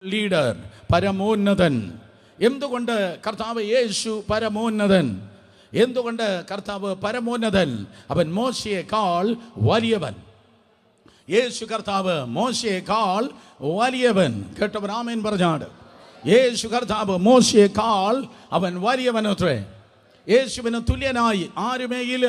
Leader, പരമോന്നതൻ. എന്തുകൊണ്ട് കർത്താവ് യേശു പരമോന്നതൻ? എന്തുകൊണ്ട് കർത്താവ് പരമോന്നതൻ? അവൻ മോശയെക്കാൾ വലിയവൻ. യേശു കർത്താവ് മോശയെക്കാൾ വലിയവൻ. കേട്ടവൻ ആമേൻ പറഞ്ഞാട്. യേശു കർത്താവ് മോശയെക്കാൾ അവൻ വലിയവനത്രേ. യേശുവിന് തുല്യനായി ആരുമേയില്ല.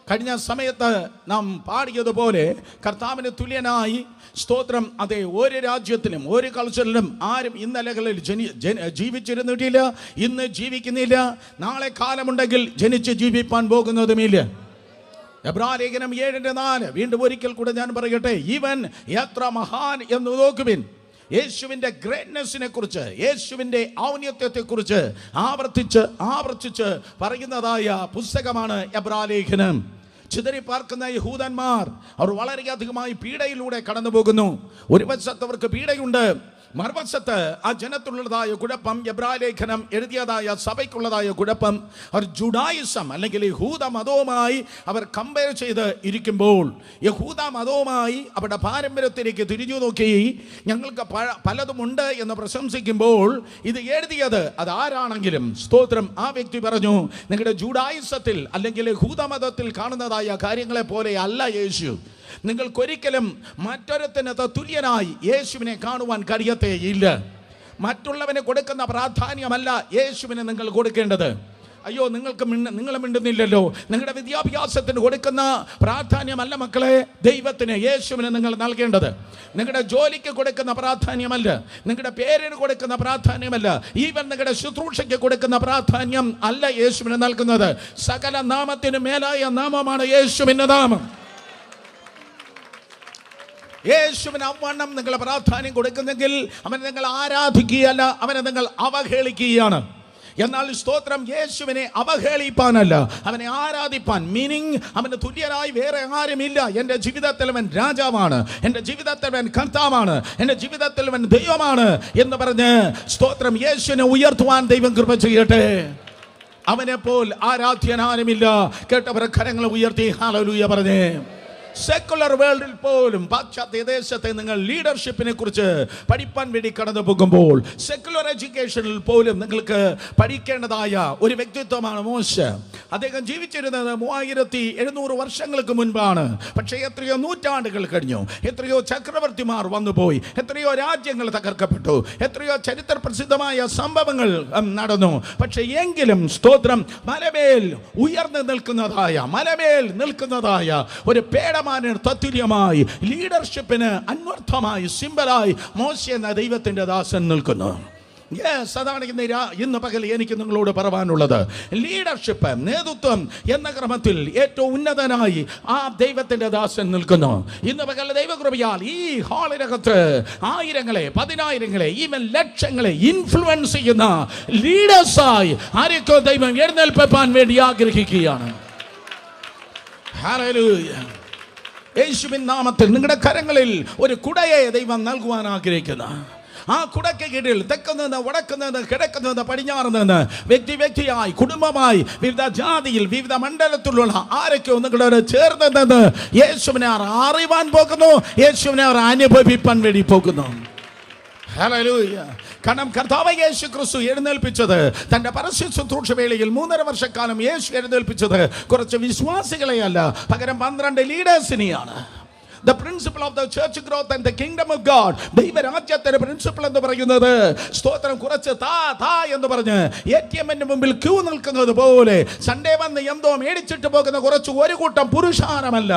കഴിഞ്ഞ സമയത്ത് നാം പാടിയതുപോലെ കർത്താവിന് തുല്യനായി സ്തോത്രം. അതെ, ഒരു രാജ്യത്തിലും ഒരു കൾച്ചറിലും ആരും ഇന്നലകളിൽ ജീവിച്ചിരുന്നിട്ടില്ല, ഇന്ന് ജീവിക്കുന്നില്ല, നാളെ കാലമുണ്ടെങ്കിൽ ജനിച്ച് ജീവിപ്പാൻ പോകുന്നതുമില്ല. എബ്രായലേഖനം 7:4 വീണ്ടും ഒരിക്കൽ കൂടെ ഞാൻ പറയട്ടെ, ഇവൻ എത്ര മഹാൻ എന്ന് നോക്കുവിൻ. യേശുവിൻ്റെ ഗ്രേറ്റ്നെസ്സിനെ കുറിച്ച്, യേശുവിൻ്റെ ഔന്നത്യത്തെക്കുറിച്ച് ആവർത്തിച്ച് പറയുന്നതായ പുസ്തകമാണ് എബ്രായലേഖനം. ചിതറിപ്പാർക്കുന്ന യഹൂദന്മാർ അവർ വളരെയധികമായി പീഡയിലൂടെ കടന്നു പോകുന്നു. ഒരു വശത്ത് അവർക്ക് പീഡയുണ്ട്, മറുവശത്ത് ആ ജനത്തിലുള്ളതായ കുഴപ്പം, എബ്രായലേഖനം എഴുതിയതായ സഭയ്ക്കുള്ളതായ കുഴപ്പം, അവർ ജുഡായിസം അല്ലെങ്കിൽ യഹൂദ മതവുമായി അവർ കമ്പയർ ചെയ്ത് ഇരിക്കുമ്പോൾ, യഹൂദ മതവുമായി അവരുടെ പാരമ്പര്യത്തിലേക്ക് തിരിഞ്ഞു നോക്കി ഞങ്ങൾക്ക് പലതുമുണ്ട് എന്ന് പ്രശംസിക്കുമ്പോൾ, ഇത് എഴുതിയത് അത് ആരാണെങ്കിലും സ്തോത്രം, ആ വ്യക്തി പറഞ്ഞു, നിങ്ങളുടെ ജുഡായിസത്തിൽ അല്ലെങ്കിൽ യഹൂദ മതത്തിൽ കാണുന്നതായ കാര്യങ്ങളെ പോലെ അല്ല യേശു. നിങ്ങൾക്കൊരിക്കലും മറ്റൊരുത്തിന് തുല്യനായി യേശുവിനെ കാണുവാൻ കഴിയത്തേയില്ല. മറ്റുള്ളവന് കൊടുക്കുന്ന പ്രാധാന്യമല്ല യേശുവിന് നിങ്ങൾ കൊടുക്കേണ്ടത്. അയ്യോ, നിങ്ങൾ മിണ്ടുന്നില്ലല്ലോ. നിങ്ങളുടെ വിദ്യാഭ്യാസത്തിന് കൊടുക്കുന്ന പ്രാധാന്യമല്ല മക്കളെ ദൈവത്തിന്, യേശുവിന് നിങ്ങൾ നൽകേണ്ടത്. നിങ്ങളുടെ ജോലിക്ക് കൊടുക്കുന്ന പ്രാധാന്യമല്ല, നിങ്ങളുടെ പേരിന് കൊടുക്കുന്ന പ്രാധാന്യമല്ല, ഈവൻ നിങ്ങളുടെ ശുശ്രൂഷയ്ക്ക് കൊടുക്കുന്ന പ്രാധാന്യം അല്ല യേശുവിന് നൽകുന്നത്. സകല നാമത്തിന് മേലായ നാമമാണ് യേശുവിൻ്റെ നാമം. യേശുവിന് അവണ്ണം നിങ്ങൾ പ്രാധാന്യം കൊടുക്കുന്നെങ്കിൽ അവനെ നിങ്ങൾ ആരാധിക്കുകയല്ല, അവനെ നിങ്ങൾ അവഹേളിക്കുകയാണ്. എന്നാൽ സ്തോത്രം, യേശുവിനെ അവഹേളിപ്പാനല്ല, അവനെ ആരാധിപ്പാൻ. മീനിങ്, അവന് തുല്യനായി വേറെ ആരുമില്ല. എൻ്റെ ജീവിതത്തിൽ അവൻ രാജാവാണ്, എൻ്റെ ജീവിതത്തിൽ അവൻ കർത്താവാണ്, എൻ്റെ ജീവിതത്തിൽ അവൻ ദൈവമാണ് എന്ന് പറഞ്ഞ് സ്തോത്രം യേശുവിനെ ഉയർത്തുവാൻ ദൈവം കൃപ ചെയ്യട്ടെ. അവനെ പോൽ ആരാധ്യനാരുമില്ല. കേട്ടവരെ കരങ്ങൾ ഉയർത്തി ഹല്ലേലൂയ പറഞ്ഞേ. സെക്കുലർ വേൾഡിൽ പോലും, പാശ്ചാത്യ ദേശത്തെ നിങ്ങൾ ലീഡർഷിപ്പിനെ കുറിച്ച് പഠിപ്പാൻ വേണ്ടി കടന്നു പോകുമ്പോൾ, സെക്കുലർ എഡ്യൂക്കേഷനിൽ പോലും നിങ്ങൾക്ക് പഠിക്കേണ്ടതായ ഒരു വ്യക്തിത്വമാണ് മോശ. അദ്ദേഹം ജീവിച്ചിരുന്നത് 3700 വർഷങ്ങൾക്ക് മുൻപാണ്. പക്ഷേ എത്രയോ നൂറ്റാണ്ടുകൾ കഴിഞ്ഞു, എത്രയോ ചക്രവർത്തിമാർ വന്നുപോയി, എത്രയോ രാജ്യങ്ങൾ തകർക്കപ്പെട്ടു, എത്രയോ ചരിത്ര പ്രസിദ്ധമായ സംഭവങ്ങൾ നടന്നു. പക്ഷേ എങ്കിലും സ്തോത്രം, മലമേൽ ഉയർന്നു നിൽക്കുന്നതായ ഒരു തത്തുല്യമായി ലീഡർഷിപ്പിന് അന്വർത്ഥമായി സിംബലായി മോശ എന്ന ദൈവത്തിന്റെ ദാസൻ നിൽക്കുന്നു. അതാണ് ഇന്ന് പകൽ എനിക്ക് നിങ്ങളോട് പറയാനുള്ളത്. ലീഡർഷിപ്പ്, നേതൃത്വം എന്ന ക്രമത്തിൽ ഏറ്റവും ഉന്നതനായി ആ ദൈവത്തിന്റെ ദാസൻ നിൽക്കുന്നു. ഇന്ന് പകൽ ദൈവകൃപയാൽ ഈ ഹാളിനകത്ത് ആയിരങ്ങളെ, പതിനായിരങ്ങളെ, ഈവൻ ലക്ഷങ്ങളെ ഇൻഫ്ലുവൻസ് ചെയ്യുന്ന ലീഡേഴ്സായി ആരൊക്കെ ദൈവം എഴുന്നേൽപ്പിക്കാൻ വേണ്ടി ആഗ്രഹിക്കുകയാണ്. ഹല്ലേലൂയ. യേശുവിൻ നാമത്തിൽ നിങ്ങളുടെ കരങ്ങളിൽ ഒരു കുടയെ ദൈവം നൽകുവാൻ ആഗ്രഹിക്കുന്ന, ആ കുടയ്ക്ക് കീഴിൽ തെക്കുനിന്ന് വടക്കുനിന്ന് കിഴക്കുനിന്ന് പടിഞ്ഞാറുനിന്ന് വ്യക്തിയായി, കുടുംബമായി, വിവിധ ജാതിയിൽ, വിവിധ മണ്ഡലത്തിലുള്ള ആരൊക്കെയോ നിങ്ങളോട് ചേർന്ന് നിന്ന് യേശുവിനെ അറിയുവാൻ പോകുന്നു, യേശുവിനെ അനുഭവിപ്പാൻ വേണ്ടി പോകുന്നു. ഹല്ലേലൂയ. കാരണം കർത്താവ് യേശു ക്രിസ്തു എഴുന്നേൽപ്പിച്ചത് തൻ്റെ പരസ്യ ശുശ്രൂഷ വേളയിൽ 3.5 വർഷക്കാലം യേശു എഴുന്നേൽപ്പിച്ചത് കുറച്ച് വിശ്വാസികളെയല്ല, പകരം 12 ലീഡേഴ്സിനെയാണ്. The principle of the church growth and the kingdom of God, ദൈവരാജ്യത്തിന്റെ പ്രിൻസിപ്പിൾ എന്ന് പറയുന്നത് സ്തോത്രം, കുറച്ച് താ എന്ന് പറഞ്ഞ് ATM-ന്റെ മുമ്പിൽ ക്യൂ നിൽക്കുന്നത് പോലെ സൺഡേ വന്ന് എന്തോ മേടിച്ചിട്ട് പോകുന്ന കുറച്ച് ഒരു കൂട്ടം പുരുഷാരമല്ല,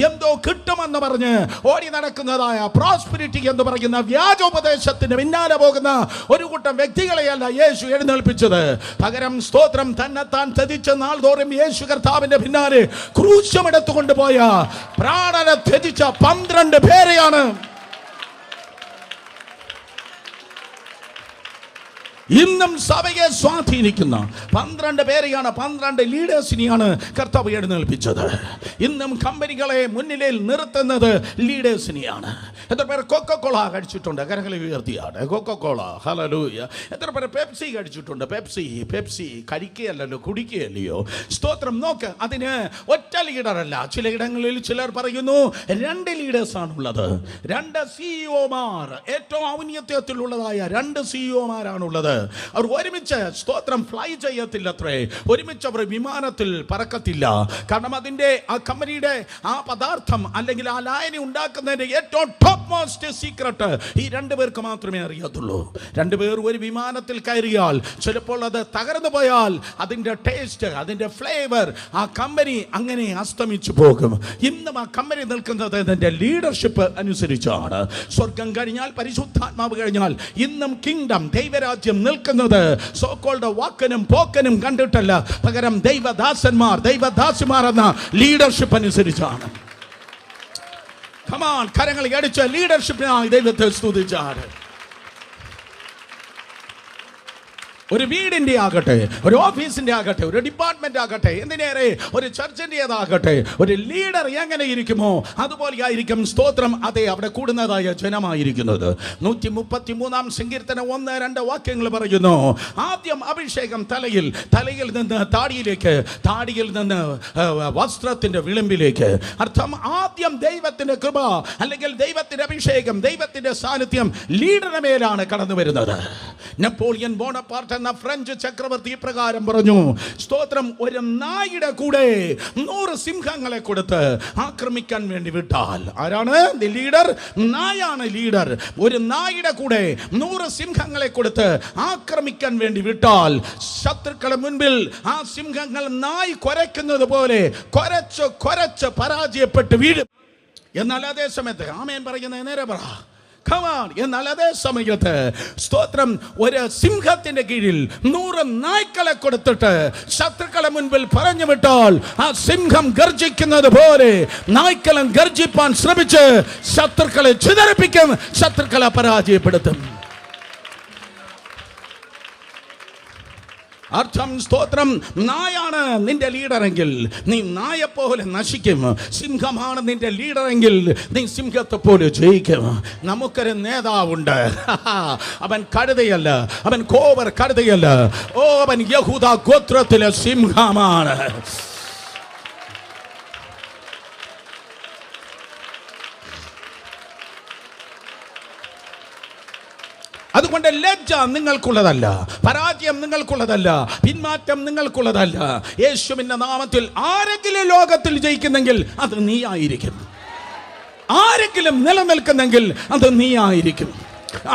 എന്തോ കിട്ടുമെന്ന് പറഞ്ഞ് ഓടി നടക്കുന്നതായ പ്രോസ്പെരിറ്റി എന്ന് പറയുന്ന വ്യാജോപദേശത്തിന് പിന്നാലെ പോകുന്ന ഒരു കൂട്ടം വ്യക്തികളെയല്ല യേശു എഴുന്നേൽപ്പിച്ചത്. പകരം സ്തോത്രം, തന്നെത്താൻ ത്യജിച്ച നാൾ തോറും യേശു കർത്താവിന്റെ പിന്നാലെ ക്രൂശമെടുത്തുകൊണ്ട് പോയ, പ്രാണനെ ത്യജിച്ച 12 പേരെയാണ്. ഇന്നും സഭയെ സ്വാധീനിക്കുന്ന 12 പേരെയാണ്, 12 ലീഡേഴ്സിനെയാണ് കർത്താവ് എഴുന്നേൽപ്പിച്ചത്. ഇന്നും കമ്പനികളെ മുന്നിൽ നിർത്തുന്നത് ലീഡേഴ്സിനെയാണ്. എത്ര പേര് കൊക്കക്കോള കഴിച്ചിട്ടുണ്ട്? കരങ്ങളെ ഉയർത്തിയാണ്. Coca Cola, hallelujah. എത്ര പേര് പെപ്സി കഴിച്ചിട്ടുണ്ട്? പെപ്സി കഴിക്കുകയല്ലോ, കുടിക്കുകയല്ലയോ? സ്തോത്രം. നോക്ക്, അതിന് ഒറ്റ ലീഡറല്ല. ചിലയിടങ്ങളിൽ ചിലർ പറയുന്നു 2 ലീഡേഴ്സാണുള്ളത്. 2 സിഇഒമാർ, ഏറ്റവും ഔന്നത്യത്തിലുള്ളതായ 2 സിഇഒമാരാണുള്ളത്. അവർ ഒരുമിച്ച് സ്തോത്രം ഫ്ലൈ ചെയ്യത്തില്ലത്രേ. ഒരുമിച്ച് അവർ വിമാനത്തിൽ പറക്കത്തില്ല. കാരണം അതിൻ്റെ ആ കമ്പനിയുടെ ആ പദാർത്ഥം അല്ലെങ്കിൽ ആ ലായനി ഉണ്ടാക്കുന്നതിന്റെ ഏറ്റവും ടോപ്പ് മോസ്റ്റ് സീക്രട്ട് ഈ 2 പേർക്ക് മാത്രമേ അറിയത്തുള്ളൂ. 2 പേർ ഒരു വിമാനത്തിൽ കയറിയാൽ ചിലപ്പോൾ അത് തകർന്നു പോയാൽ അതിന്റെ ടേസ്റ്റ്, അതിന്റെ ഫ്ലേവർ, ആ കമ്പനി അങ്ങനെ അസ്തമിച്ചു പോകും. ഇന്നും ആ കമ്പനി നിൽക്കുന്നത് അതിന്റെ ലീഡർഷിപ്പ് അനുസരിച്ചാണ്. സ്വർഗം കഴിഞ്ഞാൽ, പരിശുദ്ധാത്മാവ് കഴിഞ്ഞാൽ, ഇന്നും കിങ്ഡം, ദൈവരാജ്യം നിൽക്കുന്നത് സോക്കോൾഡ് വാക്കനും പോക്കനും കണ്ടിട്ടല്ല, പകരം ദൈവദാസന്മാർ, ദൈവദാസിമാർ എന്ന ലീഡർഷിപ്പ് അനുസരിച്ചാണ്. കമാൻ, കരങ്ങൾ അടിച്ച ലീഡർഷിപ്പിനായി ദൈവത്തെ സ്തുതിച്ചാണ്. ഒരു വീടിൻ്റെ ആകട്ടെ, ഒരു ഓഫീസിൻ്റെ ആകട്ടെ, ഒരു ഡിപ്പാർട്ട്മെന്റ് ആകട്ടെ, എന്തിനേറെ ഒരു ചർച്ചിൻ്റെതാകട്ടെ, ഒരു ലീഡർ എങ്ങനെ ഇരിക്കുമോ അതുപോലെ ആയിരിക്കും സ്തോത്രം അതെ അവിടെ കൂടുന്നതായ ജനമായിരിക്കുന്നത്. 133 സങ്കീർത്തനം 1-2 വാക്യങ്ങൾ പറയുന്നു. ആദ്യം അഭിഷേകം തലയിൽ നിന്ന് താടിയിലേക്ക്, താടിയിൽ നിന്ന് വസ്ത്രത്തിന്റെ വിളിമ്പിലേക്ക്. അർത്ഥം ആദ്യം ദൈവത്തിന്റെ കൃപ അല്ലെങ്കിൽ ദൈവത്തിന്റെ അഭിഷേകം, ദൈവത്തിന്റെ സാന്നിധ്യം ലീഡറുടെ മേലാണ് കടന്നു വരുന്നത്. നെപ്പോളിയൻ ബോണപ്പാർട്ട് എന്ന ഫ്രഞ്ച് ചക്രവർത്തി പ്രകാരം പറഞ്ഞു, സ്തോത്രം, ഒരു നായുടെ കൂടെ 100 സിംഹങ്ങളെ കൊടുത്ത് ആക്രമിക്കാൻ വേണ്ടി വിട്ടാൽ, ആരാണ് ലീഡർ? നായാണ് ലീഡർ. ഒരു നായുടെ കൂടെ 100 സിംഹങ്ങളെ കൊടുത്ത് ആക്രമിക്കാൻ വേണ്ടി വിട്ടാൽ ശത്രുക്കളുടെ മുൻപിൽ ആ സിംഹങ്ങൾ നായ് കുരയ്ക്കുന്നത് പോലെ കുരച്ച് പരാജയപ്പെട്ട് വീഴും. എന്നാൽ അതേ സമയത്ത് ആമേൻ പറയുന്നത് നേരെ പറ. എന്നാൽ അതേ സമയത്ത് സ്തോത്രം, ഒരു സിംഹത്തിന്റെ കീഴിൽ 100 നായ്ക്കളെ കൊടുത്തിട്ട് ശത്രുക്കളെ മുൻപിൽ പറഞ്ഞു വിട്ടാൽ ആ സിംഹം ഗർജിക്കുന്നത് പോലെ നായ്ക്കളും ഗർജിപ്പാൻ ശ്രമിച്ച് ശത്രുക്കളെ ചിതറിപ്പിക്കും, ശത്രുക്കളെ പരാജയപ്പെടുത്തും. അർത്ഥം സ്തോത്രം, നായാണ് നിന്റെ ലീഡറെങ്കിൽ നീ നായെ പോലെ നശിക്കും. സിംഹമാണ് നിന്റെ ലീഡറെങ്കിൽ നീ സിംഹത്തെ പോലെ ജയിക്കും. നമുക്കൊരു നേതാവുണ്ട്. അവൻ കഴുതയല്ല, അവൻ കോവർ കഴുതയല്ല. അവൻ യഹൂദ ഗോത്രത്തിലെ സിംഹമാണ്. അതുകൊണ്ട് ലജ്ജ നിങ്ങൾക്കുള്ളതല്ല, പരാജയം നിങ്ങൾക്കുള്ളതല്ല, പിന്മാറ്റം നിങ്ങൾക്കുള്ളതല്ല. യേശുവിന്റെ നാമത്തിൽ ആരെങ്കിലും ലോകത്തിൽ ജയിക്കുന്നെങ്കിൽ അത് നീ ആയിരിക്കും. ആരെങ്കിലും നിലനിൽക്കുന്നെങ്കിൽ അത് നീ ആയിരിക്കും.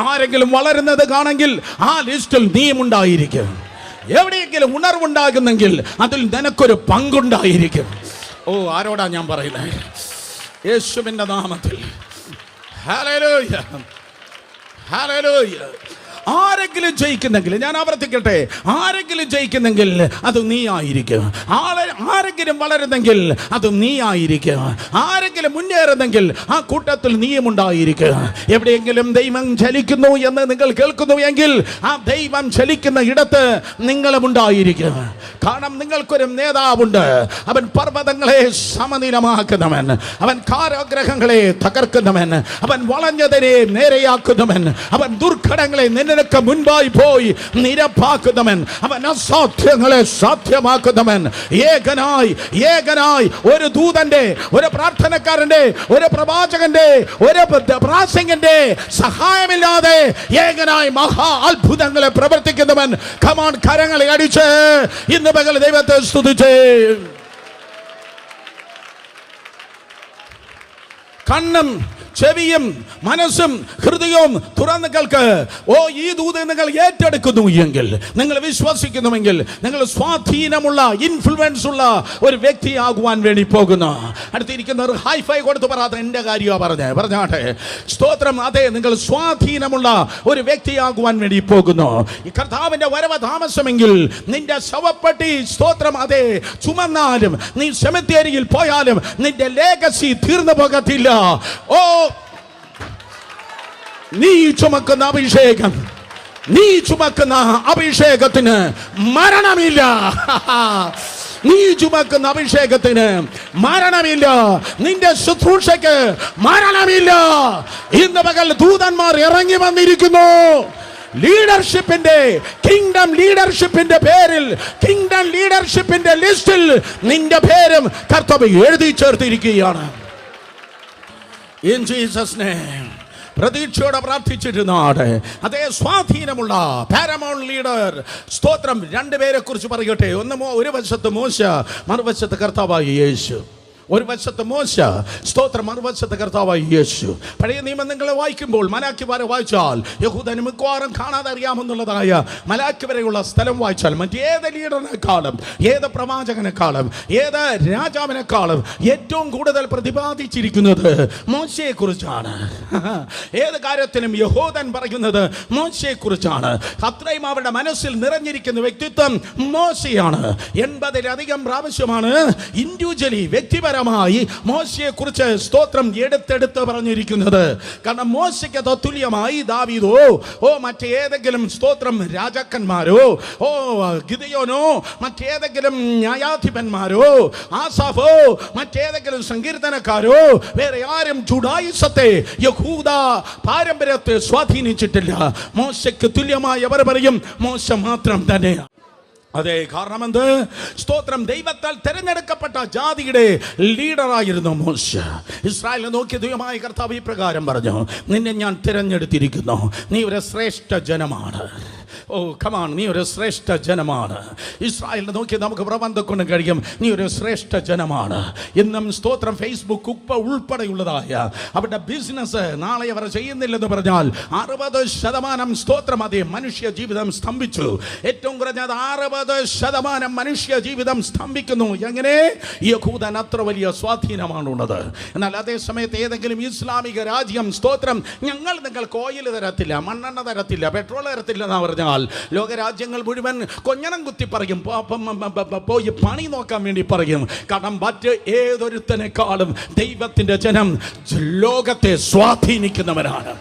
ആരെങ്കിലും വളരുന്നത് കാണെങ്കിൽ ആ ലിസ്റ്റിൽ നീയും ഉണ്ടായിരിക്കും. എവിടെയെങ്കിലും ഉണർവുണ്ടാകുന്നെങ്കിൽ അതിൽ നിനക്കൊരു പങ്കുണ്ടായിരിക്കും. ആരോടാ ഞാൻ പറയുന്നത്? യേശുവിന്റെ നാമത്തിൽ. Hallelujah, hallelujah. ആരെങ്കിലും ജയിക്കുന്നെങ്കിൽ, ഞാൻ ആവർത്തിക്കട്ടെ, ആരെങ്കിലും ജയിക്കുന്നെങ്കിൽ അത് നീ ആയിരിക്കും. ആരെങ്കിലും വളരുന്നെങ്കിൽ അത് നീ ആയിരിക്കും. ആരെങ്കിലും മുന്നേറുന്നെങ്കിൽ ആ കൂട്ടത്തിൽ നീയും ഉണ്ടായിരിക്കും. എവിടെയെങ്കിലും ദൈവം ചലിക്കുന്നു എന്ന് നിങ്ങൾ കേൾക്കുന്നു എങ്കിൽ ആ ദൈവം ചലിക്കുന്ന ഇടത്ത് നിങ്ങളും ഉണ്ടായിരിക്കും. കാരണം നിങ്ങൾക്കൊരു നേതാവുണ്ട്. അവൻ പർവ്വതങ്ങളെ സമനിലമാക്കുന്നവൻ, അവൻ കാരാഗ്രഹങ്ങളെ തകർക്കുന്നവൻ, അവൻ വളഞ്ഞതിനെ നേരെയാക്കുന്നവൻ, അവൻ ദുർഘടങ്ങളെ നിനക്ക് മുൻപായി പോയി നിരപ്പാക്കുന്നവൻ, അവൻ അസാധ്യങ്ങളെ സാധ്യമാക്കുന്നവൻ. ഏകനായി ഒരു ദൂതന്റെ, ഒരു പ്രാർത്ഥനക്കാരന്റെ, ഒരു പ്രവാചകന്റെ, ഒരു പ്രാസംഗന്റെ സഹായമില്ലാതെ ഏകനായി മഹാ അത്ഭുതങ്ങളെ പ്രവർത്തിക്കുന്നവൻ. കമാൺ, കരങ്ങളെ അടിച്ച് ഇന്ന് പകൽ ദൈവത്തെ സ്തുതിച്ചേ. കണ്ണും ചെവിയും മനസ്സും ഹൃദയവും തുറന്ന് കേൾക്ക്. ഈ ദൂത് നിങ്ങൾ ഏറ്റെടുക്കുന്നു എങ്കിൽ, നിങ്ങൾ വിശ്വസിക്കുന്നുവെങ്കിൽ, നിങ്ങൾ സ്വാധീനമുള്ള, ഇൻഫ്ലുവൻസ് ഉള്ള ഒരു വ്യക്തിയാകുവാൻ വേണ്ടി പോകുന്നു. അടുത്തിരിക്കുന്നവർ ഹൈഫൈ കൊടുത്ത് പറയാത്ത എൻ്റെ കാര്യമാണ് പറഞ്ഞാട്ടെ. സ്തോത്രം. അതെ, നിങ്ങൾ സ്വാധീനമുള്ള ഒരു വ്യക്തിയാകുവാൻ വേണ്ടി പോകുന്നു. ഈ കർത്താവിന്റെ വരവ് താമസമെങ്കിൽ നിന്റെ ശവപ്പെട്ടി സ്തോത്രം അതെ ചുമന്നാലും, നീ സെമിത്തേരിയിൽ പോയാലും നിന്റെ ലേഗസി തീർന്നു പോകത്തില്ല. നീ ചുമക്കുന്ന അഭിഷേകം, നീ ചുമക്കുന്ന അഭിഷേകത്തിന് മരണമില്ല. നീ ചുമക്കുന്ന അഭിഷേകത്തിന് മരണമില്ല, നിന്റെ ശുശ്രൂഷയ്ക്ക് മരണമില്ല. ഇന്ന് പകൽ ദൂതന്മാർ ഇറങ്ങി വന്നിരിക്കുന്നു. ലീഡർഷിപ്പിന്റെ കിങ്ഡം ലീഡർഷിപ്പിന്റെ പേരിൽ, കിങ്ഡം ലീഡർഷിപ്പിന്റെ ലിസ്റ്റിൽ നിന്റെ പേരും കർത്താവ് എഴുതി ചേർത്തിരിക്കുകയാണ്. In Jesus' name. പ്രതീക്ഷയോടെ പ്രാർത്ഥിച്ചിരുന്നാട് അതേ സ്വാധീനമുള്ള പാരമൗണ്ട് ലീഡർ സ്തോത്രം രണ്ടുപേരെ കുറിച്ച് പറയട്ടെ. ഒരു വശത്ത് മോശ, മറുവശത്ത് കർത്താവായ യേശു. ഒരു വശത്ത് മോശ, സ്തോത്രം, മറുവശത്ത് കർത്താവായ യേശു. പഴയ നിയമം നിങ്ങൾ വായിക്കുമ്പോൾ മലാക്കി വരെ വായിച്ചാൽ, യഹൂദന് മിക്കവാറും കാണാതെ അറിയാമെന്നുള്ളതായ മലാക്കി വരെയുള്ള സ്ഥലം വായിച്ചാൽ മറ്റേത് ലീഡറിനെക്കാളും, ഏത് പ്രവാചകനെക്കാളും, ഏത് രാജാവിനെക്കാളും ഏറ്റവും കൂടുതൽ പ്രതിപാദിച്ചിരിക്കുന്നത് മോശയെ കുറിച്ചാണ്. ഏത് കാര്യത്തിനും യഹൂദൻ പറയുന്നത് മോശയെ കുറിച്ചാണ്. അത്രയും അവരുടെ മനസ്സിൽ നിറഞ്ഞിരിക്കുന്ന വ്യക്തിത്വം മോശയാണ്. 80-ലധികം പ്രാവശ്യമാണ് ഇൻഡിവിജ്വലി, വ്യക്തിപരമായി മോശയെ കുറിച്ച് സ്തോത്രം എടുത്തെടുത്ത് പറഞ്ഞിരിക്കുന്നത്. കാരണം മോശയ്ക്ക് തുല്യമായി ദാവീദോ മറ്റേതെങ്കിലും സ്തോത്രം രാജാക്കന്മാരോ ഗിദെയോനോ മറ്റേതെങ്കിലും ന്യായാധിപന്മാരോ ആസാഫോ മറ്റേതെങ്കിലും സങ്കീർത്തനക്കാരോ വേറെ ആരും ജുഡായിസത്തെ, യഹൂദ പാരമ്പര്യത്തെ സ്വാധീനിച്ചിട്ടില്ല. മോശയ്ക്ക് തുല്യമായി അവർ പറയും മോശ മാത്രം തന്നെ. അതെ, കാരണം എന്ത്? സ്തോത്രം, ദൈവത്താൽ തിരഞ്ഞെടുക്കപ്പെട്ട ജാതിയുടെ ലീഡറായിരുന്നു മോശ. ഇസ്രായേലിനെ നോക്കിയ ദൈവമായ കർത്താവ് ഈ പ്രകാരം പറഞ്ഞു, നിന്നെ ഞാൻ തിരഞ്ഞെടുത്തിരിക്കുന്നു, നീ ഒരു ശ്രേഷ്ഠ ജനമാണ്. നീ ഒരു ശ്രേഷ്ഠ ജനമാണ്. ഇസ്രായേലിനെ നോക്കി നമുക്ക് പ്രബന്ധം കൊണ്ട് കഴിയും, നീ ഒരു ശ്രേഷ്ഠ ജനമാണ്. ഇന്നും സ്തോത്രം ഫേസ്ബുക്ക് ഉൾപ്പെടെയുള്ളതായ അവരുടെ ബിസിനസ് നാളെ അവർ ചെയ്യുന്നില്ലെന്ന് പറഞ്ഞാൽ 60% സ്തോത്രം അതേ മനുഷ്യ ജീവിതം സ്തംഭിച്ചു. ഏറ്റവും കുറഞ്ഞത് 60% മനുഷ്യ ജീവിതം സ്തംഭിക്കുന്നു. എങ്ങനെ? യഹൂദൻ അത്ര വലിയ സ്വാധീനമാണുള്ളത്. എന്നാൽ അതേ സമയത്ത് ഏതെങ്കിലും ഇസ്ലാമിക രാജ്യം സ്തോത്രം നിങ്ങൾക്ക് ഓയിൽ തരത്തില്ല, മണ്ണെണ്ണ തരത്തില്ല, പെട്രോൾ തരത്തില്ല എന്ന് പറഞ്ഞാൽ ലോകരാജ്യങ്ങൾ മുഴുവൻ കൊഞ്ഞണം കുത്തി പറയും, പോയി പണി നോക്കാൻ വേണ്ടി പറയും. കാരണം മറ്റ് ഏതൊരുത്തനേക്കാളും ദൈവത്തിന്റെ ജനം ലോകത്തെ സ്വാധീനിക്കുന്നവരാണ്.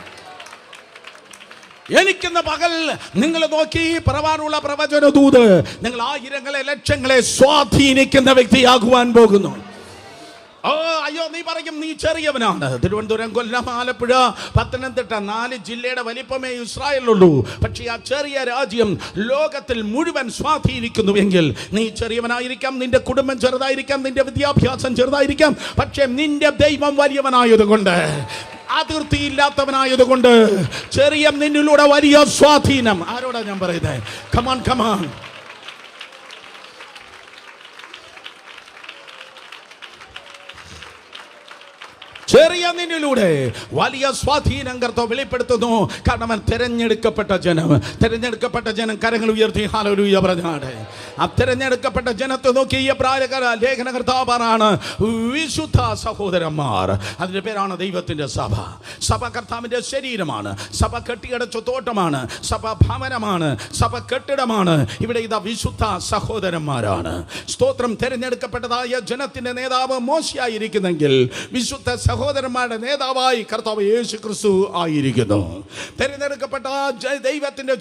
എനിക്കുന്ന പകൽ നിങ്ങൾ നോക്കി പറവാനുള്ള പ്രവചന ദൂത്, നിങ്ങൾ ആയിരങ്ങളെ ലക്ഷങ്ങളെ സ്വാധീനിക്കുന്ന വ്യക്തിയാകുവാൻ പോകുന്നു. അയ്യോ, നീ പറയും നീ ചെറിയവനാണ്. തിരുവനന്തപുരം, കൊല്ലം, ആലപ്പുഴ, പത്തനംതിട്ട 4 ജില്ലയുടെ വലിപ്പമേ ഇസ്രായേലുള്ളൂ. പക്ഷേ ആ ചെറിയ രാജ്യം ലോകത്തിൽ മുഴുവൻ സ്വാധീനിക്കുന്നുവെങ്കിൽ നീ ചെറിയവനായിരിക്കാം, നിന്റെ കുടുംബം ചെറുതായിരിക്കാം, നിന്റെ വിദ്യാഭ്യാസം ചെറുതായിരിക്കാം, പക്ഷേ നിന്റെ ദൈവം വലിയവനായതുകൊണ്ട്, അതിർത്തിയില്ലാത്തവനായതുകൊണ്ട് ചെറിയ നിന്നിലൂടെ വലിയ സ്വാധീനം. ആരോടാ ഞാൻ പറയുന്നത്? Come on come on. ചെറിയ നിന്നിലൂടെ വലിയ സ്വാധീനം കർത്താവ് വെളിപ്പെടുത്തുന്നു. കാരണം അവൻ തിരഞ്ഞെടുക്കപ്പെട്ട ജനം കരങ്ങൾ ഉയർത്തി ഹല്ലേലൂയ പറഞ്ഞാണ്. ആ തിരഞ്ഞെടുക്കപ്പെട്ട ജനത്തെ നോക്കി ലേഖനകർത്താവാണ് വിശുദ്ധ സഹോദരന്മാർ. അതിന്റെ പേരാണ് ദൈവത്തിന്റെ സഭ. സഭ കർത്താവിന്റെ ശരീരമാണ്. സഭ കെട്ടിയടച്ച തോട്ടമാണ്. സഭ ഭവനമാണ്. സഭ കെട്ടിടമാണ്. ഇവിടെ ഇതാ വിശുദ്ധ സഹോദരന്മാരാണ്. സ്തോത്രം. തിരഞ്ഞെടുക്കപ്പെട്ടതായ ജനത്തിന്റെ നേതാവ് മോശയായിരിക്കുന്നെങ്കിൽ വിശുദ്ധ സഹോദരന്മാരുടെ നേതാവായി കർത്താവ് യേശു ക്രിസ്തു ആയിരിക്കുന്നു. തിരഞ്ഞെടുക്കപ്പെട്ട ദൈവത്തിന്റെ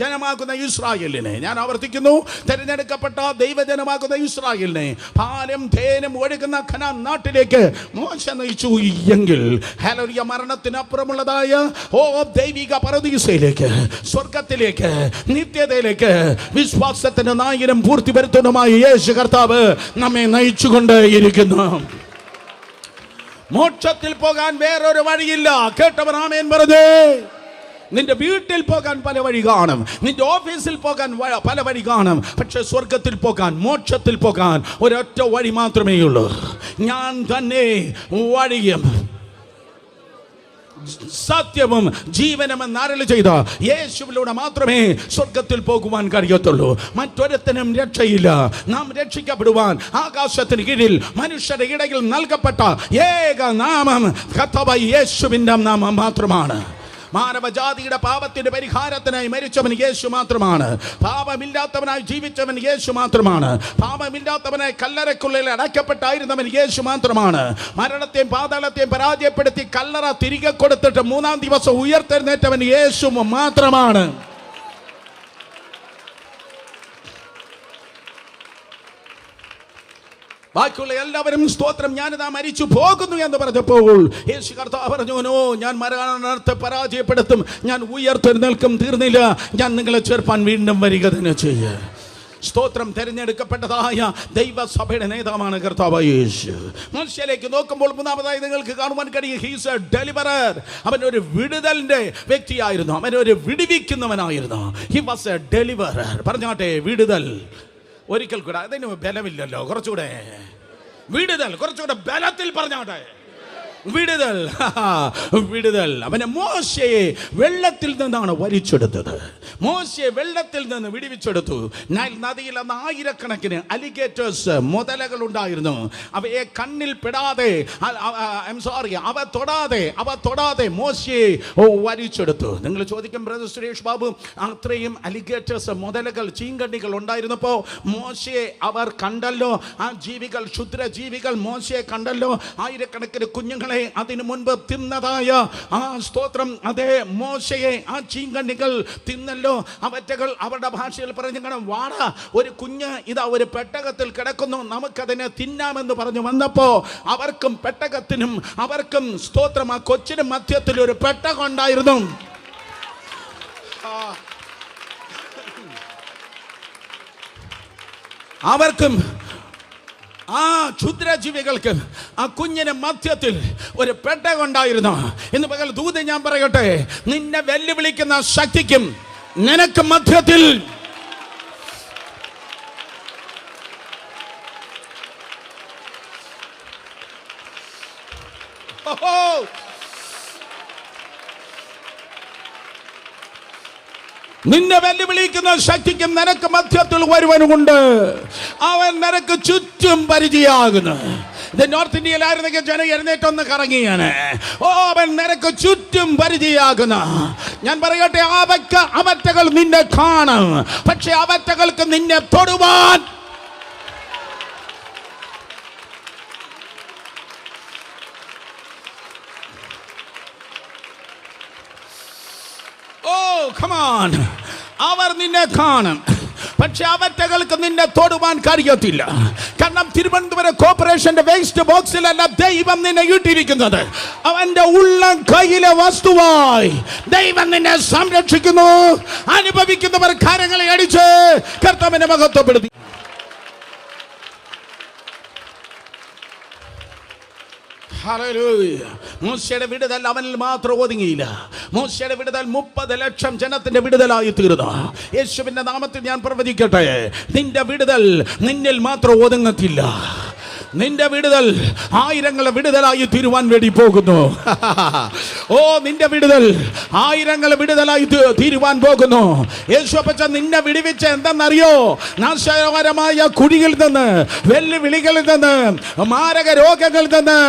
ജനമാകുന്ന ഇസ്രായേലിനെ, ഞാൻ ആവർത്തിക്കുന്നു, തിരഞ്ഞെടുക്കപ്പെട്ട ദൈവജനമാകുന്ന ഇസ്രായേലിനെ പാലും തേനും ഒഴുകുന്ന ഖനാൻ നാട്ടിലേക്ക് മോശ നയിച്ചു എങ്കിൽ ഹല്ലേലൂയ, മരണത്തിനപ്പുറമുള്ളതായ ദൈവിക പരദീസയിലേക്ക്, സ്വർഗത്തിലേക്ക്, നിത്യതയിലേക്ക് വിശ്വാസത്തിന്റെ നായകനും പൂർത്തി വരുത്തുന്നതുമായി യേശു കർത്താവ് നമ്മെ നയിച്ചുകൊണ്ടേയിരിക്കുന്നു. മോക്ഷത്തിൽ പോകാൻ വേറൊരു വഴിയില്ല. കേട്ടവർ ആമേൻ പറഞ്ഞേ. നിന്റെ വീട്ടിൽ പോകാൻ പല വഴി കാണും, നിന്റെ ഓഫീസിൽ പോകാൻ പല വഴി കാണും, പക്ഷെ സ്വർഗത്തിൽ പോകാൻ, മോക്ഷത്തിൽ പോകാൻ ഒരൊറ്റ വഴി മാത്രമേ ഉള്ളൂ. ഞാൻ തന്നെ വഴിയും സത്യവും ജീവനുമെന്ന് അരുളി ചെയ്ത യേശുവിലൂടെ മാത്രമേ സ്വർഗത്തിൽ പോകുവാൻ കഴിയത്തുള്ളൂ. മറ്റൊരുത്തനും രക്ഷയില്ല. നാം രക്ഷിക്കപ്പെടുവാൻ ആകാശത്തിന് കീഴിൽ മനുഷ്യരുടെ ഇടയിൽ നൽകപ്പെട്ട ഏക നാമം കർത്താവായ യേശുവിന്റെ നാമം മാത്രമാണ്. മാനവജാതിയുടെ പാപത്തിന്റെ പരിഹാരത്തിനായി മരിച്ചവൻ യേശു മാത്രമാണ്. പാപമില്ലാത്തവനായി ജീവിച്ചവൻ യേശു മാത്രമാണ്. പാപമില്ലാത്തവനായി കല്ലറയ്ക്കുള്ളിൽ അടയ്ക്കപ്പെട്ടായിരുന്നവൻ യേശു മാത്രമാണ്. മരണത്തെയും പാതാളത്തെയും പരാജയപ്പെടുത്തി കല്ലറ തിരികെ കൊടുത്തിട്ട് 3-ാം ദിവസം ഉയർത്തെഴുന്നേറ്റവൻ യേശു മാത്രമാണ്. ബാക്കിയുള്ള എല്ലാവരും സ്തോത്രം ഞാനിതാ മരിച്ചു പോകുന്നു എന്ന് പറഞ്ഞപ്പോൾ യേശു കർത്താവ് പറഞ്ഞു, നോ, ഞാൻ മരണത്തെ പരാജയപ്പെടുത്തും, ഞാൻ ഉയർത്തെഴുന്നേൽക്കും, തീർന്നില്ല, ഞാൻ നിങ്ങളെ ചേർപ്പാൻ വീണ്ടും വരിക തന്നെ ചെയ്യുക. സ്തോത്രം. തിരഞ്ഞെടുക്കപ്പെട്ടതായ ദൈവസഭയുടെ നേതാവാണ് കർത്താവ് യേശു. മനുഷ്യലേക്ക് നോക്കുമ്പോൾ മൂന്നാമതായി നിങ്ങൾക്ക് കാണുവാൻ കഴിയും, ഹീസ് എ ഡെലിവറർ. അവൻ ഒരു വിടുതലിന്റെ വ്യക്തിയായിരുന്നു, അവൻ ഒരു വിടുവിക്കുന്നവനായിരുന്നു. He was a deliverer. പറഞ്ഞാട്ടെ, വിടുതൽ. ഒരിക്കൽ കൂടെ, അതിന് ബലമില്ലല്ലോ, കുറച്ചുകൂടെ വിടുതൽ, കുറച്ചുകൂടെ ബലത്തിൽ പറഞ്ഞാട്ടെ, വിടുതൽ. വിടുതൽ. അവനെ മോശയെ വെള്ളത്തിൽ നിന്നാണ് വലിച്ചെടുത്തത്. മോശയെ വെള്ളത്തിൽ നിന്ന് വിടുവിച്ചെടുത്തു. നൈൽ നദിയിൽ അന്ന് ആയിരക്കണക്കിന് അലിഗേറ്റേഴ്സ്, മുതലകൾ ഉണ്ടായിരുന്നു. അവയെ കണ്ണിൽ പെടാതെ, അവ തൊടാതെ മോശയെ വലിച്ചെടുത്തു. നിങ്ങൾ ചോദിക്കും, ബ്രദർ സുരേഷ് ബാബു, അത്രയും അലിഗേറ്റേഴ്സ്, മുതലകൾ, ചീങ്കണ്ണികൾ ഉണ്ടായിരുന്നപ്പോൾ മോശയെ അവർ കണ്ടല്ലോ, ആ ജീവികൾ, ക്ഷുദ്രജീവികൾ മോശയെ കണ്ടല്ലോ, ആയിരക്കണക്കിന് കുഞ്ഞുങ്ങൾ അതിനു മുൻപ് തിന്നതായ ആ സ്തോത്രം, അതേ മോശയെ ആ ചീങ്കണ്ണികൾ തിന്നല്ലോ. അവറ്റകൾ അവരുടെ ഭാഷയിൽ പറഞ്ഞു, വാട, ഒരു കുഞ്ഞ് ഇതാ ഒരു പെട്ടകത്തിൽ കിടക്കുന്നു, നമുക്കതിനെ തിന്നാമെന്ന് പറഞ്ഞു വന്നപ്പോ അവർക്കും പെട്ടകത്തിനും അവർക്കും സ്തോത്രം ആ കൊച്ചിനും മധ്യത്തിൽ ഒരു പെട്ടകം ഉണ്ടായിരുന്നു. അവർക്കും ആ ക്ഷുദ്രജീവികൾക്ക് ആ കുഞ്ഞിന് മധ്യത്തിൽ ഒരു പെട്ടകം ഉണ്ടായിരുന്നു. ഇന്ന് പകൽ ദൂത് ഞാൻ പറയട്ടെ, നിന്നെ വെല്ലുവിളിക്കുന്ന ശക്തിക്കും നിനക്ക് മധ്യത്തിൽ നിന്നെ വെല്ലുവിളിക്കുന്ന ശക്തിക്കും നിനക്ക് മധ്യത്തിൽ ഒരുവനുമുണ്ട്. അവൻ നിനക്ക് ചുറ്റും പരിചയമാകുന്നു. ഇത് നോർത്ത് ഇന്ത്യയിലായിരുന്നെങ്കിൽ ജനം എഴുന്നേറ്റൊന്ന് കറങ്ങിയാണ്. അവൻ നിനക്ക് ചുറ്റും പരിചയമാകുന്ന. ഞാൻ പറയട്ടെ, അവറ്റകൾ നിന്നെ കാണും, പക്ഷെ അവറ്റകൾക്ക് നിന്നെ തൊടുവാൻ അവർ നിന്നെ കാണും, പക്ഷെ അവറ്റകൾക്ക് നിന്നെ തൊടുവാൻ കഴിയത്തില്ല. കാരണം തിരുവനന്തപുരം കോർപ്പറേഷന്റെ വേസ്റ്റ് ബോക്സിലല്ല ദൈവം നിന്നെ ഇട്ടിരിക്കുന്നത്. അവന്റെ ഉള്ളം കയ്യിലെ വസ്തുവായി ദൈവം നിന്നെ സംരക്ഷിക്കുന്നു. അനുഭവിക്കുന്നവർ കരങ്ങളെ അടിച്ച് കർത്താവിനെ മഹത്വപ്പെടുത്തി. മോശയുടെ വിടുതൽ അവനിൽ മാത്രം ഒതുങ്ങിയില്ല. മോശയുടെ വിടുതൽ 30 ലക്ഷം ജനത്തിന്റെ വിടുതലായി തീർന്നു. യേശുവിന്റെ നാമത്തിൽ ഞാൻ പ്രവചിക്കട്ടെ, നിന്റെ വിടുതൽ നിന്നിൽ മാത്രം ഒതുങ്ങത്തില്ല. നിന്റെ വിടുതൽ ആയിരങ്ങളെ വിടുതലായി തീരുവാൻ വേണ്ടി പോകുന്നു. നിന്റെ വിടുതൽ ആയിരങ്ങളെ വിടുതലായി തീരുവാൻ പോകുന്നു. യേശുപ്പച്ച നിന്നെ വിടുവിച്ച എന്തെന്നറിയോ? നാശകരമായ കുഴിയിൽ നിന്ന്, വെല്ലുവിളികളിൽ നിന്ന്, മാരക രോഗങ്ങളിൽ നിന്ന്,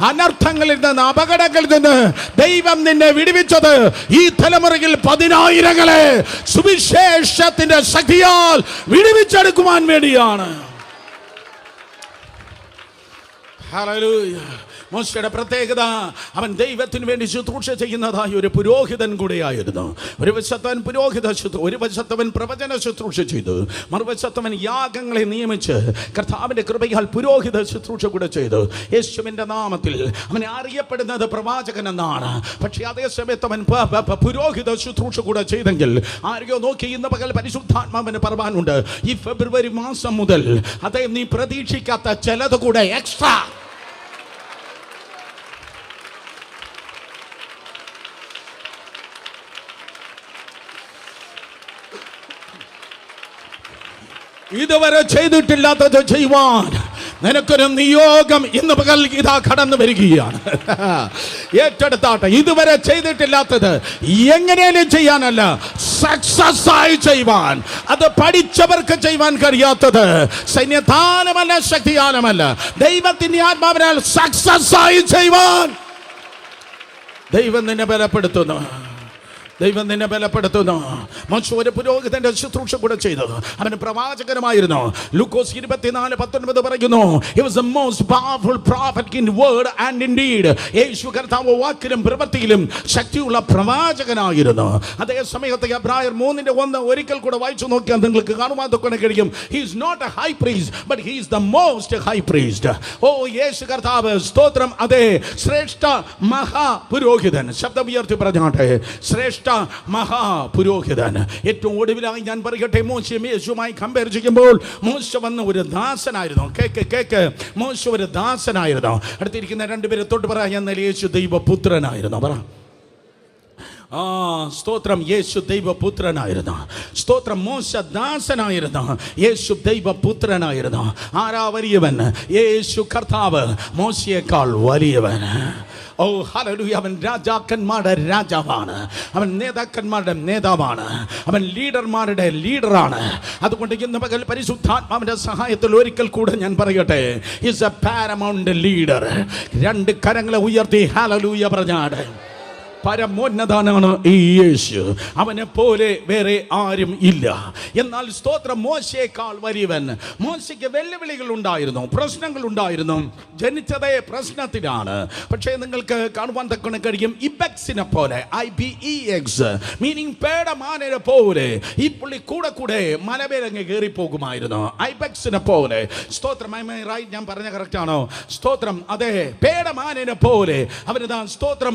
അനർത്ഥങ്ങളിൽ നിന്ന്, അപകടങ്ങളിൽ നിന്ന് ദൈവം നിന്നെ വിടുവിച്ചത് ഈ തലമുറയിൽ 10,000-ങ്ങളെ സുവിശേഷത്തിന്റെ ശക്തിയാൽ വിടുവിച്ചെടുക്കുവാൻ വേണ്ടിയാണ്. മോശയുടെ പ്രത്യേകത, അവൻ ദൈവത്തിന് വേണ്ടി ശുശ്രൂഷ ചെയ്യുന്നതായ ഒരു പുരോഹിതൻ കൂടെയായിരുന്നു. ഒരു വശത്തവൻ ഒരു വശത്തവൻ പ്രവചന ശുശ്രൂഷ ചെയ്തു, മറുവശത്തവൻ യാഗങ്ങളെ നിയമിച്ച് കർത്താവിന്റെ കൃപയാൽ പുരോഹിത ശുശ്രൂഷ കൂടെ ചെയ്തു. യേശുവിന്റെ നാമത്തിൽ അവനെ അറിയപ്പെടുന്നത് പ്രവാചകൻ എന്നാണ്. പക്ഷേ അതേ സമയത്ത് അവൻ പുരോഹിത ശുശ്രൂഷ കൂടെ ചെയ്തെങ്കിൽ ആരെയോ നോക്കി ഇന്ന് പകൽ പരിശുദ്ധാത്മാവിന് പറയാനുണ്ട്, ഈ ഫെബ്രുവരി മാസം മുതൽ അതേ നീ പ്രതീക്ഷിക്കാത്ത ചിലത് കൂടെ എക്സ്ട്രാ ഇതുവരെ ചെയ്തിട്ടില്ലാത്തത് ചെയ്യുവാൻ നിനക്കൊരു നിയോഗം ഇന്ന് പകൽ ഇതാ കടന്നു വരികയാണ്. ഏറ്റെടുത്താട്ടെ. ഇതുവരെ ചെയ്തിട്ടില്ലാത്തത് എങ്ങനെയും ചെയ്യാനല്ല, സക്സസ് ആയി ചെയ്യുവാൻ. അത് പഠിച്ചവർക്ക് ചെയ്യുവാൻ കഴിയാത്തത് സൈന്യദാനമല്ല, ശക്തിദാനമല്ല, ദൈവത്തിന്റെ ആത്മാവിനാൽ സക്സസ് ആയി ചെയ്യുവാൻ ദൈവം നിന്നെ ബലപ്പെടുത്തുന്നു. ദൈവം നിന്നെ ബലപ്പെടുത്തുന്നു. മോശ ഒരു പുരോഹിതന്റെ ശുശ്രൂഷ കൂടെ ചെയ്തത്, അവന് പ്രവാചകനുമായിരുന്നു. ലൂക്കോസ് 24:19 പറയുന്നു, he was the most powerful prophet in word and in deed. യേശു കർത്താവ് വാക്കിലും പ്രവൃത്തിയിലും ശക്തിയുള്ള പ്രവാചകനായിരുന്നു. അതേ സമയത്ത് എബ്രായർ 3:1 ഒരിക്കൽ കൂടെ വായിച്ചു നോക്കിയാൽ നിങ്ങൾക്ക് കാണുവാൻ കഴിയും, he is not a high priest but he is the most high priest. ഓ യേശു കർത്താവ് സ്തോത്രം, അതേ ശ്രേഷ്ഠ മഹാപുരോഹിതൻ. ശബ്ദം ഉയർത്തി പറഞ്ഞാട്ടെ, ശ്രേഷ്ഠ മഹാപുരോഹിതൻ. ഏറ്റവും ഒടുവിലായി ഞാൻ പറയട്ടെ, മോശയും യേശുവുമായി കമ്പയർ ചെയ്യുമ്പോൾ മോശ വന്ന ഒരു ദാസനായിരുന്നു. കേക്ക് മോശ ഒരു ദാസനായിരുന്നു. അടുത്തിരിക്കുന്ന രണ്ടുപേരെ തൊട്ട് പറയാൻ, എന്നാൽ യേശു ദൈവപുത്രനായിരുന്നു. പറ. സ്തോത്രം, യേശു ദൈവപുത്രനായിരുന്നു. സ്തോത്രം, മോശ ദാസനായിരുന്നു, യേശു ദൈവപുത്രനായിരുന്നു. ആരാ വലിയവൻ? യേശു കർത്താവ് മോശയേക്കാൾ വലിയവൻ. ഓ ഹല്ലേലൂയ. അവൻ രാജാക്കന്മാരുടെ രാജാവാണ്, അവൻ നേതാക്കന്മാരുടെ നേതാവാണ്, അവൻ ലീഡർമാരുടെ ലീഡറാണ്. അതുകൊണ്ട് ഇന്ന് പകൽ പരിശുദ്ധാത്മാവിന്റെ സഹായത്തിൽ ഒരിക്കൽ കൂടെ ഞാൻ പറയട്ടെ, ഈസ് എ പാരമൗണ്ട് ലീഡർ. രണ്ട് കരങ്ങളെ ഉയർത്തി ഹല്ലേലൂയ പറഞ്ഞാട്. പരമോന്നതനാണ് ഈ യേശു, അവനെ പോലെ വേറെ ആരും ഇല്ല. എന്നാൽ സ്തോത്രം, മോശയേക്കാൾ വലിയവൻ. മോശയ്ക്ക് വെല്ലുവിളികൾ ഉണ്ടായിരുന്നു, പ്രശ്നങ്ങൾ ഉണ്ടായിരുന്നു. ജനിച്ചതേ പ്രശ്നത്തിലാണ്. പക്ഷേ നിങ്ങൾക്ക് കാണുവാൻ തക്കണ കഴിയും, ഇബെക്സിനെ പോലെ, IBEX മീനിങ് പേടമാനെ പോലെ ഈ പുള്ളി കൂടെ കൂടെ മലമേലങ്ങ് കയറിപ്പോകുമായിരുന്നു. ഐബെക്സിനെ പോലെ. സ്തോത്രം, ഞാൻ പറഞ്ഞ കറക്റ്റ് ആണോ? സ്തോത്രം, അതെ, പേടമാനെ പോലെ അവനിതാ സ്തോത്രം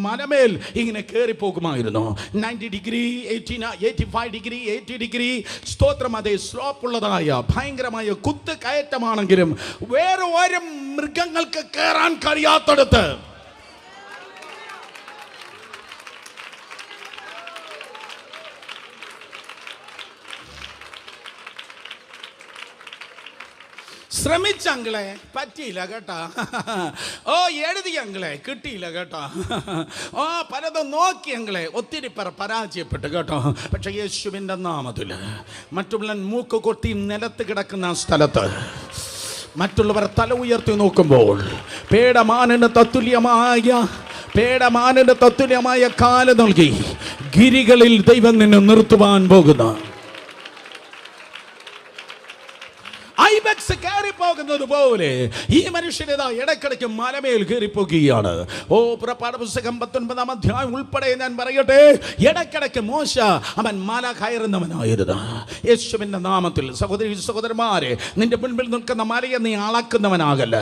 മലമേൽ ഇങ്ങനെ കയറി പോകുമായിരുന്നു. 90 ഡിഗ്രി, 85 ഡിഗ്രി, 80 ഡിഗ്രി. സ്തോത്രം, അതേ സ്ലോപ്പ് ഉള്ളതായ ഭയങ്കരമായ കുത്ത് കയറ്റമാണെങ്കിലും വേറെ ഒരു മൃഗങ്ങൾക്ക് കയറാൻ കഴിയാത്തടത്ത് ശ്രമിച്ചങ്ങളെ പറ്റിയില്ല കേട്ടാ. ഓ എഴുതിയങ്ങളെ കിട്ടിയില്ല കേട്ടോ. ഓ പലതും നോക്കിയങ്ങളെ ഒത്തിരി പേർ പരാജയപ്പെട്ടു കേട്ടോ. പക്ഷെ യേശുവിൻ്റെ നാമത്തിൽ മറ്റുള്ള മൂക്ക് കൊത്തി നിലത്ത് കിടക്കുന്ന സ്ഥലത്ത് മറ്റുള്ളവർ തല ഉയർത്തി നോക്കുമ്പോൾ പേടമാനിന് തത്തുല്യമായ കാല് നൽകി ഗിരികളിൽ ദൈവം നിന്നെ നിർത്തുവാൻ പോകുന്നു. ഐബെക്സ് കയറി പോകുന്നത് പോലെ ഈ മനുഷ്യനേതാ ഇടയ്ക്കിടയ്ക്ക് മലമേൽ കയറിപ്പോകുകയാണ്. ഓ പുറപ്പാട് പുസ്തകം 19-ാം അധ്യായം ഉൾപ്പെടെ ഞാൻ പറയട്ടെ, ഇടയ്ക്കിടയ്ക്ക് മോശ അവൻ മല കയറുന്നവനായിരുന്നു. യേശുവിൻ്റെ നാമത്തിൽ സഹോദരി സഹോദരന്മാരെ, നിന്റെ മുൻപിൽ നിൽക്കുന്ന മലയെ നീ അളക്കുന്നവനാകല്ല.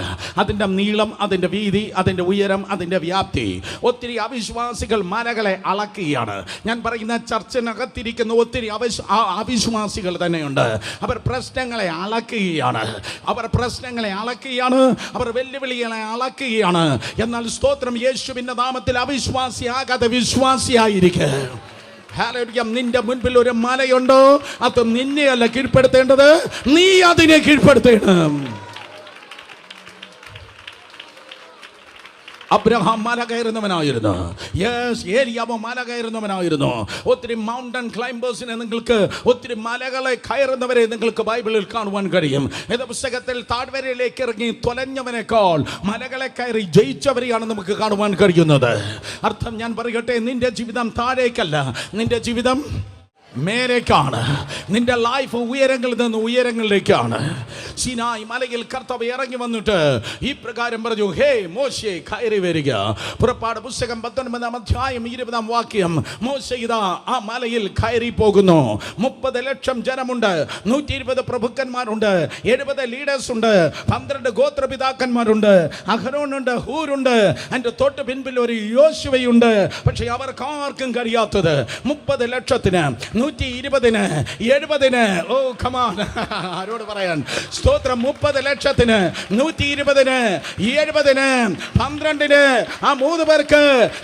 അതിൻ്റെ നീളം, അതിൻ്റെ വീതി, അതിൻ്റെ ഉയരം, അതിൻ്റെ വ്യാപ്തി. ഒത്തിരി അവിശ്വാസികൾ മലകളെ അളക്കുകയാണ്. ഞാൻ പറയുന്ന ചർച്ചിനകത്തിരിക്കുന്ന ഒത്തിരി അവിശ്വാസികൾ തന്നെയുണ്ട്. അവർ പ്രശ്നങ്ങളെ അളക്കുകയാണ്, അവർ വെല്ലുവിളികളെ അളക്കുകയാണ്. എന്നാൽ സ്തോത്രം, യേശുവിന്റെ നാമത്തിൽ അവിശ്വാസിയാകാതെ വിശ്വാസിയായിരിക്കുക. ഹല്ലേലൂയ. നിന്റെ മുൻപിൽ ഒരു മലയുണ്ടോ, അത് നിന്നെയല്ല കീഴ്പ്പെടുത്തേണ്ടത്, നീ അതിനെ കീഴ്പ്പെടുത്തണം. അബ്രഹാം മല കയറുന്നവനായിരുന്നു. ഏലിയാവ് മല കയറുന്നവനായിരുന്നു. ഒത്തിരി മൗണ്ടൻ ക്ലൈംബേഴ്സിനെ നിങ്ങൾക്ക്, ഒത്തിരി മലകളെ കയറുന്നവരെ നിങ്ങൾക്ക് ബൈബിളിൽ കാണുവാൻ കഴിയും. പുസ്തകത്തിൽ താഴ്വരയിലേക്ക് ഇറങ്ങി തൊലഞ്ഞവനേക്കാൾ മലകളെ കയറി ജയിച്ചവരെയാണ് നമുക്ക് കാണുവാൻ കഴിയുന്നത്. അർത്ഥം ഞാൻ പറയട്ടെ, നിന്റെ ജീവിതം താഴേക്കല്ല, നിന്റെ ജീവിതം മേലേക്കാണ്. നിന്റെ ലൈഫ് ഉയരങ്ങളിൽ നിന്ന് ഉയരങ്ങളിലേക്കാണ്. സീനായി മലയിൽ കർത്താവ് ഇറങ്ങി വന്നിട്ട് ഈ പ്രകാരം പറഞ്ഞു, ഹേ മോശേ കയറി വരിക. പുറപ്പാട് പുസ്തകം 19-ാം അധ്യായം 20-ാം വാക്യം. മോശ ഇതാ ആ മലയിൽ കയറി പോകുന്നു. 30 ലക്ഷം ജനമുണ്ട്, 120 പ്രഭുക്കന്മാരുണ്ട്, 70 ലീഡേഴ്സ് ഉണ്ട്, 12 ഗോത്രപിതാക്കന്മാരുണ്ട്, അഹരോനുണ്ട്, ഹൂരുണ്ട്, എൻ്റെ തൊട്ട് പിൻപിൽ ഒരു യോശുവയുണ്ട്. പക്ഷെ അവർക്കാർക്കും കഴിയാത്തത് 30 ലക്ഷത്തിന്, 120-ന്, 70-ന്, ഓ കമാൻ, ആരോട് പറയാൻ? സ്തോത്രം. 30 ലക്ഷത്തിന്, 120-ന്, 70-ന്, 12-ന്, ആ 3 പേർക്ക്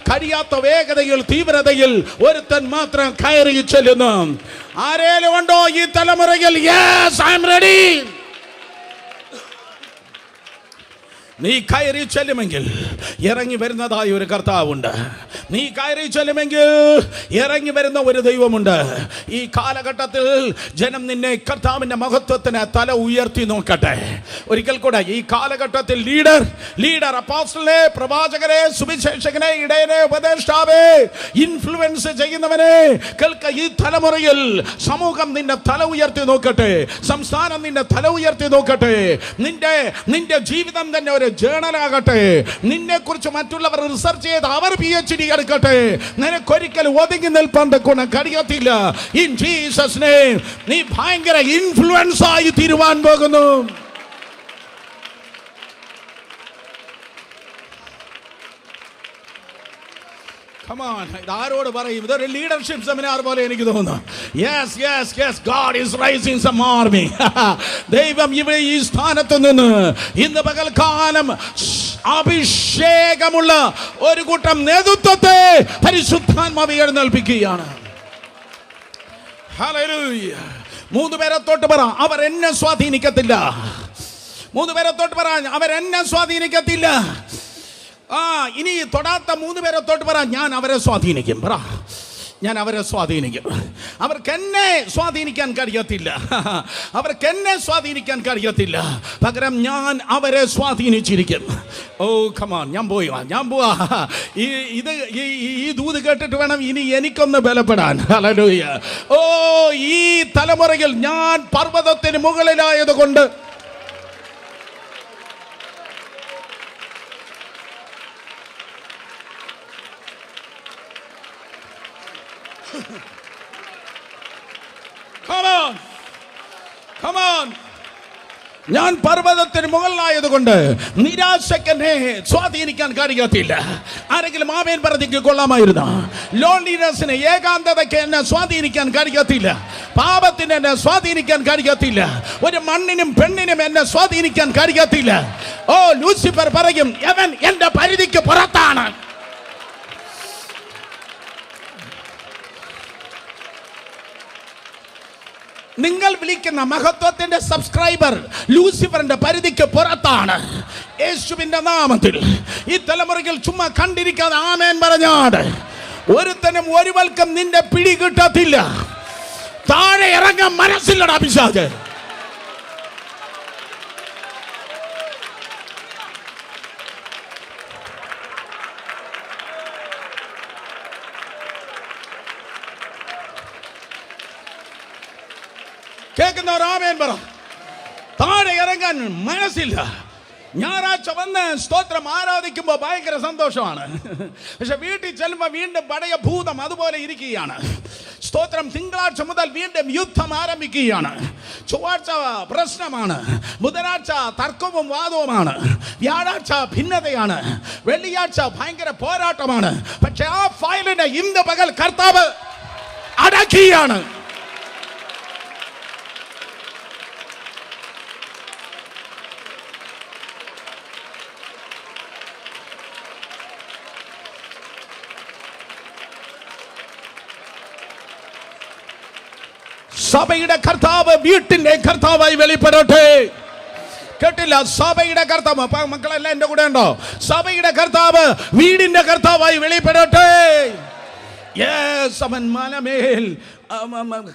കഴിയാത്ത വേഗതയിൽ, തീവ്രതയിൽ ഒരുത്തൻ മാത്രം കയറി ചെല്ലുന്നു. ആരേലും ഉണ്ടോ ഈ തലമുറയിൽ? Yes, I am ready. നീ കയറി ചെല്ലുമെങ്കിൽ ഇറങ്ങി വരുന്നതായ ഒരു കർത്താവുണ്ട്. നീ കയറി ചെല്ലുമെങ്കിൽ ഇറങ്ങി വരുന്ന ഒരു ദൈവമുണ്ട്. ഈ കാലഘട്ടത്തിൽ ജനം നിന്നെ കർത്താവിൻ്റെ മഹത്വത്തിന് തല ഉയർത്തി നോക്കട്ടെ. ഒരിക്കൽ കൂടെ ഈ കാലഘട്ടത്തിൽ ലീഡർ അപ്പോസ്തലനെ, പ്രവാചകരെ, സുവിശേഷകനെ, ഇടയനെ, ഉപദേഷ്ടാവേ, ഇൻഫ്ലുവൻസ് ചെയ്യുന്നവനെ കേൾക്ക. ഈ തലമുറയിൽ സമൂഹം നിന്നെ തല ഉയർത്തി നോക്കട്ടെ. സംസ്ഥാനം നിന്നെ തല ഉയർത്തി നോക്കട്ടെ. നിന്റെ ജീവിതം തന്നെ ഒരു ജേണലാകട്ടെ. നിന്നെ കുറിച്ച് മറ്റുള്ളവർ റിസർച്ച് ചെയ്ത് അവർ PhD എടുക്കട്ടെ. നിനക്കൊരിക്കലും ഒതുങ്ങി നിൽപ്പാൻ ഗുണം കഴിയത്തില്ല. ഇൻ ജീസസ് നെയിം നീ ഭയങ്കര ഇൻഫ്ലുവൻസ് ആയി തീരുവാൻ പോകുന്നു. ആരോട് പറയും? ഇതൊരു ലീഡർഷിപ്പ് സെമിനാർ പോലെ എനിക്ക് തോന്നുന്നു. Yes God is rising some army. ദൈവം ഇവിടെ ഈ സ്ഥാനത്ത് നിന്ന് ഇന്ന് പകൽക്കാലം അഭിഷേകമുള്ള ഒരു കൂട്ടം നേതൃത്വത്തെ പരിശുദ്ധാത്മാവ് എഴുന്നേൽപ്പിക്കുകയാണ്. ഹല്ലേലൂയ. 3 പേരെ തൊട്ട് പറ, അവർ എന്നെ സ്വാധീനിക്കത്തില്ല. 3 പേരെ തൊട്ട് പറ, അവരെന്നെ സ്വാധീനിക്കത്തില്ല. ഇനി തൊടാത്ത 3 പേരെ തൊട്ട് പറ, ഞാൻ അവരെ സ്വാധീനിക്കും. പറ, ഞാൻ അവരെ സ്വാധീനിക്കും. അവർക്കെന്നെ സ്വാധീനിക്കാൻ കഴിയത്തില്ല. പകരം ഞാൻ അവരെ സ്വാധീനിച്ചിരിക്കും. ഓ കമാൻ, ഞാൻ പോവാ. ഈ ദൂത് കേട്ടിട്ട് വേണം ഇനി എനിക്കൊന്ന് ബലപ്പെടാൻ. ഹല്ലേലൂയ. ഈ തലമുറയിൽ ഞാൻ പർവ്വതത്തിന് മുകളിലായതുകൊണ്ട് Come on. ഞാൻ പർവ്വതത്തിന് മുകളിലായതുകൊണ്ട് നിരാശക്കെന്നെ സ്വാധീനിക്കാൻ കഴിയത്തില്ല. ആരെങ്കിലും ആമേൻ പറഞ്ഞെങ്കിൽ കൊള്ളാമായിരുന്നു. ലോൺലിനെസ്സിന്, ഏകാന്തതയ്ക്ക് എന്നെ സ്വാധീനിക്കാൻ കഴിയത്തില്ല. പാപത്തിന് എന്നെ സ്വാധീനിക്കാൻ കഴിയത്തില്ല. ഒരു മണ്ണിനും പെണ്ണിനും എന്നെ സ്വാധീനിക്കാൻ കഴിയത്തില്ല. ലൂസിഫർ പറയും, അവൻ എന്റെ പരിധിക്ക് പുറത്താണ്. നിങ്ങൾ വിളിക്കുന്ന മഹത്വത്തിന്റെ സബ്സ്ക്രൈബർ ലൂസിഫറിന്റെ പരിധിക്ക് പുറത്താണ്. യേശുവിന്റെ നാമത്തിൽ ഈ തലമുറയിൽ ചുമ്മാ കണ്ടിരിക്കാതെ ആമേൻ പറഞ്ഞാട്. ഒരുത്തനും ഒരുവൽക്കും നിന്റെ പിടി കിട്ടത്തില്ല. താഴെ ഇറങ്ങാൻ മനസ്സില്ലടാ പിശാച്. കേൾക്കുന്നവർ ആമേൻ പറ. താഴെ ഇറങ്ങാൻ മനസ്സില്ല. ഞായറാഴ്ച വന്ന് സ്തോത്രം ആരാധിക്കുമ്പോൾ ഭയങ്കര സന്തോഷമാണ്. പക്ഷെ വീട്ടിൽ ചെല്ലുമ്പോൾ വീണ്ടും പഴയ ഭൂതം അതുപോലെ ഇരിക്കുകയാണ്. സ്തോത്രം തിങ്കളാഴ്ച മുതൽ വീണ്ടും യുദ്ധം ആരംഭിക്കുകയാണ്. ചൊവ്വാഴ്ച പ്രശ്നമാണ്, ബുധനാഴ്ച തർക്കവും വാദവുമാണ്, വ്യാഴാഴ്ച ഭിന്നതയാണ്, വെള്ളിയാഴ്ച ഭയങ്കര പോരാട്ടമാണ്. പക്ഷെ ആ ഫയലിനെ ഇന്ന് പകൽ കർത്താവ് അടക്കിയാണ്. സഭയുടെ കർത്താവ് വീട്ടിന്റെ കർത്താവായി വെളിപ്പെടട്ടെ. കേട്ടില്ല? സഭയുടെ കർത്താവ്. മക്കളെല്ലാം എന്റെ കൂടെ ഉണ്ടോ? സഭയുടെ കർത്താവ് വീടിന്റെ കർത്താവായി വെളിപ്പെടട്ടെ. അവൻ മലമേൽ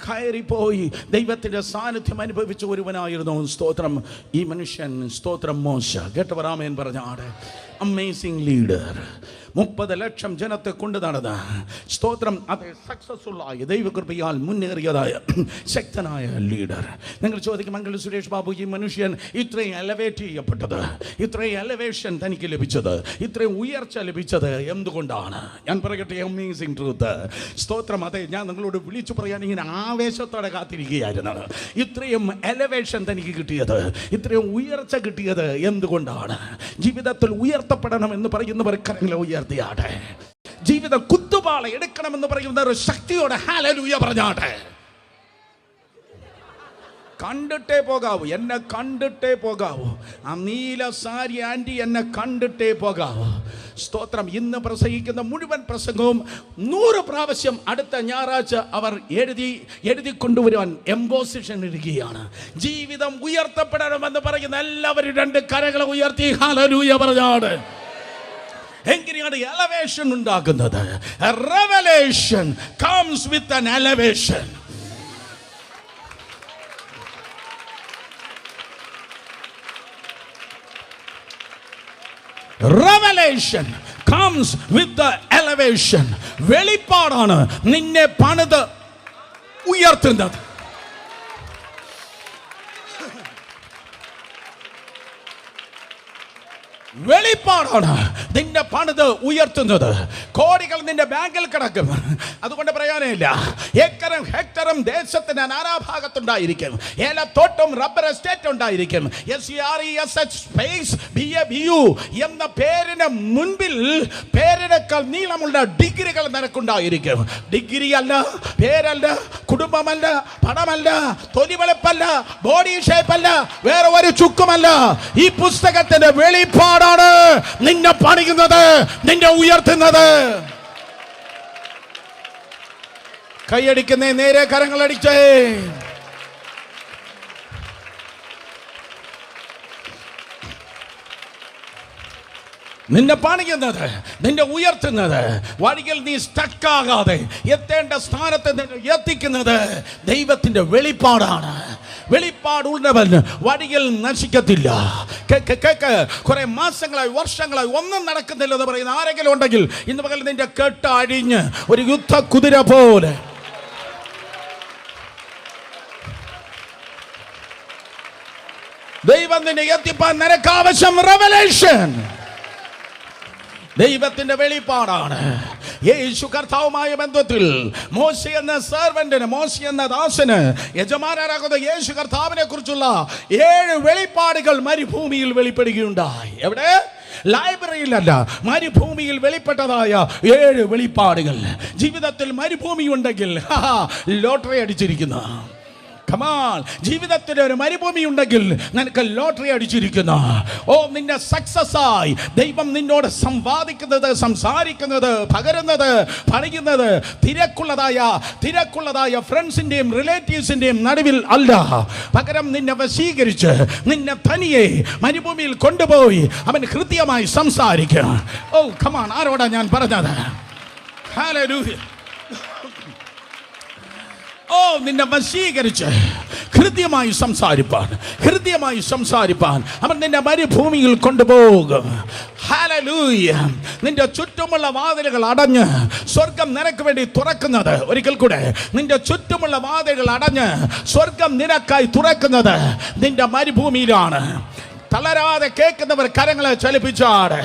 കയറിപ്പോയി ദൈവത്തിന്റെ സാന്നിധ്യം അനുഭവിച്ച ഒരുവനായിരുന്നു. സ്തോത്രം ഈ മനുഷ്യൻ. സ്തോത്രം മോശ. കേട്ടവർ ആമേൻ പറഞ്ഞാട്. Amazing leader. 30 ലക്ഷം ജനത്തെ കൊണ്ട് നടന്ന സ്തോത്രം അതെ സക്സസ്ഫുൾ ആയ ദൈവകൃപയാൽ മുന്നേറിയതായ ശക്തനായ ലീഡർ. നിങ്ങൾ ചോദിക്കും, മംഗൾ സുരേഷ് ബാബു, ഈ മനുഷ്യൻ ഇത്രയും എലവേറ്റ് ചെയ്യപ്പെട്ടത്, ഇത്രയും എലവേഷൻ തനിക്ക് ലഭിച്ചത്, ഇത്രയും ഉയർച്ച ലഭിച്ചത് എന്തുകൊണ്ടാണ്? ഞാൻ പറയട്ടെ, അമേസിംഗ് ട്രൂത്ത്. സ്തോത്രം അതെ, ഞാൻ നിങ്ങളോട് വിളിച്ചു പറയാൻ ഇങ്ങനെ ആവേശത്തോടെ കാത്തിരിക്കുകയായിരുന്നു. ഇത്രയും എലവേഷൻ തനിക്ക് കിട്ടിയത്, ഇത്രയും ഉയർച്ച കിട്ടിയത് എന്തുകൊണ്ടാണ്? ജീവിതത്തിൽ ഉയർത്തപ്പെടണം എന്ന് പറയുന്നവർ കരങ്ങളെ ഉയർത്തിയാട്ടെ. ജീവിതം കുത്തുപാള എടുക്കണമെന്ന് പറയുന്ന ഒരു ശക്തിയോടെ ഹല്ലേലൂയ പറഞ്ഞാട്ടെ. കണ്ടിട്ടേ പോകാവൂ, എന്നെ കണ്ടിട്ടേ പോകാവൂ. ആ നീല സാരി ആൻറ്റി എന്നെ കണ്ടിട്ടേ പോകാവൂ. സ്തോത്രം. ഇന്ന് പ്രസംഗിക്കുന്ന മുഴുവൻ പ്രസംഗവും 100 പ്രാവശ്യം അടുത്ത ഞായറാഴ്ച അവർ എഴുതി കൊണ്ടുവരുവാൻ എംബോസിഷൻ ഇടുകയാണ്. ജീവിതം ഉയർത്തപ്പെടണമെന്ന് പറയുന്ന എല്ലാവരും 2 കരങ്ങളെ ഉയർത്തി ഹല്ലേലൂയ പറഞ്ഞാണ്. എങ്ങനെയാണ് എലവേഷൻ ഉണ്ടാകുന്നത്? Revelation comes with an elevation. Revelation comes with the elevation. വെളിപ്പാടാണ് നിന്നെ പണിത് ഉയർത്തുന്നത്. വെളിപ്പാടാണ് നിന്നെ പണിത് ഉയർത്തുന്നത്. കോടികൾ നിന്റെ ബാങ്കിൽ കിടക്കും, അതുകൊണ്ട് പ്രയോജനമില്ല. ഏക്കറും ഹെക്ടറും ദേശത്തിന് നാനാഭാഗത്തുണ്ടായിരിക്കും. ഏലത്തോട്ടം റബ്ബർ എസ്റ്റേറ്റ് ഉണ്ടായിരിക്കും. SERESH എന്ന പേരിന് മുൻപിൽ പേരിനേക്കാൾ നീളമുള്ള ഡിഗ്രികൾ നിനക്കുണ്ടായിരിക്കും. ഡിഗ്രി അല്ല, പേരല്ല, കുടുംബമല്ല, പണമല്ല, തൊലിവെളുപ്പല്ല, ബോഡി ഷേപ്പല്ല, വേറെ ഒരു ചുക്കുമല്ല. ഈ പുസ്തകത്തിന്റെ വെളിപ്പാട് നിന്നെ പണിയുന്നത്, നിന്നെ ഉയർത്തുന്നത്. കൈയടിക്കുന്നേ, നേരെ കരങ്ങളടിച്ചേ. നിന്നെ പണിയുന്നത്, നിന്നെ ഉയർത്തുന്നത്, വഴിയിൽ നീ സ്റ്റക്കാകാതെ എത്തേണ്ട സ്ഥാനത്ത് നിന്നെ എത്തിക്കുന്നത് ദൈവത്തിന്റെ വെളിപ്പാടാണ്. വെളിപ്പാടുള്ളവൻ വഴിയിൽ നശിക്കത്തില്ല. കുറെ മാസങ്ങളായി, വർഷങ്ങളായി ഒന്നും നടക്കുന്നില്ലെന്ന് പറയുന്ന ആരെങ്കിലും ഉണ്ടെങ്കിൽ ഇന്ന് പകൽ നിന്റെ കെട്ട് അഴിഞ്ഞ് ഒരു യുദ്ധ കുതിര പോലെ ദൈവം നിന്നെ എത്തിപ്പാൻ നിനക്ക് ആവശ്യം റെവലേഷൻ. ദൈവത്തിന്റെ വെളിപ്പാടാണ്. യേശു കർത്താവുമായ ബന്ധത്തിൽ മോശെ എന്ന സെർവന്റിന്, മോശെ എന്ന ദാസന് യജമാനരാകുന്ന യേശു കർത്താവിനെ കുറിച്ചുള്ള 7 വെളിപ്പാടുകൾ മരുഭൂമിയിൽ വെളിപ്പെടുകയുണ്ടായി. എവിടെ? ലൈബ്രറിയിലല്ല, മരുഭൂമിയിൽ വെളിപ്പെട്ടതായ 7 വെളിപ്പാടുകൾ. ജീവിതത്തിൽ മരുഭൂമി ഉണ്ടെങ്കിൽ ലോട്ടറി അടിച്ചിരിക്കുന്ന, കമാൻ, ജീവിതത്തിൽ ഒരു മരുഭൂമി ഉണ്ടെങ്കിൽ നിനക്ക് ലോട്ടറി അടിച്ചിരിക്കുന്നു. ഓ, നിന്റെ സക്സസ് ആയി ദൈവം നിന്നോട് സംവാദിക്കുന്നത്, സംസാരിക്കുന്നത്, പകരുന്നത്, പണിയുന്നത് തിരക്കുള്ളതായ ഫ്രണ്ട്സിന്റെയും റിലേറ്റീവ്സിന്റെയും നടുവിൽ അല്ല. പകരം നിന്നെ വശീകരിച്ച് നിന്നെ തനിയെ മരുഭൂമിയിൽ കൊണ്ടുപോയി അവൻ ഹൃദ്യമായി സംസാരിക്കും. ഓ കമാൻ, ആരോടാ ഞാൻ പറഞ്ഞത്? ഹല്ലേലൂയ. ഓ, നിന്നെ വശീകരിച്ച് ഹൃദ്യമായി സംസാരിപ്പാൻ അവൻ നിന്നെ മരുഭൂമിയിൽ കൊണ്ടുപോകും. ഹല്ലേലൂയ. നിന്റെ ചുറ്റുമുള്ള വാതിലുകൾ അടഞ്ഞ് സ്വർഗം നിനക്ക് വേണ്ടി തുറക്കുന്നത്, ഒരിക്കൽ കൂടെ, നിന്റെ ചുറ്റുമുള്ള വാതിലുകൾ അടഞ്ഞ് സ്വർഗം നിനക്കായി തുറക്കുന്നത് നിന്റെ മരുഭൂമിയിലാണ്. തളരാതെ കേൾക്കുന്നവർ കരങ്ങളെ ചലിപ്പിച്ചാട്.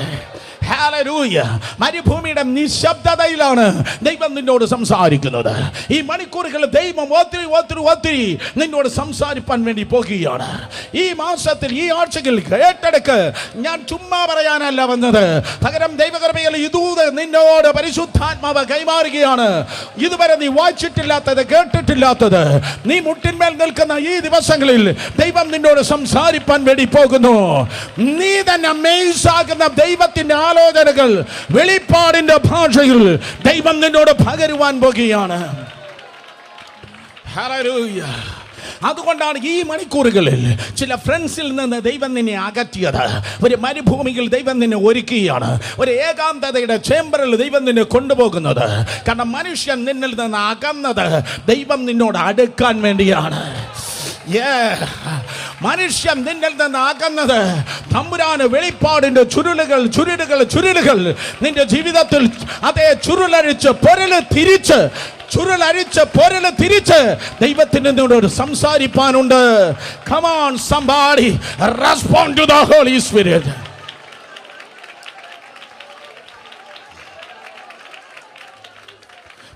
ഹല്ലേലൂയ. മരുഭൂമിയുടെ നിശബ്ദതയിലാണ് ദൈവം നിന്നോട് സംസാരിക്കുന്നത്. ഈ മണിക്കൂറുകൾ ദൈവം ഒത്തിരി നിന്നോട് സംസാരിപ്പാൻ വേണ്ടി പോകുകയാണ്. ഈ മാസത്തിൽ, ഈ ആഴ്ചയിൽ ഏറ്റെടുക്ക്. ഞാൻ ചുമ്മാ പറയാനല്ല വന്നത്, പകരം ദൈവകൃപയിൽ ഇതൂത് നിന്നോട് പരിശുദ്ധാത്മാവ് കൈമാറുകയാണ്. ഇതുവരെ നീ വായിച്ചിട്ടില്ലാത്തത്, കേട്ടിട്ടില്ലാത്തത്, നീ മുട്ടിന്മേൽ നിൽക്കുന്ന ഈ ദിവസങ്ങളിൽ ദൈവം നിന്നോട് സംസാരിപ്പാൻ വേണ്ടി പോകുന്നു. നീ തന്നെ അമേസ് ആകുന്ന ദൈവത്തിന്റെ ആലോചനകൾ വെളിപ്പാടിന്റെ ഭാഷയിൽ ദൈവം നിന്നോട് പകരുവാൻ പോകുകയാണ്. ഹല്ലേലൂയ. അതുകൊണ്ടാണ് ഈ മണിക്കൂറുകളിൽ ചില ഫ്രണ്ട്സിൽ നിന്ന് ദൈവം നിന്നെ അകറ്റിയത്. ഒരു മരുഭൂമിയിൽ ദൈവം നിന്നെ ഒരുക്കുകയാണ്. ഒരു ഏകാന്തതയുടെ ചേംബറിൽ ദൈവം നിന്നെ കൊണ്ടുപോകുന്നത്. കാരണം മനുഷ്യൻ നിന്നിൽ നിന്ന് അകന്നത് ദൈവം നിന്നോട് അടുക്കാൻ വേണ്ടിയാണ്. മനുഷ്യൻ നിന്നിൽ നിന്ന് അകന്നത് തമ്പുരാന് വെളിപ്പാടിന്റെ ചുരുളുകൾ നിന്റെ ജീവിതത്തിൽ അതേ ചുരുളഴിച്ച് പൊരല് തിരിച്ച് ദൈവത്തിന് നിന്നോട് സംസാരിപ്പാനുണ്ട്. Come on somebody, respond to the Holy Spirit.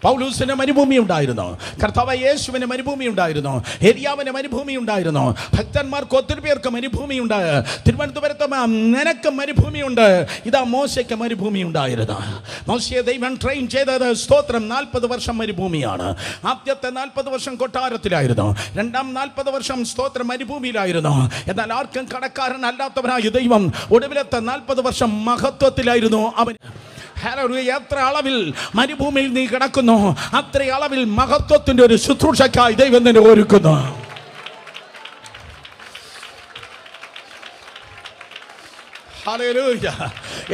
പൗലൂസിന് മരുഭൂമി ഉണ്ടായിരുന്നു, കർത്താവായ യേശുവിന് മരുഭൂമി ഉണ്ടായിരുന്നു, എലിയാവിന് മരുഭൂമി ഉണ്ടായിരുന്നു, ഭക്തന്മാർക്ക് ഒത്തിരി പേർക്ക് മരുഭൂമി ഉണ്ട്. തിരുവനന്തപുരത്ത് നിനക്ക് മരുഭൂമി ഉണ്ട്. ഇതാ മോശയ്ക്ക് മരുഭൂമി ഉണ്ടായിരുന്നു. മോശയെ ദൈവം ട്രെയിൻ ചെയ്തത് സ്തോത്രം 40 വർഷം മരുഭൂമിയാണ്. ആദ്യത്തെ 40 വർഷം കൊട്ടാരത്തിലായിരുന്നു, രണ്ടാം 40 വർഷം സ്തോത്രം മരുഭൂമിയിലായിരുന്നു. എന്നാൽ ആർക്കും കടക്കാരനല്ലാത്തവനായ ദൈവം ഒടുവിലത്തെ 40 വർഷം മഹത്വത്തിലായിരുന്നു അവൻ. എത്ര അളവിൽ മരുഭൂമിയിൽ നീ കിടക്കുന്നു, അത്ര അളവിൽ മഹത്വത്തിന്റെ ഒരു ശുശ്രൂഷക്കായി ദൈവം നിന്നെ ഒരുക്കുന്നു.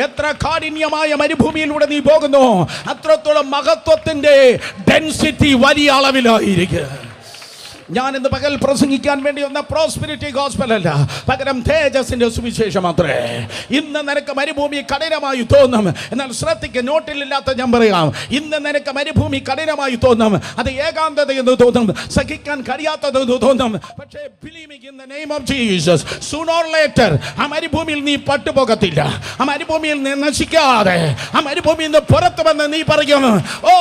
എത്ര കാഠിന്യമായ മരുഭൂമിയിലൂടെ നീ പോകുന്നു, അത്രത്തോളം മഹത്വത്തിന്റെ ഡെൻസിറ്റി വലിയ അളവിലായിരിക്കും. ഞാൻ ഇന്ന് പകൽ പ്രസംഗിക്കാൻ വേണ്ടി വന്ന പ്രോസ്പെരിറ്റി ഗോസ്പൽ അല്ല, പകരം തേജസ്സിന്റെ സുവിശേഷം മാത്രമേ. ഇന്ന് നിനക്ക് മരുഭൂമി കഠിനമായി തോന്നും, എന്നാൽ ശ്രദ്ധിക്ക്, നോട്ടിലില്ലാത്ത ഞാൻ പറയാം, ഇന്ന് നിനക്ക് മരുഭൂമി കഠിനമായി തോന്നും, അത് ഏകാന്തതയെന്ന് തോന്നും, സഹിക്കാൻ കഴിയാത്തതെന്ന് തോന്നും. പക്ഷേ believing in the name of Jesus, sooner or later ആ മരുഭൂമിയിൽ നീ പട്ടുപോകത്തില്ല. ആ മരുഭൂമിയിൽ നീ നശിക്കാതെ, ആ മരുഭൂമിയിൽ നിന്ന് പുറത്തു വന്ന് നീ പറയും, ഓ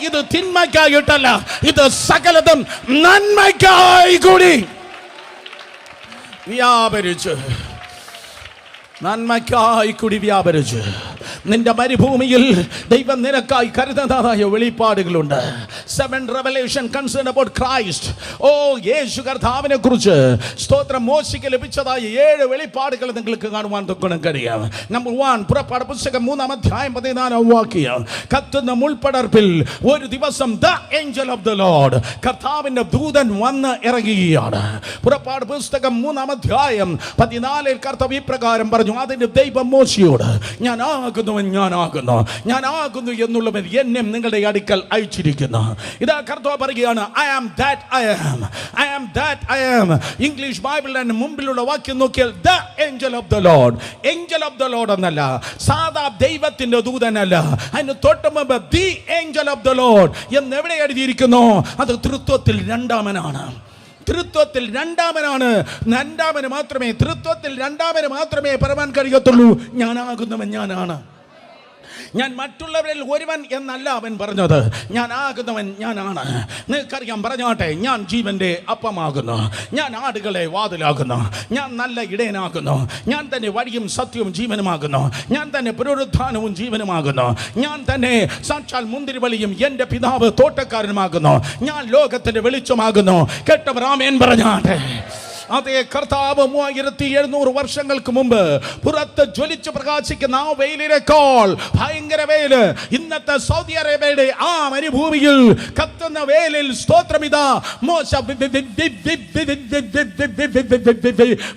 ഇത് തിന്മയ്ക്കായിട്ടല്ല, ഇത് സകലതും നന്മയ്ക്ക് കൂടി വ്യാപരിച്ച്, നന്മയ്ക്കായി കൂടി വ്യാപരിച്ച്. നിന്റെ മരുഭൂമിയിൽ ദൈവം നിനക്കായി കരുതുന്നതായ വെളിപ്പാടുകളുണ്ട്. 7 revelation concerned about Christ. ഓ യേശു കർത്താവിനെ കുറിച്ച് സ്തോത്രം മോശയ്ക്ക് ലഭിച്ചതായ 7 വെളിപ്പാടുകൾ നിങ്ങൾക്ക് കാണുവാൻ കഴിയാം. നമ്പർ 1, പുറപ്പാട് പുസ്തകം 3-ാം അധ്യായം 14-ാം വാക്യം. കത്തുന്ന മുൾപ്പടർപ്പിൽ ഒരു ദിവസം the Angel of the Lord, കർത്താവിന്റെ ദൂതൻ വന്ന് ഇറങ്ങുകയാണ്. പുറപ്പാട് പുസ്തകം 3-ാം അധ്യായം 14-ൽ കർത്താവ് ഇപ്രകാരം പറഞ്ഞു, അതിന്റെ ദൈവം മോശയോട്, ഞാനാകുന്നു എന്നുള്ളവൻ എന്നെ നിങ്ങളുടെ അടുക്കൽ അയച്ചിരിക്കുന്നു. ഇതാ കർത്താവ് പറയുകയാണ്, I am that I am. I am that I am. English ബൈബിളിന്റെ മുമ്പിലുള്ള വാക്യം നോക്കിയാൽ the angel of the Lord. Angel of the Lord എന്നല്ല, സാധാ ദൈവത്തിന്റെ ദൂതനല്ല, അതിന് തൊട്ട് മുമ്പ് the angel of the Lord എന്ന് എവിടെ എഴുതിയിരിക്കുന്നു? അത് തൃത്വത്തിൽ രണ്ടാമനാണ്. തൃത്വത്തിൽ രണ്ടാമനാണ്. തൃത്വത്തിൽ രണ്ടാമന് മാത്രമേ പറയാൻ കഴിയത്തുള്ളൂ, ഞാനാകുന്നവൻ ഞാനാണ്. ഞാൻ മറ്റുള്ളവരിൽ ഒരുവൻ എന്നല്ല അവൻ പറഞ്ഞത്, ഞാനാകുന്നവൻ ഞാനാണ്. നിങ്ങൾക്കറിയാം, പറഞ്ഞാട്ടെ, ഞാൻ ജീവന്റെ അപ്പമാകുന്നു, ഞാൻ ആടുകളെ വാതിലാകുന്നു, ഞാൻ നല്ല ഇടയനാകുന്നു, ഞാൻ തന്നെ വഴിയും സത്യവും ജീവനുമാകുന്നു, ഞാൻ തന്നെ പുനരുത്ഥാനവും ജീവനുമാകുന്നു, ഞാൻ തന്നെ സാക്ഷാൽ മുന്തിരിവള്ളിയും എൻ്റെ പിതാവ് തോട്ടക്കാരനുമാകുന്നു, ഞാൻ ലോകത്തിന്റെ വെളിച്ചമാകുന്നു. കേട്ടവർ ആമേൻ പറഞ്ഞാട്ടെ. അതേ കർത്താവ് 3700 വർഷങ്ങൾക്ക് മുമ്പ് പുറത്ത് ജ്വലിച്ച് പ്രകാശിക്കുന്ന ആ വെയിലിനേക്കാൾ ഭയങ്കര വെയില് ഇന്നത്തെ സൗദി അറേബ്യയുടെ ആ മരുഭൂമിയിൽ കത്തുന്ന വെയിലിൽ സ്തോത്രമിതാ മോശ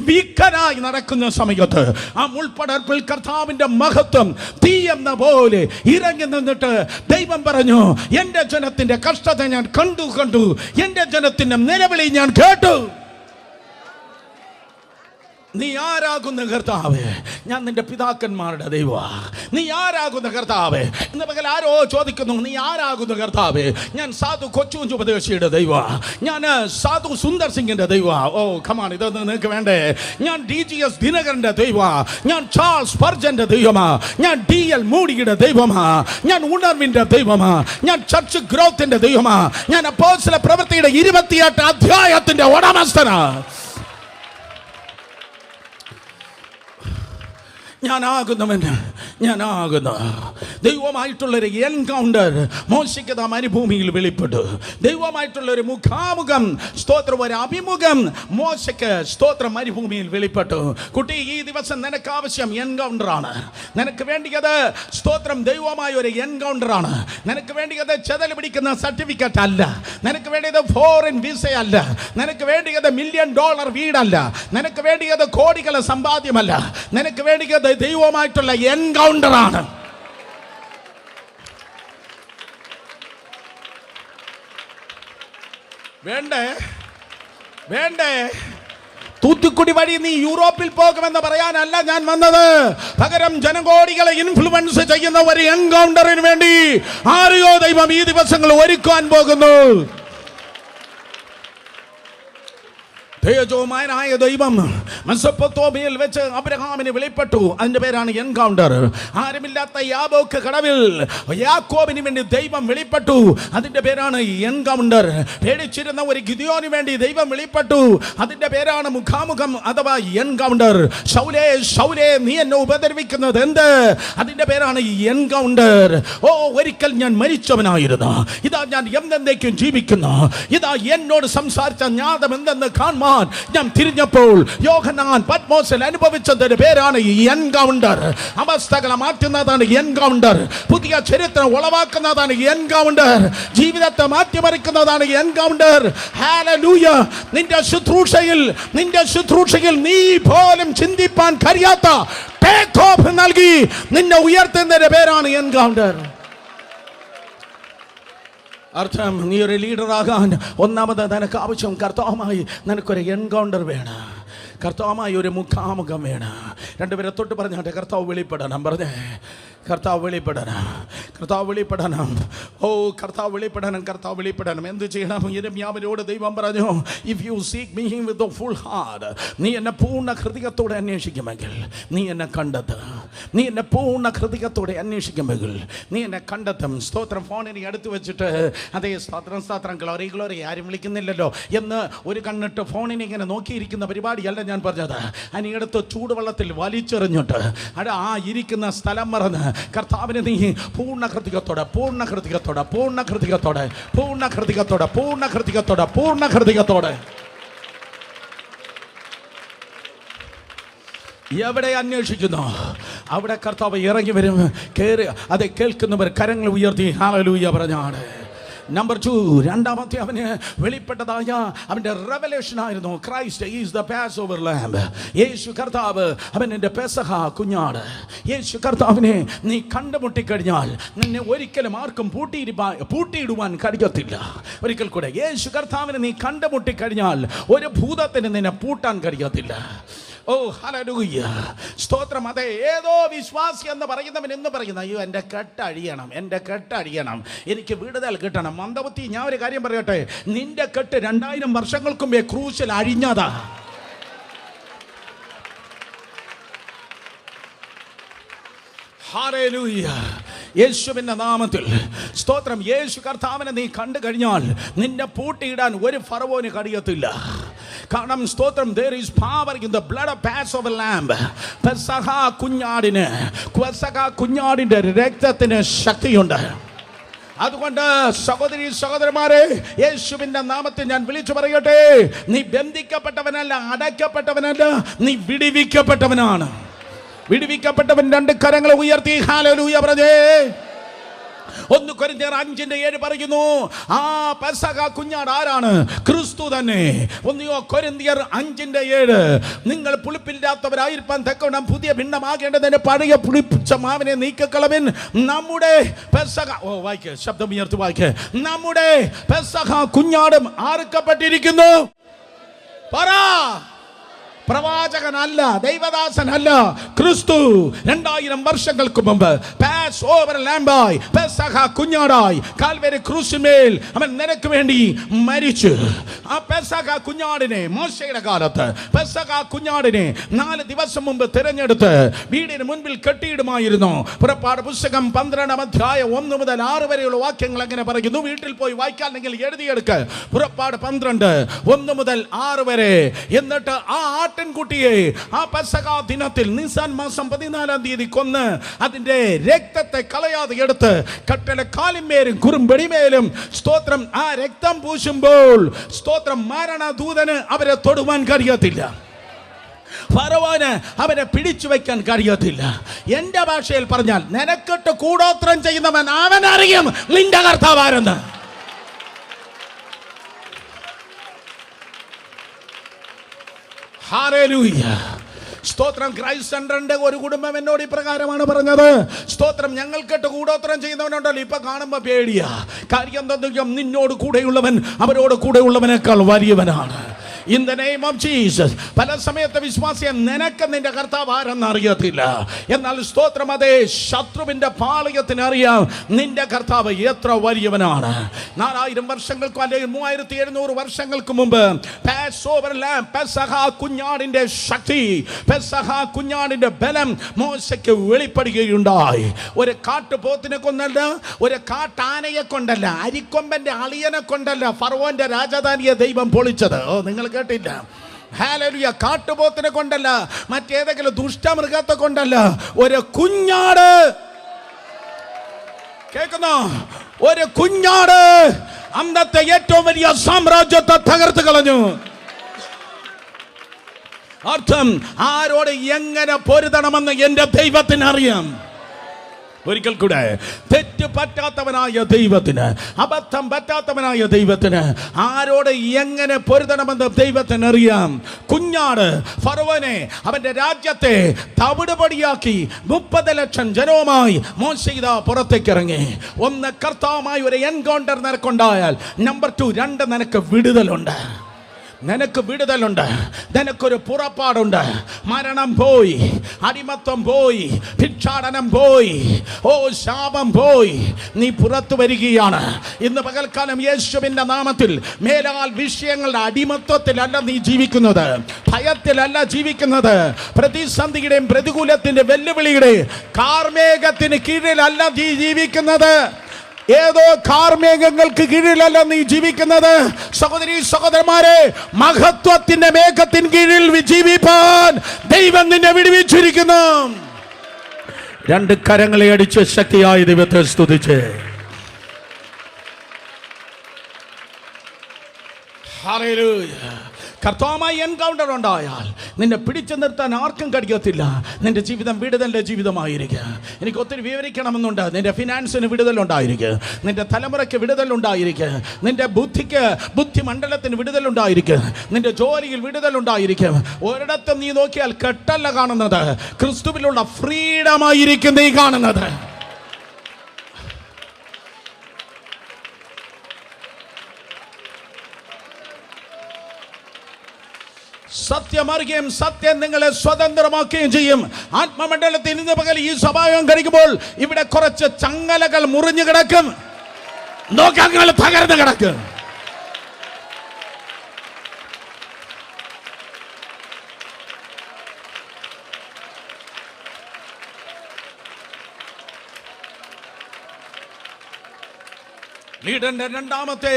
വീക്കനായി നടക്കുന്ന സമയത്ത് ആ മുൾപ്പടർപ്പിൽ കർത്താവിന്റെ മഹത്വം തീ എന്ന പോലെ ഇറങ്ങി നിന്നിട്ട് ദൈവം പറഞ്ഞു, എൻ്റെ ജനത്തിന്റെ കഷ്ടത ഞാൻ കണ്ടു, എൻ്റെ ജനത്തിന്റെ നിലവിളി ഞാൻ കേട്ടു. നീ ആരാകുന്ന കർത്താവേ? ഞാൻ നിന്റെ പിതാക്കന്മാരുടെ ദൈവ. നീ ആരാകുന്ന കർത്താവേ? ഇന്ന് പകൽ ആരോ ചോദിക്കുന്നു, നീ ആരാകുന്ന കർത്താവേ? ഞാൻ സാധു കൊച്ചുകുഞ്ചു ഉപദേശിയുടെ ദൈവ, ഞാൻ സാധു സുന്ദർ സിംഗിന്റെ ദൈവ. ഓ കമാൺ, ഇതൊന്നും നിങ്ങൾക്ക് വേണ്ടേ? ഞാൻ DGS ദിനകരന്റെ ദൈവ, ഞാൻ ചാൾസ് സ്പർജന്റെ ദൈവമാ, ഞാൻ DL മൂഡിയുടെ ദൈവമാ, ഞാൻ ഉണർവിന്റെ ദൈവമാ, ഞാൻ ചർച്ച് ഗ്രോത്തിന്റെ ദൈവമാ, ഞാൻ അപ്പോസ്തല പ്രവൃത്തിയുടെ 28 അധ്യായത്തിന്റെ ഉടമസ്ഥനാ. ഞാനാകുന്നു. ദൈവമായിട്ടുള്ളൊരു എൻകൗണ്ടർ മോശയ്ക്ക് ആ മരുഭൂമിയിൽ വെളിപ്പെട്ടു. ദൈവമായിട്ടുള്ളൊരു മുഖാമുഖം, സ്തോത്രം, ഒരു അഭിമുഖം മോശയ്ക്ക് സ്തോത്രം മരുഭൂമിയിൽ വെളിപ്പെട്ടു. കുട്ടി, ഈ ദിവസം നിനക്ക് ആവശ്യം എൻകൗണ്ടറാണ്. നിനക്ക് വേണ്ടിയത് സ്തോത്രം ദൈവമായ ഒരു എൻകൗണ്ടറാണ്. നിനക്ക് വേണ്ടിയത് ചെതൽ പിടിക്കുന്ന സർട്ടിഫിക്കറ്റ് അല്ല. നിനക്ക് വേണ്ടിയത് ഫോറിൻ വിസ അല്ല. നിനക്ക് വേണ്ടിയത് $1 million വീടല്ല. നിനക്ക് വേണ്ടിയത് കോടികളെ സമ്പാദ്യമല്ല. നിനക്ക് വേണ്ടിയത് ദൈവമായിട്ടുള്ള എൻകൗണ്ടറാണ്. വേണ്ടേ? തൂത്തുക്കുടി വഴി നീ യൂറോപ്പിൽ പോകുമെന്ന് പറയാനല്ല ഞാൻ വന്നത്. പകരം ജനകോടികളെ ഇൻഫ്ലുവൻസ് ചെയ്യുന്ന ഒരു എൻകൗണ്ടറിന് വേണ്ടി ആരെയോ ദൈവം ഈ ദിവസങ്ങൾ ഒരുക്കാൻ പോകുന്നു. തേജോമയനായ ദൈവം മെസൊപ്പൊത്താമിയയിൽ വെച്ച് അബ്രഹാമിന് വെളിപ്പെട്ടു. അതിന്റെ പേരാണ് എൻകൗണ്ടർ. ആരുമില്ലാത്ത യാബോക്ക് കടവിൽ യാക്കോബിന് വേണ്ടി ദൈവം വെളിപ്പെട്ടു. അതിന്റെ പേരാണ് എൻകൗണ്ടർ. പേടിച്ചിരുന്ന ഒരു ഗിദിയോന് വേണ്ടി ദൈവം വെളിപ്പെട്ടു. അതിന്റെ പേരാണ് മുഖാമുഖം അഥവാ എൻകൗണ്ടർ. ശൗലേ ശൗലേ നീ എന്നെ ഉപദ്രവിക്കുന്നത് എന്ത്? അതിന്റെ പേരാണ് എൻകൗണ്ടർ. ഓ, ഒരിക്കൽ ഞാൻ മരിച്ചവനായിരുന്നു, ഇതാ ഞാൻ എന്നേക്കും ജീവിക്കുന്നു. ഇതാ എന്നോട് സംസാരിച്ച ജ്ഞാനം എന്തെന്ന് കാണുവാൻ ഞാൻ തിരിഞ്ഞപ്പോൾ യോഹന്നാൻ പത്മോസിൽ അനുഭവിച്ചതിന്റെ പേരാണ് എൻകൗണ്ടർ. അവസ്ഥകളെ മാറ്റുന്നതാണ് എൻകൗണ്ടർ. പുതിയ ചരിത്രം ഉളവാക്കുന്നതാണ് എൻകൗണ്ടർ. ജീവിതത്തെ മാറ്റിമറിക്കുന്നതാണ് എൻകൗണ്ടർ. ഹല്ലേലൂയ. നിന്റെ ശുശ്രൂഷയിൽ നീ പോലും ചിന്തിപ്പാൻ കഴിയാത്ത ടേക്ക് ഓഫ് നൽകി നിന്നെ ഉയർത്തുന്നതിന്റെ പേരാണ് എൻകൗണ്ടർ. അർത്ഥം, നീ ഒരു ലീഡറാകാൻ ഒന്നാമത് നിനക്ക് ആവശ്യം കർത്താവുമായി നിനക്കൊരു എൻകൗണ്ടർ വേണം. കർത്താവുമായി ഒരു മുഖാമുഖം വേണം. രണ്ടുപേരെ തൊട്ട് പറഞ്ഞാട്ടെ, കർത്താവ് വെളിപ്പെടണം. പറഞ്ഞേ, കർത്താവ് വെളിപ്പെടണം, കർത്താവ് വെളിപ്പെടണം. ഓ, കർത്താവ് വെളിപ്പെടണം, കർത്താവ് വെളിപ്പെടണം. എന്ത് ചെയ്യണം? യിരെമ്യാവിനോട് ദൈവം പറഞ്ഞു, if you seek me with the full heart, നീ എന്നെ പൂർണ്ണ ഹൃദയത്തോടെ അന്വേഷിക്കുമെങ്കിൽ നീ എന്നെ കണ്ടെത്തും. നീ എന്നെ പൂർണ്ണ ഹൃദയത്തോടെ അന്വേഷിക്കുമെങ്കിൽ നീ എന്നെ കണ്ടെത്തും. സ്തോത്രം. ഫോണിനെ അടുത്ത് വെച്ചിട്ട് അതേ സ്തോത്രം ഗ്ലോറി ഗ്ലോറി ആരും വിളിക്കുന്നില്ലല്ലോ എന്ന് ഒരു കണ്ണിട്ട് ഫോണിനെ ഇങ്ങനെ നോക്കിയിരിക്കുന്ന പരിപാടിയല്ല ഞാൻ പറഞ്ഞത്. അതിനടുത്ത് ചൂടുവെള്ളത്തിൽ വലിച്ചെറിഞ്ഞിട്ട് ആ ഇരിക്കുന്ന സ്ഥലം മറന്ന് കർത്താവിനെ നീ പൂർണ്ണ ഹൃദയത്തോടെ പൂർണ്ണ ഹൃദയത്തോടെ പൂർണ്ണ ഹൃദയത്തോടെ പൂർണ്ണ ഹൃദയത്തോടെ പൂർണ്ണ ഹൃദയത്തോടെ പൂർണ്ണ ഹൃദയത്തോടെ എവിടെ അന്വേഷിക്കുന്നു അവിടെ കർത്താവ് ഇറങ്ങി വരും. കയറി അത് കേൾക്കുന്നവർ കരങ്ങൾ ഉയർത്തി ഹല്ലേലൂയ പറഞ്ഞാണ്. നമ്പർ 2, രണ്ടാമത്തെ അവന് വെളിപ്പെട്ടതായ അവന്റെ റെവലേഷൻ ആയിരുന്നു. Christ is the Passover lamb. യേശു കർത്താവ് അവന്റെ പെസഹ കുഞ്ഞാട്. യേശു കർത്താവിനെ നീ കണ്ടുമുട്ടിക്കഴിഞ്ഞാൽ നിന്നെ ഒരിക്കലും ആർക്കും പൂട്ടിയിടുവാൻ കഴിയത്തില്ല. ഒരിക്കൽ കൂടെ, യേശു കർത്താവിനെ നീ കണ്ടുമുട്ടിക്കഴിഞ്ഞാൽ ഒരു ഭൂതത്തിന് നിന്നെ പൂട്ടാൻ കഴിയത്തില്ല. ഓ ഹല്ലേലൂയ, സ്തോത്രം. അതെ, ഏതോ വിശ്വാസി എന്ന് പറയുന്നവൻ എന്ന് പറയുന്ന, അയ്യോ എൻ്റെ കെട്ടഴിയണം, എൻ്റെ കെട്ടഴിയണം, എനിക്ക് വിടുതൽ കിട്ടണം. മന്ദബുദ്ധി, ഞാൻ ഒരു കാര്യം പറയട്ടെ, നിന്റെ കെട്ട് 2000 വർഷങ്ങൾക്ക് മുമ്പേ ക്രൂശിൽ അഴിഞ്ഞതാ. ഹല്ലേലൂയ, യേശുവിന്റെ നാമത്തിൽ സ്തോത്രം. യേശു കർത്താവിനെ നീ കണ്ടു കഴിഞ്ഞാൽ നിന്നെ പൂട്ടിയിടാൻ ഒരു ഫറവോന് കഴിയത്തില്ല. കാരണം സ്തോത്രം, there is power in the blood of Passover lamb. പെസഹ കുഞ്ഞാടിന്റെ രക്തത്തിന് ശക്തിയുണ്ട്. അതുകൊണ്ട് സഹോദരി സഹോദരന്മാരെ, യേശുവിന്റെ നാമത്തിൽ ഞാൻ വിളിച്ചു പറയട്ടെ, നീ ബന്ധിക്കപ്പെട്ടവനല്ല, അടയ്ക്കപ്പെട്ടവനല്ല, നീ വിടുവിക്കപ്പെട്ടവനാണ്. വിടുവിക്കപ്പെട്ടവൻ 2 കരങ്ങൾ ഉയർത്തി ഹല്ലേലൂയ പറഞ്ഞേ. 1 കൊരിന്ത്യർ 5:7 പറയുന്നു, ആ പെസഹ കുഞ്ഞാട് ആരാണ്? ക്രിസ്തു തന്നെ. 1 കൊരിന്ത്യർ 5:7, നിങ്ങൾ പുളിപ്പില്ലാത്തവരായിരിക്കാൻ തക്കവണ്ണം പുതിയ ഭിന്നമാകേണ്ടതിന് പഴയ പുളിപ്പിച്ച മാവിനെ നീക്കിക്കളവിൻ. നമ്മുടെ പെസഹ, വായിക്ക്, ശബ്ദം ഉയർത്തി വായിക്ക്, നമ്മുടെ പെസഹ കുഞ്ഞാടും ആർക്കപ്പെട്ടിരിക്കുന്നു. പറ. പ്രവാചകനല്ല, ദൈവദാസനല്ല, ക്രിസ്തു 2000 വർഷങ്ങൾക്ക് മുമ്പ് പാസ് ഓവർ ലാംബായി, പെസഹ കുഞ്ഞാടായി കാൽവരി ക്രൂശിന്മേൽ അവൻ നിനക്ക് വേണ്ടി മരിച്ചു. ആ പെസഹ കുഞ്ഞാടിനെ മോശയുടെ കാലത്ത് പെസഹ കുഞ്ഞാടിനെ 4 ദിവസം മുമ്പ് തിരഞ്ഞെടുത്ത് വീടിന് മുൻപിൽ കെട്ടിയിടുമായിരുന്നു. പുറപ്പാട് പുസ്തകം 12-ാം അധ്യായം 1 മുതൽ 6 വരെയുള്ള വാക്യങ്ങൾ അങ്ങനെ പറയുന്നു. വീട്ടിൽ പോയി വായിക്കാനെങ്കിൽ എഴുതിയെടുക്ക്. പുറപ്പാട് 12, 1 മുതൽ 6 വരെ. എന്നിട്ട് ആ ആട്ടിൻകുട്ടിയെ ആ പെസഹ ദിനത്തിൽ നിസാൻ മാസം 14-ാം തീയതി കൊന്ന് അതിന്റെ രക്തത്തെ കളയാതെ എടുത്ത് കട്ടലക്കാലിന്മേലും കുറുമ്പടിമേലും സ്തോത്രം ആ രക്തം പൂശുമ്പോൾ സ്തോത്രം മരണദൂതന് അവരെ തൊടുവാൻ കഴിയത്തില്ല. ഫറവോന് അവനെ പിടിച്ചു വയ്ക്കാൻ കഴിയത്തില്ല. എന്റെ ഭാഷയിൽ പറഞ്ഞാൽ, നിനക്കിട്ട് കൂടോത്രം ചെയ്യുന്നവൻ അവനറിയും നിന്റെ കർത്താവാരെന്ന്. ഹല്ലേലൂയ, സ്തോത്രം. ക്രൈസ്റ്റ് സെന്ററിന്റെ ഒരു കുടുംബം എന്നോട് ഇപ്രകാരമാണ് പറഞ്ഞത്, സ്തോത്രം, ഞങ്ങൾക്കിട്ട് കൂടോത്രം ചെയ്യുന്നവനുണ്ടല്ലോ, ഇപ്പൊ കാണുമ്പോ പേടിയാ. കാര്യം എന്തെങ്കിലും, നിന്നോട് കൂടെയുള്ളവൻ അവരോട് കൂടെയുള്ളവനേക്കാൾ വലിയവനാണ്. In the name of Jesus. പല സമയത്ത് വിശ്വാസിയെ നിനക്ക് നിന്റെ കർത്താവ് ആരെന്ന് അറിയത്തില്ല. എന്നാൽ സ്തോത്രം, അതേ ശത്രുവിന്റെ പാളയത്തിന് അറിയാം നിന്റെ കർത്താവ് എത്ര വലിയവനാണ്. 4000 വർഷങ്ങൾക്ക് അല്ലെങ്കിൽ 3700 വർഷങ്ങൾക്ക് മുമ്പ് പെസഹ കുഞ്ഞാടിന്റെ ശക്തി, പെസഹ കുഞ്ഞാടിന്റെ ബലം മോശയ്ക്ക് വെളിപ്പെടുകയുണ്ടായി. ഒരു കാട്ടുപോത്തിനെ കൊണ്ടല്ല, ഒരു കാട്ടാനയെ കൊണ്ടല്ല, അരിക്കൊമ്പന്റെ അളിയനെ കൊണ്ടല്ല ഫറവോന്റെ രാജധാനിയെ ദൈവം പൊളിച്ചത്. നിങ്ങൾ കേട്ടില്ല? ഹല്ലേലൂയ. കാട്ടുപോത്തിനെ കൊണ്ടല്ല, മറ്റേതെങ്കിലും ദുഷ്ടമൃഗത്തെ കൊണ്ടല്ല, ഒരു കുഞ്ഞാട്. കേൾക്കുന്നോ? ഒരു കുഞ്ഞാട് അന്നത്തെ ഏറ്റവും വലിയ സാമ്രാജ്യത്തെ തകർത്ത് കളഞ്ഞു. അർത്ഥം, ആരോട് എങ്ങനെ പൊരുതണമെന്ന് എന്റെ ദൈവത്തിന് അറിയാം. ഒരിക്കൽ കൂടെ, തെറ്റ് പറ്റാത്തവനായ ദൈവത്തിന്, അബദ്ധം പറ്റാത്തവനായ ദൈവത്തിന് ആരോട് എങ്ങനെ പൊരുതണമെന്ന് ദൈവത്തിന് അറിയാം. കുഞ്ഞാട് ഫറവോനെ, അവന്റെ രാജ്യത്തെ തവിടുപൊടിയാക്കി 30 ലക്ഷം ജനവുമായി മോശ ഇതാ പുറത്തേക്ക് ഇറങ്ങി. ഒന്ന്, കർത്താവുമായി ഒരു എൻകൗണ്ടർ നിനക്കുണ്ടായാൽ. നമ്പർ 2, 2 നിനക്ക് വിടുതലുണ്ട്. നിനക്ക് വിടുതലുണ്ട്. നിനക്കൊരു പുറപ്പാടുണ്ട്. മരണം പോയി, അടിമത്തം പോയി, ഭിക്ഷാടനം പോയി, ഓ ശാപം പോയി. നീ പുറത്തു വരികയാണ്. ഇന്ന് പകൽക്കാലം യേശുവിന്റെ നാമത്തിൽ മേലാൽ വിഷയങ്ങളുടെ അടിമത്വത്തിലല്ല നീ ജീവിക്കുന്നത്, ഭയത്തിലല്ല ജീവിക്കുന്നത്, പ്രതിസന്ധിയുടെയും പ്രതികൂലത്തിന്റെ വെല്ലുവിളിയുടെ കാർമേഘത്തിന് കീഴിലല്ല നീ ജീവിക്കുന്നത്. ഏതോ കാർമേഘങ്ങൾക്ക് കീഴിലല്ല നീ ജീവിക്കുന്നത്. സഹോദരീ സഹോദരന്മാരെ, മഹത്വത്തിന്റെ മേഘത്തിന് കീഴിൽ ജീവിപ്പാൻ ദൈവം നിന്നെ വിടുവിച്ചിരിക്കുന്നു. 2 കരങ്ങളെ അടിച്ച് ശക്തിയായ ദൈവത്തെ സ്തുതിച്ച് ഹല്ലേലൂയ. കർത്താവുമായി എൻകൗണ്ടർ ഉണ്ടായാൽ നിന്നെ പിടിച്ചു നിർത്താൻ ആർക്കും കഴിയത്തില്ല. നിന്റെ ജീവിതം വിടുതലിന്റെ ജീവിതമായിരിക്കും. എനിക്ക് ഒത്തിരി വിവരിക്കണമെന്നുണ്ട്. നിന്റെ ഫിനാൻസിന് വിടുതലുണ്ടായിരിക്കും, നിന്റെ തലമുറയ്ക്ക് വിടുതലുണ്ടായിരിക്കും, നിന്റെ ബുദ്ധിക്ക്, ബുദ്ധിമണ്ഡലത്തിന് വിടുതലുണ്ടായിരിക്കും, നിന്റെ ജോലിയിൽ വിടുതലുണ്ടായിരിക്കും. ഒരിടത്തും നീ നോക്കിയാൽ കെട്ടല്ല കാണുന്നത്, ക്രിസ്തുവിലുള്ള ഫ്രീഡമായിരിക്കും നീ കാണുന്നത്. സത്യം അറിയുകയും സത്യം നിങ്ങളെ സ്വതന്ത്രമാക്കുകയും ചെയ്യും. ആത്മമണ്ഡലത്തിൽ ഇന്ന് പകൽ ഈ സഭായോഗം കഴിക്കുമ്പോൾ ഇവിടെ കുറച്ച് ചങ്ങലകൾ മുറിഞ്ഞു കിടക്കും, നോക്കങ്ങൾ തകർന്നു കിടക്കും. ലീഡറിന്റെ 2ാമത്തെ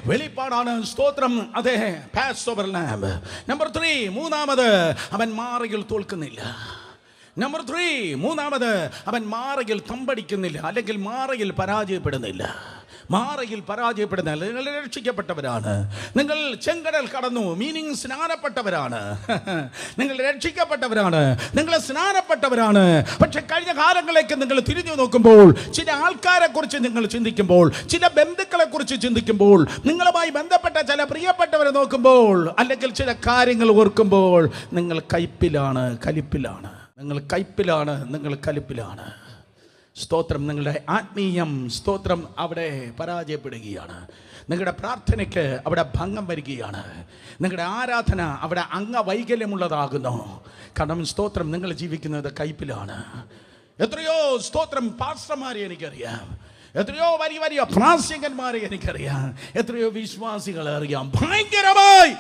വെളിപ്പാടാണ്. സ്തോത്രം, അതെ, പാസ്ഓവർ ലാംബ്. നമ്പർ 3, 3ാമത്, അവൻ മാറയിൽ തോൽക്കുന്നില്ല. നമ്പർ 3, 3ാമത്, അവൻ മാറയിൽ തമ്പടിക്കുന്നില്ല, അല്ലെങ്കിൽ മാറയിൽ പരാജയപ്പെടുന്നില്ല. മാറയിൽ പരാജയപ്പെടുന്നില്ല. നിങ്ങൾ രക്ഷിക്കപ്പെട്ടവരാണ്. നിങ്ങൾ ചെങ്കടൽ കടന്നു, മീനിങ് സ്നാനപ്പെട്ടവരാണ്. നിങ്ങൾ രക്ഷിക്കപ്പെട്ടവരാണ്, നിങ്ങൾ സ്നാനപ്പെട്ടവരാണ്. പക്ഷെ കഴിഞ്ഞ കാലങ്ങളിലേക്ക് നിങ്ങൾ തിരിഞ്ഞു നോക്കുമ്പോൾ, ചില ആൾക്കാരെ കുറിച്ച് നിങ്ങൾ ചിന്തിക്കുമ്പോൾ, ചില ബന്ധുക്കളെ കുറിച്ച് ചിന്തിക്കുമ്പോൾ, നിങ്ങളുമായി ബന്ധപ്പെട്ട ചില പ്രിയപ്പെട്ടവരെ നോക്കുമ്പോൾ, അല്ലെങ്കിൽ ചില കാര്യങ്ങൾ ഓർക്കുമ്പോൾ, നിങ്ങൾ കയ്പിലാണ്, കലിപ്പിലാണ്. നിങ്ങൾ കയ്പിലാണ്, നിങ്ങൾ കലിപ്പിലാണ്. സ്തോത്രം, നിങ്ങളുടെ ആത്മീയം സ്തോത്രം അവിടെ പരാജയപ്പെടുകയാണ്. നിങ്ങളുടെ പ്രാർത്ഥനയ്ക്ക് അവിടെ ഭംഗം വരികയാണ്. നിങ്ങളുടെ ആരാധന അവിടെ അംഗവൈകല്യമുള്ളതാകുന്നു. കാരണം സ്തോത്രം, നിങ്ങൾ ജീവിക്കുന്നത് കയ്പിലാണ്. എത്രയോ സ്തോത്രം പാസ്റ്റർമാരെ എനിക്കറിയാം, എത്രയോ വലിയ വലിയ പ്രാസംഗികന്മാരെ എനിക്കറിയാം, എത്രയോ വിശ്വാസികളെ അറിയാം. ഭയങ്കരമായി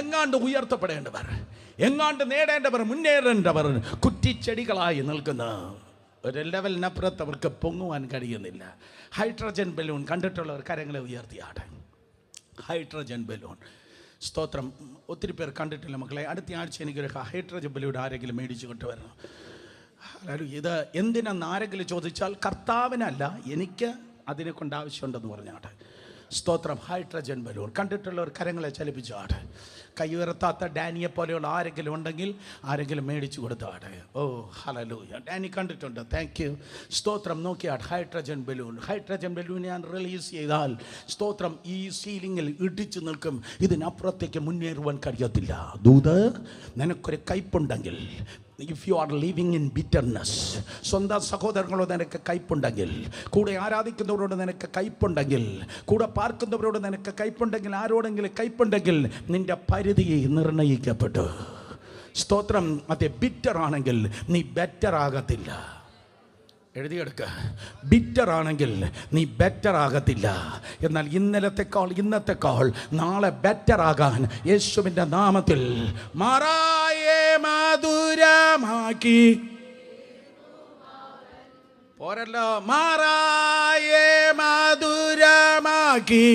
എങ്ങാണ്ട് ഉയർത്തപ്പെടേണ്ടവർ, എങ്ങാണ്ട് നേടേണ്ടവർ, മുന്നേറേണ്ടവർ കുറ്റിച്ചെടികളായി നിൽക്കുന്ന ഒരു ലെവലിനപ്പുറത്ത് അവർക്ക് പൊങ്ങുവാൻ കഴിയുന്നില്ല. ഹൈഡ്രജൻ ബലൂൺ കണ്ടിട്ടുള്ളവർ കരങ്ങളെ ഉയർത്തിയാട്ടെ. ഹൈഡ്രജൻ ബലൂൺ, സ്തോത്രം, ഒത്തിരി പേർ കണ്ടിട്ടില്ല മക്കളെ. അടുത്ത ആഴ്ച എനിക്കൊരു ഹൈഡ്രജൻ ബലൂൺ ആരെങ്കിലും മേടിച്ചു കൊണ്ടുവരണം. ഇത് എന്തിനാന്ന് ആരെങ്കിലും ചോദിച്ചാൽ കർത്താവിനല്ല, എനിക്ക് അതിനെ കൊണ്ട് ആവശ്യമുണ്ടെന്ന് പറഞ്ഞാട്ടെ. സ്തോത്രം, ഹൈഡ്രജൻ ബലൂൺ കണ്ടിട്ടുള്ളവർ കരങ്ങളെ ചലിപ്പിച്ചാട്ടെ. കൈ ഉയർത്താത്ത ഡാനിയെ പോലെയുള്ള ആരെങ്കിലും ഉണ്ടെങ്കിൽ ആരെങ്കിലും മേടിച്ചു കൊടുത്താട്ടെ. ഓ ഹല്ലേലൂയ, ഡാനി കണ്ടിട്ടുണ്ട്, താങ്ക് യു. സ്തോത്രം, നോക്കിയാട്ടെ ഹൈഡ്രജൻ ബലൂൺ. ഹൈഡ്രജൻ ബലൂൺ ഞാൻ റിലീസ് ചെയ്താൽ സ്തോത്രം ഈ സീലിങ്ങിൽ ഇടിച്ചു നിൽക്കും. ഇതിനപ്പുറത്തേക്ക് മുന്നേറുവാൻ കഴിയത്തില്ല. ദൂത്, നിനക്കൊരു കയ്പുണ്ടെങ്കിൽ if you are living in bitterness, സ്വന്തം സഹോദരങ്ങളോട് നിനക്ക് കയ്പുണ്ടെങ്കിൽ, കൂടെ ആരാധിക്കുന്നവരോട് നിനക്ക് കയ്പുണ്ടെങ്കിൽ, കൂടെ പാർക്കുന്നവരോട് നിനക്ക് കയ്പുണ്ടെങ്കിൽ, ആരോടെങ്കിലും കയ്പുണ്ടെങ്കിൽ, നിന്റെ പരിധി നിർണയിക്കപ്പെട്ടു. സ്തോത്രം. അത് ബിറ്റർ ആണെങ്കിൽ നീ ബെറ്റർ ആകത്തില്ല. എഴുതിയെടുക്ക. ബിറ്റർ ആണെങ്കിൽ നീ ബെറ്റർ ആകത്തില്ല. എന്നാൽ ഇന്നത്തെക്കാൾ നാളെ ബെറ്റർ ആകാൻ യേശുവിൻ്റെ നാമത്തിൽ മാറായെ മധുരമാക്കി, പോരല്ലോ, മാറായെ മധുരമാക്കി,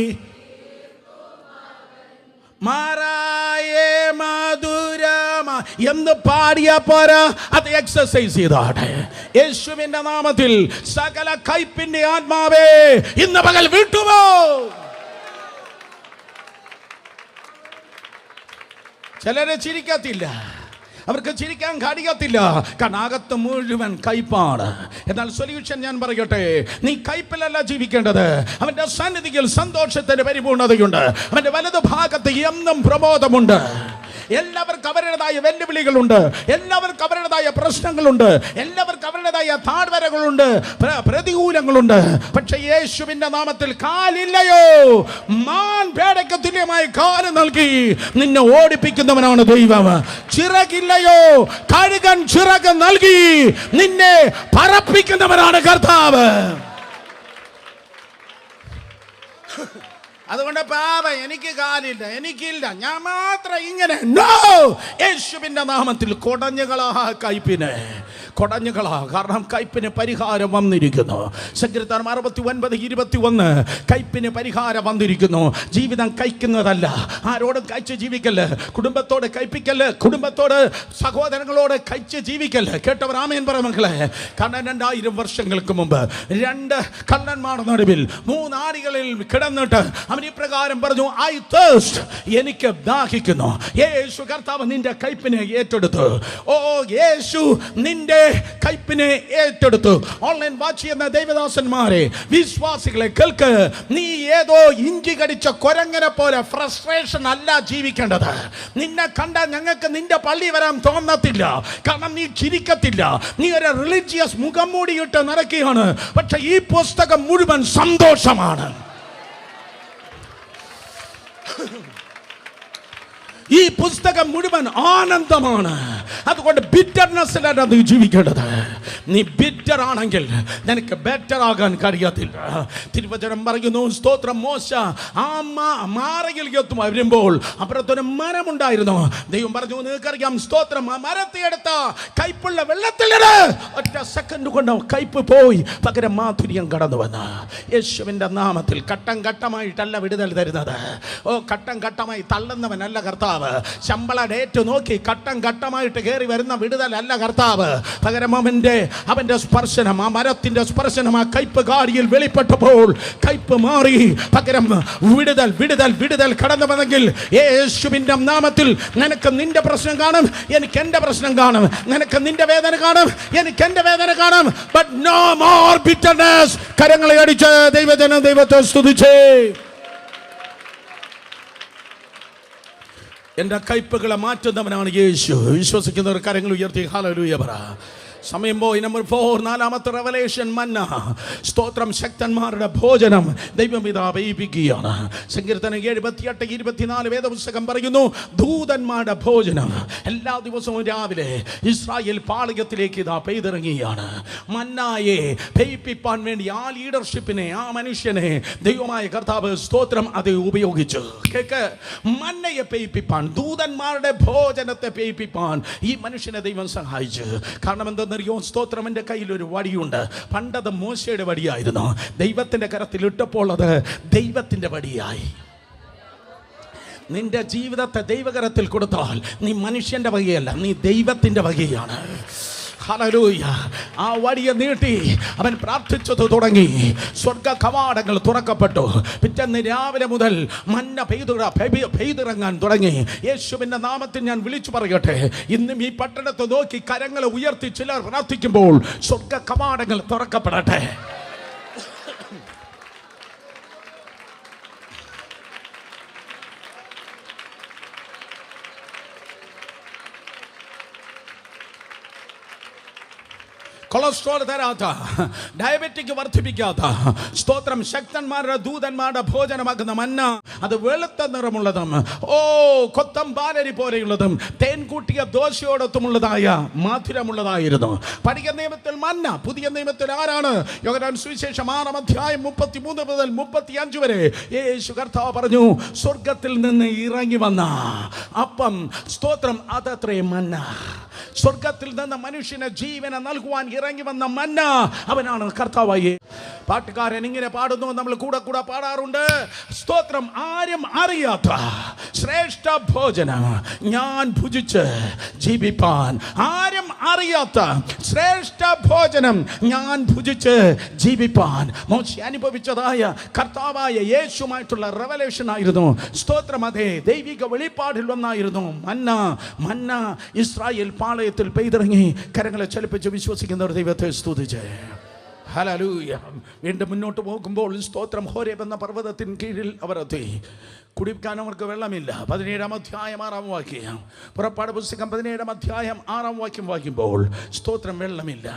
മാറായെ മധുരമാ എന്ന് പാടിയ പോരാ, അത് എക്സസൈസ് ചെയ്താട്ടെ. യേശുവിന്റെ നാമത്തിൽ സകല കയ്പിന്റെ ആത്മാവേ ഇന്ന് പകൽ വിട്ടുപോ. ചിലരെ ചിരിക്കത്തില്ല, അവർക്ക് ചിരിക്കാൻ കഴിയത്തില്ല, കാരണം അകത്ത് മുഴുവൻ കയ്പാണ്. എന്നാൽ സൊല്യൂഷൻ ഞാൻ പറയട്ടെ, നീ കയ്പിലല്ല ജീവിക്കേണ്ടത്. അവന്റെ സന്നിധിയിൽ സന്തോഷത്തിന്റെ പരിപൂർണതയുണ്ട്. അവന്റെ വലതു ഭാഗത്ത് എന്നും പ്രബോധമുണ്ട്. എല്ലാവർക്കും അവരുടേതായ വെല്ലുവിളികളുണ്ട്, എല്ലാവർക്കും അവരുടേതായ പ്രശ്നങ്ങളുണ്ട്, എല്ലാവർക്കും അവരുടേതായ താഴ്വരകളുണ്ട്, പ്രതികൂലങ്ങളുണ്ട്. പക്ഷെ യേശുവിന്റെ നാമത്തിൽ കാലില്ലയോ, മാൻ പേടയ്ക്ക് തുല്യമായി കാല് നൽകി നിന്നെ ഓടിപ്പിക്കുന്നവനാണ് ദൈവം. ചിറകില്ലയോ, കഴുകൻ ചിറക് നൽകി നിന്നെ പറപ്പിക്കുന്നവനാണ് കർത്താവ്. അതുകൊണ്ട് പാപ എനിക്ക് കാലില്ല, എനിക്കില്ല, ഞാൻ മാത്രം ഇങ്ങനെ. നോ, യേശുവിന്റെ നാമത്തിൽ കൊടഞ്ഞുകളാ കയ്പിന്, കൊടഞ്ഞുകളാ. കാരണം കയ്പിന് പരിഹാരം വന്നിരിക്കുന്നു. സങ്കീർത്തനം 69:21 കയ്പിന് പരിഹാരം വന്നിരിക്കുന്നു. ജീവിതം കഴിക്കുന്നതല്ല, ആരോടും കഴിച്ച് ജീവിക്കല്ല്, കുടുംബത്തോട് കയ്പിക്കല്ല്, കുടുംബത്തോട് സഹോദരങ്ങളോട് കഴിച്ച് ജീവിക്കല്ല്. കേട്ടവർ ആമേൻ പറ മക്കളെ. കാരണം 2000 വർഷങ്ങൾക്ക് മുമ്പ് 2 കള്ളന്മാർ നടുവിൽ 3 ആടികളിൽ കിടന്നിട്ട് അവൻ ഇപ്രകാരം പറഞ്ഞു, ഐ തേഴ്സ്റ്റ്, എനിക്ക് ദാഹിക്കുന്നു. യേശു കർത്താവ് നിന്റെ കയ്പിനെ ഏറ്റെടുത്തു. ഓ, യേശു നിന്റെ കയ്പിനെ ഏറ്റെടുത്തു. ഓൺലൈൻ വാച്ച് ചെയ്യുന്ന ദൈവദാസന്മാരെ, വിശ്വാസികളെ കേൾക്ക്. നീ ഏതോ ഇഞ്ചി കടിച്ച കൊരങ്ങനെ പോലെ ഫ്രസ്ട്രേഷൻ അല്ല ജീവിക്കേണ്ടത്. നിന്നെ കണ്ടാൽ ഞങ്ങൾക്ക് നിന്റെ പള്ളി വരാൻ തോന്നത്തില്ല, കാരണം നീ ചിരിക്കത്തില്ല. നീ ഒരു റിലീജിയസ് മുഖം മൂടിയിട്ട് നടക്കുകയാണ്. പക്ഷെ ഈ പുസ്തകം മുഴുവൻ സന്തോഷമാണ്. ഈ പുസ്തകം മുഴുവൻ ആനന്ദമാണ്. അതുകൊണ്ട് ബിറ്റർനെസ്സിലാണ് നീ ജീവിക്കേണ്ടത്. നീ ബിറ്റർ ആണെങ്കിൽ നിനക്ക് ബെറ്റർ ആകാൻ കഴിയത്തില്ല. തിരുവചനം പറയുന്നു, സ്തോത്രം, മോശ ആ മാറയിൽ വരുമ്പോൾ അപ്പുറത്തൊരു മരമുണ്ടായിരുന്നു. ദൈവം പറഞ്ഞു, നിങ്ങൾക്കറിയാം, സ്തോത്രം, ആ മരത്തെ എടുത്ത കയ്പുള്ള വെള്ളത്തിലിട്. ഒറ്റ സെക്കൻഡ് കൊണ്ട് കയ്പ് പോയി, പകരം മാധുര്യം കടന്നു വന്ന്. യേശുവിന്റെ നാമത്തിൽ ഘട്ടം ഘട്ടമായിട്ടല്ല വിടുതൽ തരുന്നത്. ഓ, ഘട്ടം ഘട്ടമായി തള്ളുന്നവനല്ല കർത്താവ്. ശമ്പള ഡേറ്റ് നോക്കി ഘട്ടം ഘട്ടമായിട്ട് കയറി വരുന്ന വിടുതലല്ല കർത്താവ്. പകരം അവന്റെ സ്പർശനം, ആ മരത്തിന്റെ സ്പർശനം ആ കയ്പ് കാടിയിൽ വെളിപ്പെട്ടപ്പോൾ കയ്പ് മാറി. പകരം വിടുതൽ വിടുതൽ വിടുതൽ കടന്നു വന്നെങ്കിൽ യേശുവിന്റെ നാമത്തിൽ നിനക്ക് നിന്റെ പ്രശ്നം കാണും, എനിക്ക് എന്റെ പ്രശ്നം കാണും. നിനക്ക് നിന്റെ വേദന കാണും, എനിക്ക് എന്റെ വേദന കാണും. But no more bitterness. കരങ്ങളെ അടിച്ച് ദൈവജനം ദൈവത്തെ സ്തുതിച്ചേ. എൻ്റെ കയ്പുകളെ മാറ്റുന്നവനാണ് യേശു. വിശ്വസിക്കുന്നവർ കരങ്ങൾ ഉയർത്തി ഹല്ലേലൂയ പറ. സമയം പോയി. നമ്പർ 4, 4ാമത്തെ റെവലേഷൻ, മന്ന. സ്തോത്രം, ശക്തന്മാരുടെ ഭോജനം ദൈവപിതാവ് ഏൽപ്പിക്കുകയാണ്. സങ്കീർത്തനം 78:24 വേദപുസ്തകം പറയുന്നു, ദൂതന്മാരുടെ ഭോജനം. എല്ലാ ദിവസവും രാവിലെ ഇസ്രായേൽ പാളയത്തിലേക്ക് ഇതാ പെയ്തിറങ്ങിയാണ്. മന്നായെ പെയ്പ്പിപ്പാൻ വേണ്ടി ആ ലീഡർഷിപ്പിനെ, ആ മനുഷ്യനെ ദൈവമായ കർത്താവ് സ്തോത്രം അത് ഉപയോഗിച്ചു. കേക്ക്, മന്നയെ പെയ്പ്പിപ്പാൻ, ദൂതന്മാരുടെ ഭോജനത്തെ പെയ്പ്പിപ്പാൻ ഈ മനുഷ്യനെ ദൈവം സഹായിച്ചു. കാരണം എന്തെന്ന് സ്തോത്രം, എൻ്റെ കയ്യിൽ ഒരു വടിയുണ്ട്. പണ്ടത് മോശയുടെ വടിയായിരുന്നു. ദൈവത്തിന്റെ കരത്തിൽ ഇട്ടപ്പോൾ അത് ദൈവത്തിന്റെ വടിയായി. നിന്റെ ജീവിതത്തെ ദൈവകരത്തിൽ കൊടുത്താൽ നീ മനുഷ്യന്റെ വകയല്ല, നീ ദൈവത്തിന്റെ വകയാണ്. ഹല്ലേലൂയ. ആ വടിയെ നീട്ടി അവൻ പ്രാർത്ഥിച്ചത് തുടങ്ങി. സ്വർഗ കവാടങ്ങൾ തുറക്കപ്പെട്ടു. പിറ്റേന്ന് രാവിലെ മുതൽ മന്ന പെയ്തിറങ്ങാൻ തുടങ്ങി. യേശുവിന്റെ നാമത്തിൽ ഞാൻ വിളിച്ചു പറയട്ടെ, ഇന്നും ഈ പട്ടണത്തെ നോക്കി കരങ്ങളെ ഉയർത്തി ചിലർ പ്രാർത്ഥിക്കുമ്പോൾ സ്വർഗ കവാടങ്ങൾ തുറക്കപ്പെടട്ടെ. കൊളസ്ട്രോൾ തരാത്ത, ഡയബറ്റിക് വർദ്ധിപ്പിക്കാത്ത, സ്തോത്രം, ശക്തന്മാരുടെ ദൂതന്മാരുടെ ഭോജനമാക്കുന്ന മന്ന, അത് വെളുത്ത നിറമുള്ളതും കൊത്തം പാലരി പോലെയുള്ളതും തേൻ കൂട്ടിയ ദോശയോടൊത്തുമുള്ളതായ മധുരമുള്ളതായിരുന്നു. പഴയ നിയമത്തിൽ മന്ന, പുതിയ നിയമത്തിൽ ആരാണ്? യോഹന്നാൻ സുവിശേഷം 6-ാം അധ്യായം 33 മുതൽ 35 വരെ യേശു കർത്താവ് പറഞ്ഞു, സ്വർഗത്തിൽ നിന്ന് ഇറങ്ങി വന്ന അപ്പം, സ്തോത്രം, അതത്രേ മന്ന. സ്വർഗത്തിൽ നിന്ന് മനുഷ്യന് ജീവനെ നൽകുവാൻ ഇറങ്ങി വന്ന മന്ന, അവനാണ് കർത്താവായി. പാട്ടുകാരൻ ഇങ്ങനെ പാടുന്നു, നമ്മൾ കൂടെ കൂടെ പാടാറുണ്ട്. സ്തോത്രം, ആരും അറിയാത്ത ശ്രേഷ്ഠ ഭോജനം ഞാൻ ഭുജിച്ച് ജീവിപ്പാൻ. ആരും അറിയാത്ത ശ്രേഷ്ഠ ഭോജനം ഞാൻ ഭുജിച്ച് ജീവിപ്പാൻ. മോശെ അനുഭവിച്ചതായ കർത്താവായ യേശുമായിട്ടുള്ള റെവലേഷൻ ആയിരുന്നു. സ്തോത്രം, അതേ ദൈവിക വെളിപ്പാടിൽ ഒന്നായിരുന്നു മന്ന. മന്ന ഇസ്രായേൽ പാളയത്തിൽ പെയ്തിറങ്ങി. കരങ്ങളെ ചലിപ്പിച്ച് വിശ്വസിക്കുന്നവർ ദൈവത്തെ സ്തുതിച്ച് ഹല്ലേലൂയ. വീണ്ടും മുന്നോട്ട് പോകുമ്പോൾ സ്തോത്രം, ഹോരേബ് എന്ന പർവ്വതത്തിന് കീഴിൽ അവർ എത്തി. കുടിക്കാൻ അവർക്ക് വെള്ളമില്ല. 17-ാം അധ്യായം 6-ാം വാക്യം, പുറപ്പാട് പുസ്തകം 17-ാം അധ്യായം 6-ാം വാക്യം വായിക്കുമ്പോൾ സ്തോത്രം, വെള്ളമില്ല.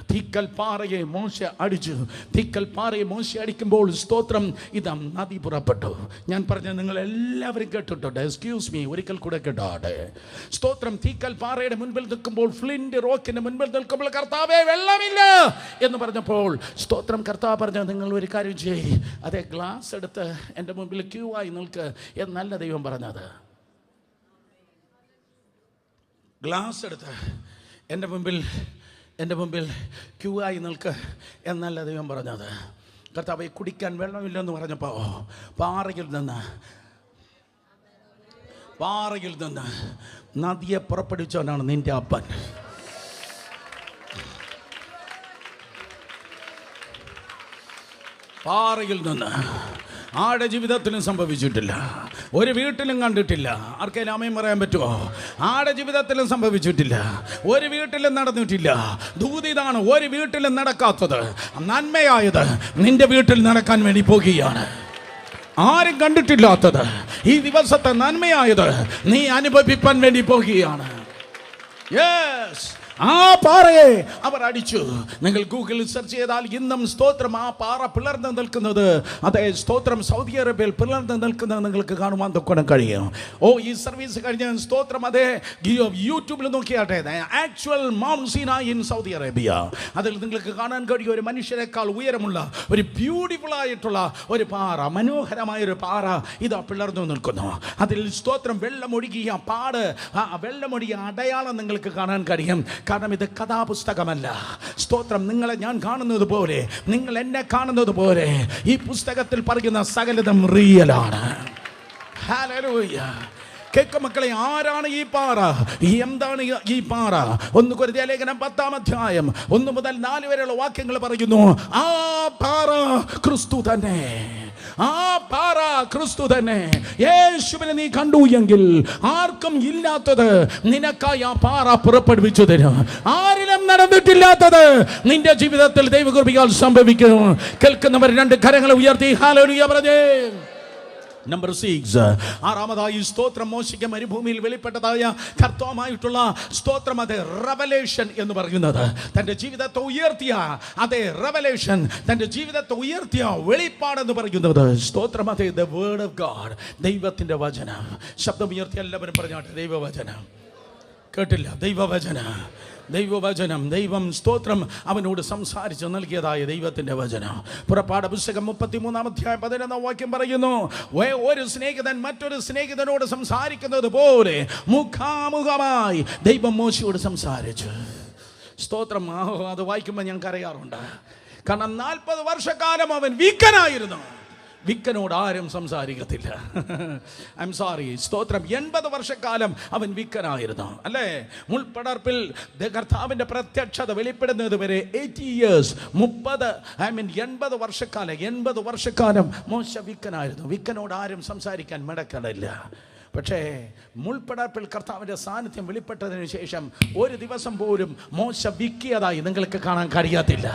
തീക്കൽ പാറയെ മോശ അടിച്ചു. തീക്കൽ പാറയെ മോശ അടിക്കുമ്പോൾ സ്തോത്രം, ഇതാ നദി പുറപ്പെട്ടു. ഞാൻ പറഞ്ഞ നിങ്ങൾ എല്ലാവരും കേട്ടിട്ടുണ്ട്. എക്സ്ക്യൂസ് മീ, ഒരിക്കൽ കൂടെ കേട്ടോട്ടെ. സ്തോത്രം, തീക്കൽ പാറയുടെ മുൻപിൽ നിൽക്കുമ്പോൾ, ഫ്ലിന്റ് റോക്കിന്റെ മുൻപിൽ നിൽക്കുമ്പോൾ, കർത്താവേ വെള്ളമില്ല എന്ന് പറഞ്ഞപ്പോൾ സ്തോത്രം, കർത്താവ് പറഞ്ഞു, നിങ്ങൾ ഒരു കാര്യം ചെയ്യ്, അതേ ഗ്ലാസ് എടുത്ത് എൻ്റെ മുമ്പിൽ ക്യൂ ആയി നിൽക്ക് എന്നല്ല ദൈവം പറഞ്ഞത്. ഗ്ലാസ് എടുത്ത് എൻ്റെ മുമ്പിൽ ക്യൂ ആയി നിൽക്ക് എന്നല്ല ദൈവം പറഞ്ഞത്. കർത്താവേ, കുടിക്കാൻ വെള്ളമില്ലെന്ന് പറഞ്ഞപ്പോൾ പാറയിൽ നിന്ന് നദിയെ പുറപ്പെടുവിച്ചവനാണ് നിന്റെ അപ്പൻ. പാറയിൽ നിന്ന് ആടെ ജീവിതത്തിലും സംഭവിച്ചിട്ടില്ല, ഒരു വീട്ടിലും കണ്ടിട്ടില്ല. ആർക്കെങ്കിലും ആമേൻ പറയാൻ പറ്റുമോ? ആടെ ജീവിതത്തിലും സംഭവിച്ചിട്ടില്ല, ഒരു വീട്ടിലും നടന്നിട്ടില്ല. ദൂതിതാണ് ഒരു വീട്ടിലും നടക്കാത്തത്. നന്മയായത് നിന്റെ വീട്ടിൽ നടക്കാൻ വേണ്ടി പോകുകയാണ്. ആരും കണ്ടിട്ടില്ലാത്തത് ഈ ദിവസത്തെ നന്മയായത് നീ അനുഭവിപ്പാൻ വേണ്ടി പോകുകയാണ്. യെസ്, ആ പാറയെ അവർ അടിച്ചു. നിങ്ങൾ ഗൂഗിളിൽ സെർച്ച് ചെയ്താൽ ഇന്നും സ്തോത്രം ആ പാറ പിളർന്ന് നിൽക്കുന്നത്, അതേ സ്തോത്രം, സൗദി അറേബ്യയിൽ പിളർന്ന് നിൽക്കുന്നത് നിങ്ങൾക്ക് കാണുവാൻ തൊക്കണം കഴിയും. ഈ സർവീസ് കഴിഞ്ഞ സ്തോത്രം, അതേ യൂട്യൂബിൽ നോക്കിയാട്ടെ, actual Mount Sinai in Saudi Arabia. അതിൽ നിങ്ങൾക്ക് കാണാൻ കഴിയും ഒരു മനുഷ്യരെക്കാൾ ഉയരമുള്ള ഒരു ബ്യൂട്ടിഫുൾ ആയിട്ടുള്ള ഒരു പാറ, മനോഹരമായൊരു പാറ ഇതാ പിളർന്നു നിൽക്കുന്നു. അതിൽ സ്തോത്രം, വെള്ളമൊഴുകിയ പാട്, വെള്ളമൊഴുകിയ അടയാളം നിങ്ങൾക്ക് കാണാൻ കഴിയും. കാരണം ഇത് കഥാപുസ്തകമല്ല. സ്തോത്രം, നിങ്ങളെ ഞാൻ കാണുന്നത് പോലെ, നിങ്ങൾ എന്നെ കാണുന്നത് പോലെ ഈ പുസ്തകത്തിൽ പറയുന്ന സകലതും റിയലാണ്. ഹല്ലേലൂയ. കേൾക്കും മക്കളെ, ആരാണ് ഈ പാറ? എന്താണ് ഈ പാറ? 1 കൊരിന്ത്യർ ലേഖനം 10-ാം അധ്യായം 1 മുതൽ 4 വരെയുള്ള വാക്യങ്ങൾ പറയുന്നു, ആ പാറ ക്രിസ്തു തന്നെ. ആ പാറ ക്രിസ്തു തന്നെ. യേശുവിനെ നീ കണ്ടു എങ്കിൽ ആർക്കും ഇല്ലാത്തത് നിനക്കായി ആ പാറ പുറപ്പെടുവിച്ചു തരും. ആരിലും നടന്നിട്ടില്ലാത്തത് നിന്റെ ജീവിതത്തിൽ ദൈവകൃപയാൽ സംഭവിക്കും. കേൾക്കുന്നവർ 2 കരങ്ങൾ ഉയർത്തി ഹല്ലേലൂയ പറഞ്ഞേ. നമ്പർ 6, ആറാമതായി സ്തോത്രം, മോശയ്ക്ക് മരുഭൂമിയിൽ വെളിപ്പെട്ടതായ കർത്താവുമായിട്ടുള്ള സ്തോത്രം, അത് റെവലേഷൻ എന്ന് പറയുന്നത്. തൻ്റെ ജീവിതത്തെ ഉയർത്തിയ അതേ റെവലേഷൻ, തൻ്റെ ജീവിതത്തെ ഉയർത്തിയ വെളിപ്പാടെന്ന് പറയുന്നത് സ്തോത്രം, അതേ ദ വേർഡ് ഓഫ് ഗോഡ്, ദൈവത്തിൻ്റെ വചനം. ശബ്ദം ഉയർത്തി എല്ലാവരും പറഞ്ഞാട്ടെ, ദൈവവചനം. കേട്ടില്ല? ദൈവവചനം. ദൈവം സ്തോത്രം അവനോട് സംസാരിച്ച് നൽകിയതായ ദൈവത്തിൻ്റെ വചനം. പുറപ്പാട് പുസ്തകം 33-ാം അധ്യായം 11-ാം വാക്യം പറയുന്നു, ഒരു സ്നേഹിതൻ മറ്റൊരു സ്നേഹിതനോട് സംസാരിക്കുന്നത് പോലെ മുഖാമുഖമായി ദൈവം മോശയോട് സംസാരിച്ചു. സ്തോത്രം. അത് വായിക്കുമ്പോൾ ഞങ്ങൾക്ക് അറിയാറുണ്ട്. കാരണം 40 വർഷക്കാലം അവൻ വീക്കനായിരുന്നു. വിക്കനോട് ആരും സംസാരിക്കത്തില്ല. I am sorry. സ്തോത്രം. 80 വർഷക്കാലം അവൻ വിക്കനായിരുന്നു, അല്ലേ? മുൾപ്പടർപ്പിൽ കർത്താവിൻ്റെ പ്രത്യക്ഷത വെളിപ്പെടുന്നത് വരെ 80 years, 80 വർഷക്കാലം മോശ വിക്കനായിരുന്നു. വിക്കനോട് ആരും സംസാരിക്കാൻ മെടക്കണില്ല. പക്ഷേ മുൾപ്പടർപ്പിൽ കർത്താവിൻ്റെ സാന്നിധ്യം വെളിപ്പെട്ടതിന് ശേഷം ഒരു ദിവസം പോലും മോശ വിക്കിയതായി നിങ്ങൾക്ക് കാണാൻ കഴിയത്തില്ല.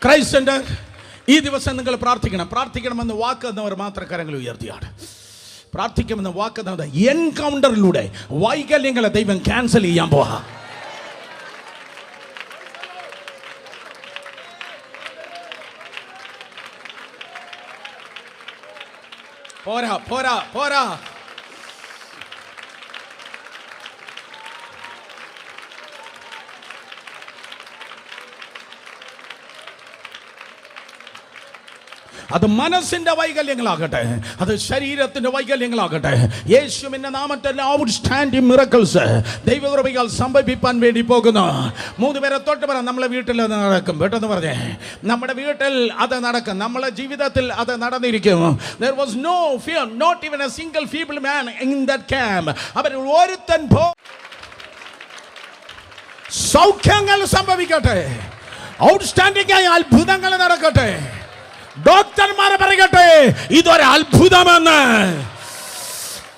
ക്രൈസ്റ്റ് സെന്റർ ഈ ദിവസം നിങ്ങൾ പ്രാർത്ഥിക്കണമെന്ന് വാക്കുന്നവർ മാത്രം കരങ്ങൾ ഉയർത്തിയാണ്. പ്രാർത്ഥിക്കുമെന്ന് വാക്കുന്നത് എൻകൗണ്ടറിലൂടെ വൈകല്യങ്ങളെ ദൈവം ക്യാൻസൽ ചെയ്യാൻ പോവാ. പോരാ പോരാ പോരാ. അത് മനസ്സിന്റെ വൈകല്യങ്ങളാകട്ടെ, അത് ശരീരത്തിന്റെ വൈകല്യങ്ങളാകട്ടെ, യേശുവിന്റെ നാമത്തിൽ ഔട്ട്സ്റ്റാൻഡിംഗ് മിറക്കിൾസ് ദൈവകൃപയാൽ സംഭവിപ്പാൻ വേണ്ടി പോകുന്നു. 3 പേരെ തൊട്ട് പറ, നമ്മളെ വീട്ടിൽ അത് നടക്കും. പെട്ടെന്ന് പറഞ്ഞേ, നമ്മുടെ വീട്ടിൽ അത് നടക്കും, നമ്മളെ ജീവിതത്തിൽ അത് നടന്നിരിക്കും. There was no fear, not even a single feeble man in that camp. അവർ ഒരുത്തൻ സൗഖ്യങ്ങൾ സംഭവിക്കട്ടെ, ഔട്ട്സ്റ്റാൻഡിംഗ് ആയ അത്ഭുതങ്ങൾ നടക്കട്ടെ. ഡോക്ടർമാരെ പറയട്ടെ, ഇതൊരു അത്ഭുതമെന്ന്.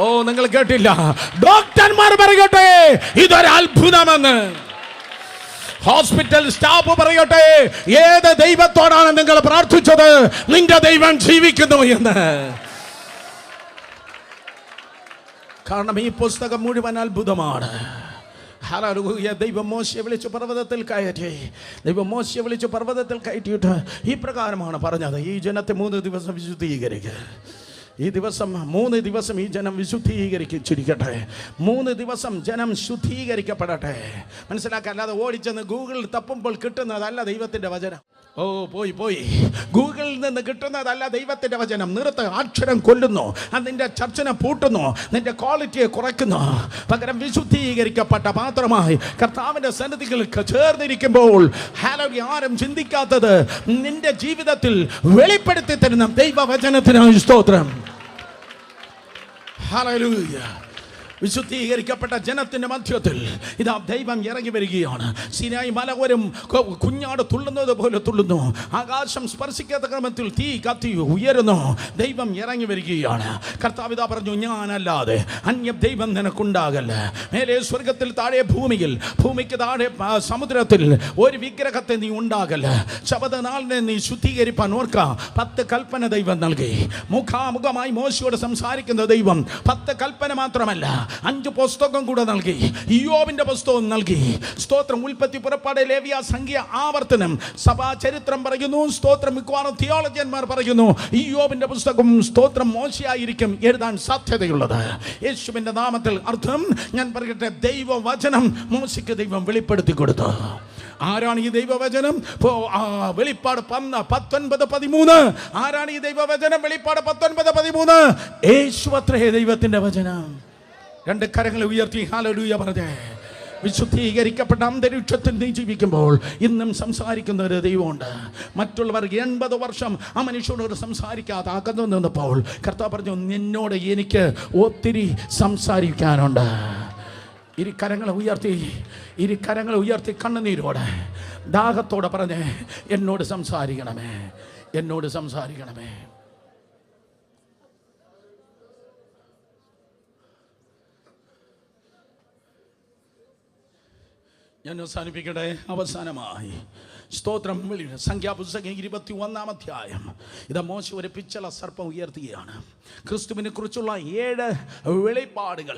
ഓ, നിങ്ങൾ കേട്ടില്ല? ഡോക്ടർമാർ പറയട്ടെ, ഇതൊരു അത്ഭുതമെന്ന്. ഹോസ്പിറ്റൽ സ്റ്റാഫ് പറയട്ടെ, ഏത് ദൈവത്തോടാണ് നിങ്ങൾ പ്രാർത്ഥിച്ചത്, നിന്റെ ദൈവം ജീവിക്കുന്നു എന്ന്. കാരണം ഈ പുസ്തകം മുഴുവൻ അത്ഭുതമാണ്. ഹല്ലേലൂയ. ദൈവം മോശയെ വിളിച്ച് പർവ്വതത്തിൽ കയറ്റിയിട്ട് ഈ പ്രകാരമാണ് പറഞ്ഞത്, ഈ ജനത്തെ 3 ദിവസം വിശുദ്ധീകരിക്കുക. ഈ ദിവസം 3 ദിവസം ഈ ജനം വിശുദ്ധീകരിച്ചിരിക്കട്ടെ. 3 ദിവസം ജനം ശുദ്ധീകരിക്കപ്പെടട്ടെ. മനസ്സിലാക്കുക. അല്ലാതെ ഓടിച്ചെന്ന് ഗൂഗിളിൽ തപ്പുമ്പോൾ കിട്ടുന്നതല്ല ദൈവത്തിൻ്റെ വചനം. ഓ, പോയി. ഗൂഗിളിൽ നിന്ന് കിട്ടുന്നതല്ല ദൈവത്തിൻ്റെ വചനം. നിർത്ത്. അക്ഷരം കൊല്ലുന്നു, അതിൻ്റെ ചർച്ചനെ പൂട്ടുന്നു, നിന്റെ ക്വാളിറ്റിയെ കുറയ്ക്കുന്നു. പകരം വിശുദ്ധീകരിക്കപ്പെട്ട പാത്രമായി കർത്താവിൻ്റെ സന്നിധിയിൽ ചേർന്നിരിക്കുമ്പോൾ ഹല്ലേലൂയ, ആരും ചിന്തിക്കാത്തത് നിന്റെ ജീവിതത്തിൽ വെളിപ്പെടുത്തി തരുന്ന ദൈവവചനത്തിനായി സ്തോത്രം. ഹല്ലേലൂയ. വിശുദ്ധീകരിക്കപ്പെട്ട ജനത്തിന്റെ മധ്യത്തിൽ ഇതാ ദൈവം ഇറങ്ങി വരികയാണ്. സീനായി മല ഒരു കുഞ്ഞാട് തുള്ളുന്നത് പോലെ തുള്ളുന്നു. ആകാശം സ്പർശിക്കാത്ത ക്രമത്തിൽ തീ കത്തി ഉയരുന്നു. ദൈവം ഇറങ്ങി വരികയാണ്. കർത്താവ് ഇതാ പറഞ്ഞു, ഞാനല്ലാതെ അന്യ ദൈവം നിനക്കുണ്ടാകല്ല. മേലെ സ്വർഗത്തിൽ, താഴെ ഭൂമിയിൽ, ഭൂമിക്ക് താഴെ സമുദ്രത്തിൽ ഒരു വിഗ്രഹത്തെ നീ ഉണ്ടാകല്ല. ശബദനാളിനെ നീ ശുദ്ധീകരിപ്പാൻ ഓർക്ക. 10 കൽപ്പന ദൈവം നൽകി. മുഖാമുഖമായി മോശയോട് സംസാരിക്കുന്ന ദൈവം 10 കൽപ്പന മാത്രമല്ല, 5 പുസ്തകം കൂടെ നൽകി. ഇയ്യോബിന്റെ പുസ്തകം നൽകി. സ്തോത്രം. ഉൽപ്പത്തി, പുറപ്പാട്, ലേവ്യ, സംഖ്യ, ആവർത്തനം, സഭാ ചരിത്രം പറയുന്നു. സ്തോത്രം. മിക്കവാറും തിയോളജിയന്മാർ പറയുന്നു ഇയ്യോബിന്റെ പുസ്തകം സ്തോത്രം മോശയായിരിക്കും എഴുതാൻ സാധ്യതയുള്ളത്. യേശുവിന്റെ നാമത്തിൽ അർത്ഥം ഞാൻ പറയട്ടെ, ദൈവവചനം മോശയ്ക്ക് ദൈവം വെളിപ്പെടുത്തി കൊടുത്തു. ആരാണ് ഈ ദൈവവചനം? വെളിപ്പാട് 19:13. ആരാണ് ഈ ദൈവവചനം? വെളിപ്പാട് 19:13. യേശുവത്രേ ദൈവത്തിന്റെ വചനം. 2 കരങ്ങൾ ഉയർത്തി ഹല്ലേലൂയ പറഞ്ഞേ. വിശുദ്ധീകരിക്കപ്പെട്ട അന്തരീക്ഷത്തിൽ നീ ജീവിക്കുമ്പോൾ ഇന്നും സംസാരിക്കുന്ന ഒരു ദൈവമുണ്ട്. മറ്റുള്ളവർ 80 വർഷം ആ മനുഷ്യനോട് സംസാരിക്കാതെ അകന്നു നിന്നപ്പോൾ കർത്താവ് പറഞ്ഞു, നിന്നോട് എനിക്ക് ഒത്തിരി സംസാരിക്കാനുണ്ട്. ഇരു കരങ്ങൾ ഉയർത്തി കണ്ണുനീരോടെ ദാഹത്തോടെ പറഞ്ഞേ, എന്നോട് സംസാരിക്കണമേ. ഞാൻ അവസാനിപ്പിക്കട്ടെ. അവസാനമായി സ്തോത്രം. സംഖ്യാപുസ്തകം 21-ാം അധ്യായം. ഇതാ മോശ ഒരു പിച്ചള സർപ്പം ഉയർത്തുകയാണ്. ക്രിസ്തുവിനെ കുറിച്ചുള്ള 7 വെളിപ്പാടുകൾ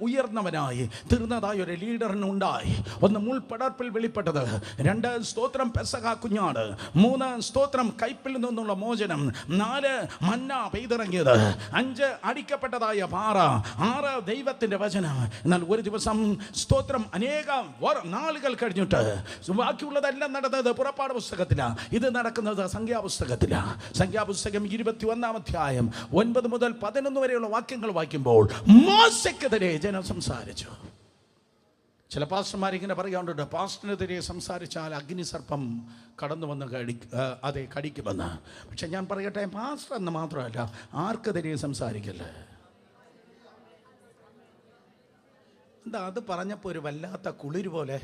ഉയർന്നവനായി തീർന്നതായ ഒരു ലീഡറിനുണ്ടായി. 1 മുൾപടർപ്പിൽ വെളിപ്പെട്ടത്, 2 സ്തോത്രം പെസഹ കുഞ്ഞാട്, 3 സ്തോത്രം കയ്പിൽ നിന്നുള്ള മോചനം, 4 മന്ന പെയ്തിറങ്ങിയത്, 5 അടിക്കപ്പെട്ടതായ പാറ, 6 ദൈവത്തിന്റെ വചനം. എന്നാൽ ഒരു ദിവസം സ്തോത്രം അനേകം നാളുകൾ കഴിഞ്ഞിട്ട് ബാക്കിയുള്ളതെല്ലാം നടന്നത് പുറപ്പാട് പുസ്തകത്തിലാണ്. ഇത് നടക്കുന്നത് സംഖ്യാപുസ്തകത്തിലാണ്. സംഖ്യാപുസ്തകം 21-ാം അധ്യായം 9 മുതൽ 11 വരെയുള്ള വാക്യങ്ങൾ വായിക്കുമ്പോൾ മോശയ്ക്കെതിരെ ജനം സംസാരിച്ചു. ചില പാസ്റ്റർമാരിങ്ങനെ പറയാറുണ്ട്, പാസ്റ്ററിനെതിരെ സംസാരിച്ചാൽ അഗ്നിസർപ്പം കടന്നു വന്ന് കടിക്കുമെന്ന്. പക്ഷെ ഞാൻ പറയട്ടെ, പാസ്റ്റർ എന്ന് മാത്രമല്ല, ആർക്കെതിരെ സംസാരിക്കല്ല. എന്താ അത് പറഞ്ഞപ്പോൾ ഒരു വല്ലാത്ത കുളിര് പോലെ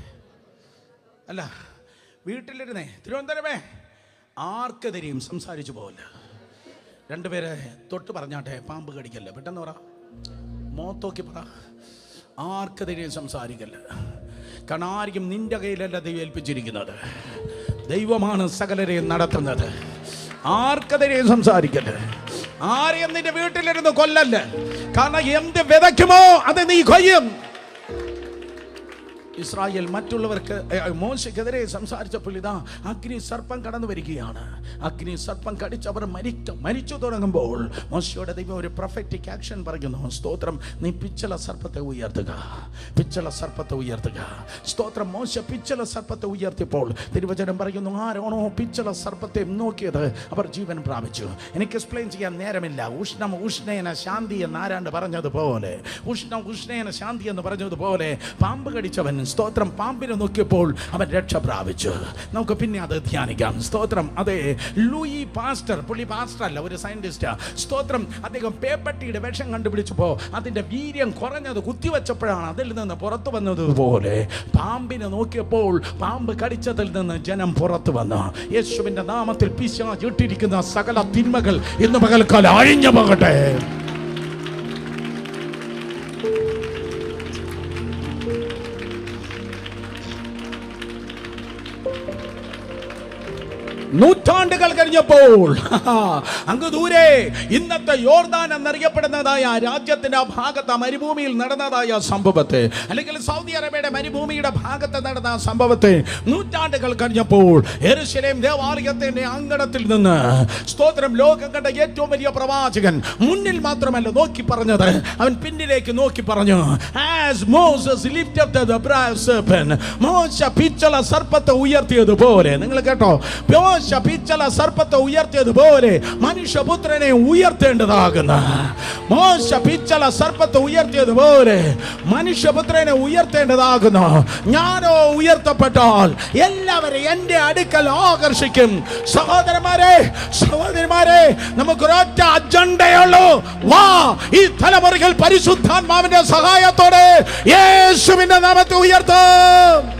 അല്ല. വീട്ടിലിരുന്നേ തിരുവനന്തപുരമേ, ആർക്കെതിരെയും സംസാരിച്ചു പോകല്ല. 2 പേരെ തൊട്ട് പറഞ്ഞാട്ടെ, പാമ്പ് കടിക്കല്ല. പെട്ടെന്ന് പറ, മോത്തോക്കി പറ, ആർക്കെതിരെയും സംസാരിക്കല്ല. കാരണം ആർക്കും നിന്റെ കയ്യിലല്ല ദൈവം ഏൽപ്പിച്ചിരിക്കുന്നത്. ദൈവമാണ് സകലരെയും നടത്തുന്നത്. ആർക്കെതിരെയും സംസാരിക്കല്ലേ, ആരെയും നിന്റെ വീട്ടിലിരുന്ന് കൊല്ലല്ലേ. കാരണം എന്ത് വിതയ്ക്കുമോ അത് നീ കൊയ്യും. ഇസ്രായേൽ മറ്റുള്ളവർക്ക് മോശയ്ക്കെതിരെ സംസാരിച്ചപ്പോൾ ഇതാ അഗ്നി സർപ്പം കടന്നു വരികയാണ്. അഗ്നി സർപ്പം കടിച്ച് അവർ മരിച്ചു തുടങ്ങുമ്പോൾ മോശയുടെ ദൈവം ഒരു പ്രൊഫറ്റിക് ആക്ഷൻ പറയുന്നു. സ്തോത്രം, നീ പിച്ചള സർപ്പത്തെ ഉയർത്തുക, പിച്ചള സർപ്പത്തെ ഉയർത്തുക. സ്തോത്രം, മോശ പിച്ചള സർപ്പത്തെ ഉയർത്തിയപ്പോൾ തിരുവചനം പറയുന്നു, ആരാണോ പിച്ചള സർപ്പത്തെ നോക്കിയത് അവർ ജീവൻ പ്രാപിച്ചു. എനിക്ക് എക്സ്പ്ലെയിൻ ചെയ്യാൻ നേരമില്ല. ഉഷ്ണം ഉഷ്ണേന ശാന്തി എന്ന് ആരാണ്ട് പറഞ്ഞതുപോലെ, ഉഷ്ണം ഉഷ്ണേന ശാന്തി എന്ന് പറഞ്ഞതുപോലെ പാമ്പ് കടിച്ചവൻ, സ്തോത്രം, പാമ്പിനെ നോക്കിയപ്പോൾ അവൻ രക്ഷ പ്രാപിച്ചു. നമുക്ക് പിന്നെ അത് ധ്യാനിക്കാം. സ്തോത്രം, അതെ, ലൂയി പാസ്റ്റർ, പുള്ളി പാസ്റ്റർ അല്ല, ഒരു സയന്റിസ്റ്റ്. സ്തോത്രം, അദ്ദേഹം പേപ്പട്ടിയുടെ വിഷം കണ്ടുപിടിച്ചപ്പോൾ അതിന്റെ വീര്യം കുറഞ്ഞത് കുത്തിവെച്ചപ്പോഴാണ് അതിൽ നിന്ന് പുറത്തു വന്നതുപോലെ പാമ്പിനെ നോക്കിയപ്പോൾ പാമ്പ് കടിച്ചതിൽ നിന്ന് ജനം പുറത്തു വന്നു. യേശുവിന്റെ നാമത്തിൽ പിശാച് ഇട്ടിരിക്കുന്ന സകല തിന്മകൾ ഇന്ന് പകൽക്കാലം അഴിഞ്ഞു പോകട്ടെ. നൂറ്റാണ്ടുകൾ കഴിഞ്ഞപ്പോൾ അങ്ങ് ദൂരെ ഇന്നത്തെ യോർദാൻ എന്നറിയപ്പെടുന്നതായ രാജ്യത്തിന്റെ ആ ഭാഗത്ത് മരുഭൂമിയിൽ നടന്നതായ സംഭവത്തെ, അല്ലെങ്കിൽ സൗദി അറേബ്യയുടെ മരുഭൂമിയുടെ ഭാഗത്ത് നടന്ന സംഭവത്തെ നൂറ്റാണ്ടുകൾ കഴിഞ്ഞപ്പോൾ യെരൂശലേം ദേവാലയത്തിന്റെ അങ്കണത്തിൽ നിന്ന്, സ്തോത്രം, ലോകം കണ്ട ഏറ്റവും വലിയ പ്രവാചകൻ മുന്നിൽ മാത്രമല്ല നോക്കി പറഞ്ഞത്, അവൻ പിന്നിലേക്ക് നോക്കി പറഞ്ഞു, as Moses lifted the brass serpent, മോശ പിച്ചള സർപ്പത്തെ ഉയർത്തിയതുപോലെ, നിങ്ങൾ കേട്ടോ, പിച്ചള സർപ്പത്തെ ഉയർത്തിയതുപോലെ മനുഷ്യപുത്രനെ ഉയർത്തേണ്ടതാകുന്ന, മോശ പിച്ചള സർപ്പത്തെ ഉയർത്തിയതുപോലെ മനുഷ്യപുത്രനെ ഉയർത്തേണ്ടതാകുന്നു. ഞാനോ ഉയർത്തപ്പെട്ടാൽ എല്ലാവരും എന്റെ അടുക്കൽ ആകർഷിക്കും. സഹോദരന്മാരെ, സഹോദരിമാരെ, നമുക്കൊരൊറ്റ അജണ്ടയുള്ളൂ. വാ, ഈ തലമുറകൾ പരിശുദ്ധാത്മാവിന്റെ സഹായത്തോടെ യേശുവിന്റെ നാമത്തെ ഉയർത്തും.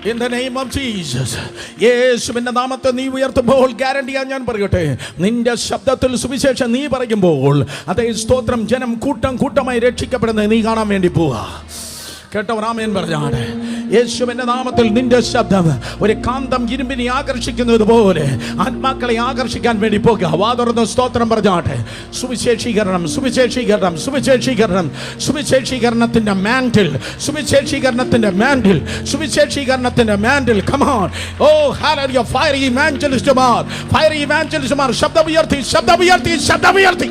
In the name of Jesus. യേശുവിന്റെ നാമത്തെ നീ ഉയർത്തുമ്പോൾ ഗ്യാരണ്ടിയാ ഞാൻ പറയട്ടെ, നിന്റെ ശബ്ദത്തിൽ സുവിശേഷം നീ പറയുമ്പോൾ അതേ, സ്തോത്രം, ജനം കൂട്ടം കൂട്ടമായി രക്ഷിക്കപ്പെടുന്നത് നീ കാണാൻ വേണ്ടി പോവാ. കേട്ടോ, ആമേൻ പറഞ്ഞാണ്. യേശുവിന്റെ നാമത്തിൽ നിന്റെ ശബ്ദം ഒരു കാന്തം ഇരുമ്പിനെ ആകർഷിക്കുന്നത് പോലെ ആത്മാക്കളെ ആകർഷിക്കാൻ വേണ്ടി പോകുക. വാ തുറന്ന് സ്തോത്രം പറഞ്ഞാട്ടെ. സുവിശേഷീകരണം, സുവിശേഷീകരണം, സുവിശേഷീകരണം, സുവിശേഷീകരണത്തിന്റെ മാൻഡിൽ, സുവിശേഷീകരണത്തിന്റെ മാൻഡിൽ, സുവിശേഷീകരണത്തിന്റെ mantle. Come on. Oh, hallelujah. Fire evangelism, fire evangelism. ശബ്ദം ഉയർത്തി, ശബ്ദം ഉയർത്തി, ശബ്ദം ഉയർത്തി.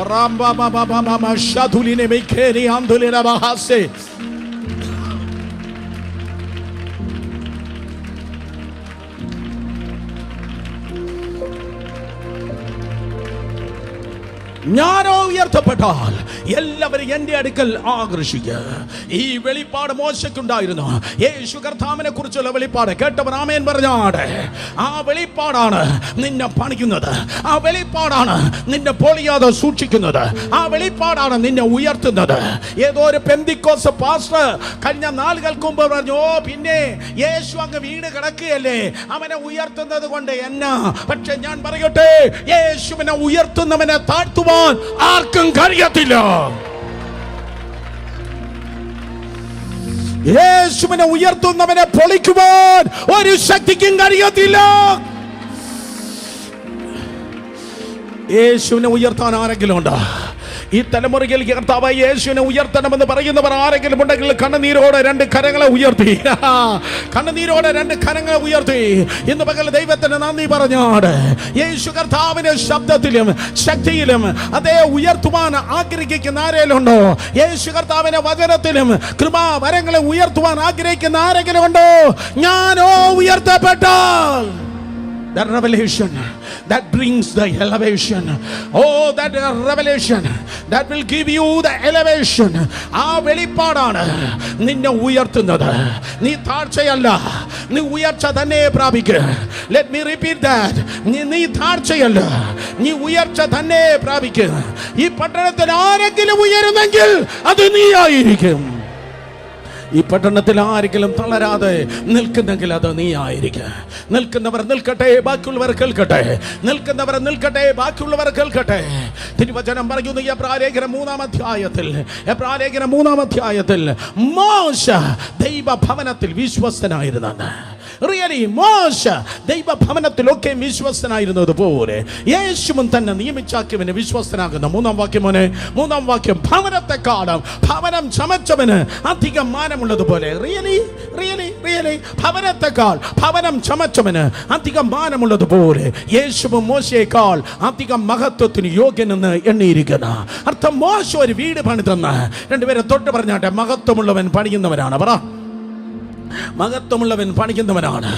Ramba baba baba shaduline mekeri andulina bahase. ഞാനോ ഉയർത്തപ്പെട്ടാൽ എല്ലാവരും എന്റെ അടുക്കൽ ആകർഷിക്കുക. ഈ വെളിപ്പാട് മോശയ്ക്കുണ്ടായിരുന്നു. യേശു കർത്താവിനെ കുറിച്ചുള്ള വെളിപ്പാട് കേട്ടവർ ആമേൻ പറഞ്ഞാട്. ആ വെളിപ്പാടാണ് നിന്നെ പണിക്കുന്നത്. ആ വെളിപ്പാടാണ് നിന്നെ പൊളിയാതെ സൂക്ഷിക്കുന്നത്. ആ വെളിപ്പാടാണ് നിന്നെ ഉയർത്തുന്നത്. ഏതോ ഒരു പെന്തിക്കോസ് പാസ്റ്റർ കഴിഞ്ഞ നാളുകൾക്ക് മുമ്പ് പറഞ്ഞു, ഓ പിന്നെ യേശു അങ്ങ് വീട് കിടക്കുകയല്ലേ, അവനെ ഉയർത്തുന്നത് കൊണ്ട് എന്നാ. പക്ഷെ ഞാൻ പറയട്ടെ, യേശുവിനെ ഉയർത്തുന്നവനെ താഴ്ത്തുവാൻ ആർക്കും കഴിയത്തില്ല. യേശുവിനെ ഉയർത്തുന്നവനെ പൊളിക്കുവാൻ ഒരു ശക്തിക്കും കഴിയത്തില്ല. യേശുവിനെ ഉയർത്താൻ ആരെങ്കിലും ഉണ്ടോ? ഈ തലമുറയിൽ കർത്താവായ യേശുവിനെ ഉയർത്തണമെന്ന് പറയുന്നവർ ആരെങ്കിലും ഉണ്ടെങ്കിൽ കണ്ണുനീരോടെ രണ്ട് കരങ്ങളെ ഉയർത്തി, കണ്ണുനീരോടെ രണ്ട് കരങ്ങളെ ഉയർത്തി ഇന്ന് പകൽ ദൈവത്തിന് നന്ദി പറഞ്ഞാട്. യേശു കർത്താവിന്റെ ശബ്ദത്തിലും ശക്തിയിലും അതേ ഉയർത്തുവാൻ ആഗ്രഹിക്കുന്ന ആരെങ്കിലും ഉണ്ടോ? യേശു കർത്താവിന്റെ വചനത്തിലും കൃപാവരങ്ങളെ ഉയർത്തുവാൻ ആഗ്രഹിക്കുന്ന ആരെങ്കിലും ഉണ്ടോ? ഞാനോ ഉയർത്തപ്പെട്ടാൽ, that revelation that brings the elevation, oh that revelation that will give you the elevation, ആ വെളിപ്പാടാണ് നിന്നെ ഉയർത്തുന്നത്. നീ താഴ്ചയല്ല, നീ ഉയർച്ച തന്നെ പ്രാപിക്കുക. let me repeat that, നീ താഴ്ചയല്ല, നീ ഉയർച്ച തന്നെ പ്രാപിക്കുക. ഈ പട്ടണത്തിൽ ആരെങ്കിലും ഉയരുന്നെങ്കിൽ അത് നീ ആയിരിക്കും. ഈ പട്ടണത്തിൽ ആരെങ്കിലും തളരാതെ നിൽക്കുന്നെങ്കിൽ അത് നീ ആയിരിക്കുക. നിൽക്കുന്നവർ നിൽക്കട്ടെ, ബാക്കിയുള്ളവർ കേൾക്കട്ടെ. നിൽക്കുന്നവർ നിൽക്കട്ടെ, ബാക്കിയുള്ളവർ കേൾക്കട്ടെ. തിരുവചനം പറയുന്നു എബ്രായലേഖനം 3-ാം അധ്യായത്തിൽ മോശ ദൈവഭവനത്തിൽ വിശ്വസ്തനായിരുന്നു. റിയലി മോശ ദൈവഭവനത്തിലൊക്കെ വിശ്വസ്തനായിരുന്നത് പോലെ യേശുവും തന്നെ നിയമിച്ചാക്കിയവന് വിശ്വസ്തനാകുന്ന. 3-ാം വാക്യം മോനെ, 3-ാം വാക്യം, ഭവനത്തെക്കാളും ഭവനം ചമച്ചവന് അധികം മാനമുള്ളതുപോലെ. റിയലി റിയലി റിയലി ഭവനത്തെക്കാൾ ഭവനം ചമച്ചവന് അധികം മാനമുള്ളതുപോലെ യേശുവും മോശയേക്കാൾ അധികം മഹത്വത്തിന് യോഗ്യനെന്ന് എണ്ണിയിരിക്കുന്ന അർത്ഥം. മോശ ഒരു വീട് പണിതെന്ന് രണ്ടുപേരെ തൊട്ട് പറഞ്ഞാട്ടെ. മഹത്വമുള്ളവൻ പണിയുന്നവനാണ്. പറ, മഹത്വമുള്ളവൻ പണിക്കുന്നവനാണ്.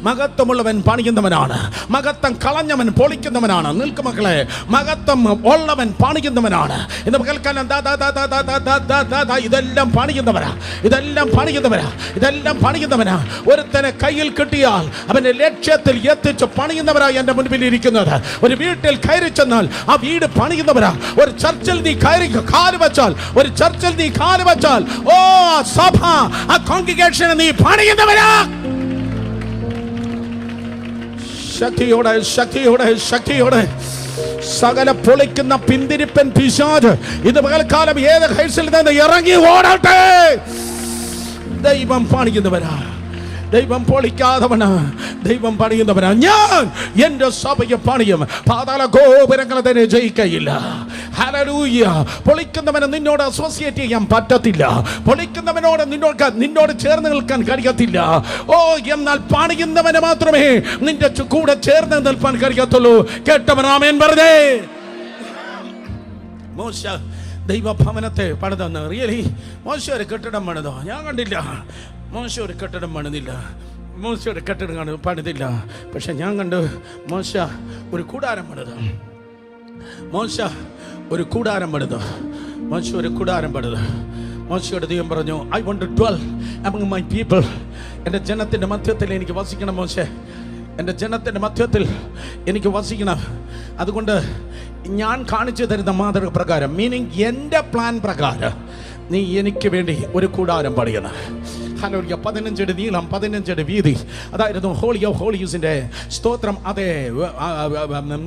മഹത്വമുള്ളവൻ പണിക്കുന്നവനാണ്. മഹത്വം കളഞ്ഞവൻ പൊളിക്കുന്നവനാണ്. നിൽക്ക് മക്കളെ, മഹത്വം ഉള്ളവൻ പണിക്കുന്നവനാണ്. ഇന്ന് പകൽക്കാലം ഇതെല്ലാം പണിക്കുന്നവരാ, ഇതെല്ലാം പണിക്കുന്നവരാ, ഇതെല്ലാം പണിക്കുന്നവനാ. ഒരുത്തനെ കയ്യിൽ കിട്ടിയാൽ അവന്റെ ലക്ഷ്യത്തിൽ എത്തിച്ച് പണിയുന്നവരായി എൻ്റെ മുൻപിൽ ഇരിക്കുന്നത്. ഒരു വീട്ടിൽ കയറി ചെന്നാൽ ആ വീട് പണിയുന്നവരാ. ഒരു ചർച്ചിൽ നീ കയറി കാല് വെച്ചാൽ, ഒരു ചർച്ചിൽ നീ കാല് വെച്ചാൽ, ഓ സഭ, ആ കോൺഗ്രിഗേഷനെ നീ പണിയുന്നവരാ. ശക്തിയോടെ ശക്തിയോടെ ശക്തിയോടെ സകല പൊളിക്കുന്ന പിന്തിരിപ്പൻ പിശാച് ഇത് പകൽക്കാലം ഏത് ഹൈസിൽ നിന്ന് ഇറങ്ങി ഓടട്ടെ. ദൈവം പണിയുന്നവരാ, ദൈവം പൊളിക്കാതവനാ, ദൈവം പണിയുന്നവനാ. ഞാൻ എന്റെ സഭയെ പണിയും, പാതാള ഗോപുരങ്ങൾ തന്നെ ജയിക്കയില്ല. ഹല്ലേലൂയ. പൊളിക്കുന്നവനെ നിന്നോട് അസോസിയേറ്റ് ചെയ്യാൻ പറ്റത്തില്ല. പൊളിക്കുന്നവനോട് നിന്നോട് ചേർന്ന് നിൽക്കാൻ കഴിയത്തില്ല. ഓ, എന്നാൽ പണിയുന്നവനെ മാത്രമേ നിന്റെ കൂടെ ചേർന്ന് നിൽക്കാൻ കഴിയത്തുള്ളൂ. കേട്ടവൻ ആമേൻ പറഞ്ഞേ. മോശ ദൈവഭവനത്തെ പണിതെന്ന്. റിയലി മോശ ഒരു കെട്ടിടം പണിതോ? ഞാൻ കണ്ടില്ല. മോശ ഒരു കെട്ടിടം പണിതില്ല. മോശ ഒരു കെട്ടിടം പണിതില്ല. പക്ഷെ ഞാൻ കണ്ടു മോശ ഒരു കൂടാരം പണിത്. മോശ ഒരു കൂടാരം പണിത്. മോശ ഒരു കൂടാരം പണിത്. മോശയോട് ദൈവം പറഞ്ഞു, I want to dwell among my people. എൻ്റെ ജനത്തിൻ്റെ മധ്യത്തിൽ എനിക്ക് വസിക്കണം മോശ. എൻ്റെ ജനത്തിൻ്റെ മധ്യത്തിൽ എനിക്ക് വസിക്കണം. അതുകൊണ്ട് ഞാൻ കാണിച്ചു തരുന്ന മാതൃക പ്രകാരം, മീനിങ് എൻ്റെ പ്ലാൻ പ്രകാരം നീ എനിക്ക് വേണ്ടി ഒരു കൂടാരം പണിയണം. ഹല്ലേലൂയ. 15 അടി നീളം, 15 അടി വീതി. അതായിരുന്നു ഹോളി ഓഫ് ഹോളീസിൻ്റെ സ്തോത്രം. അതെ,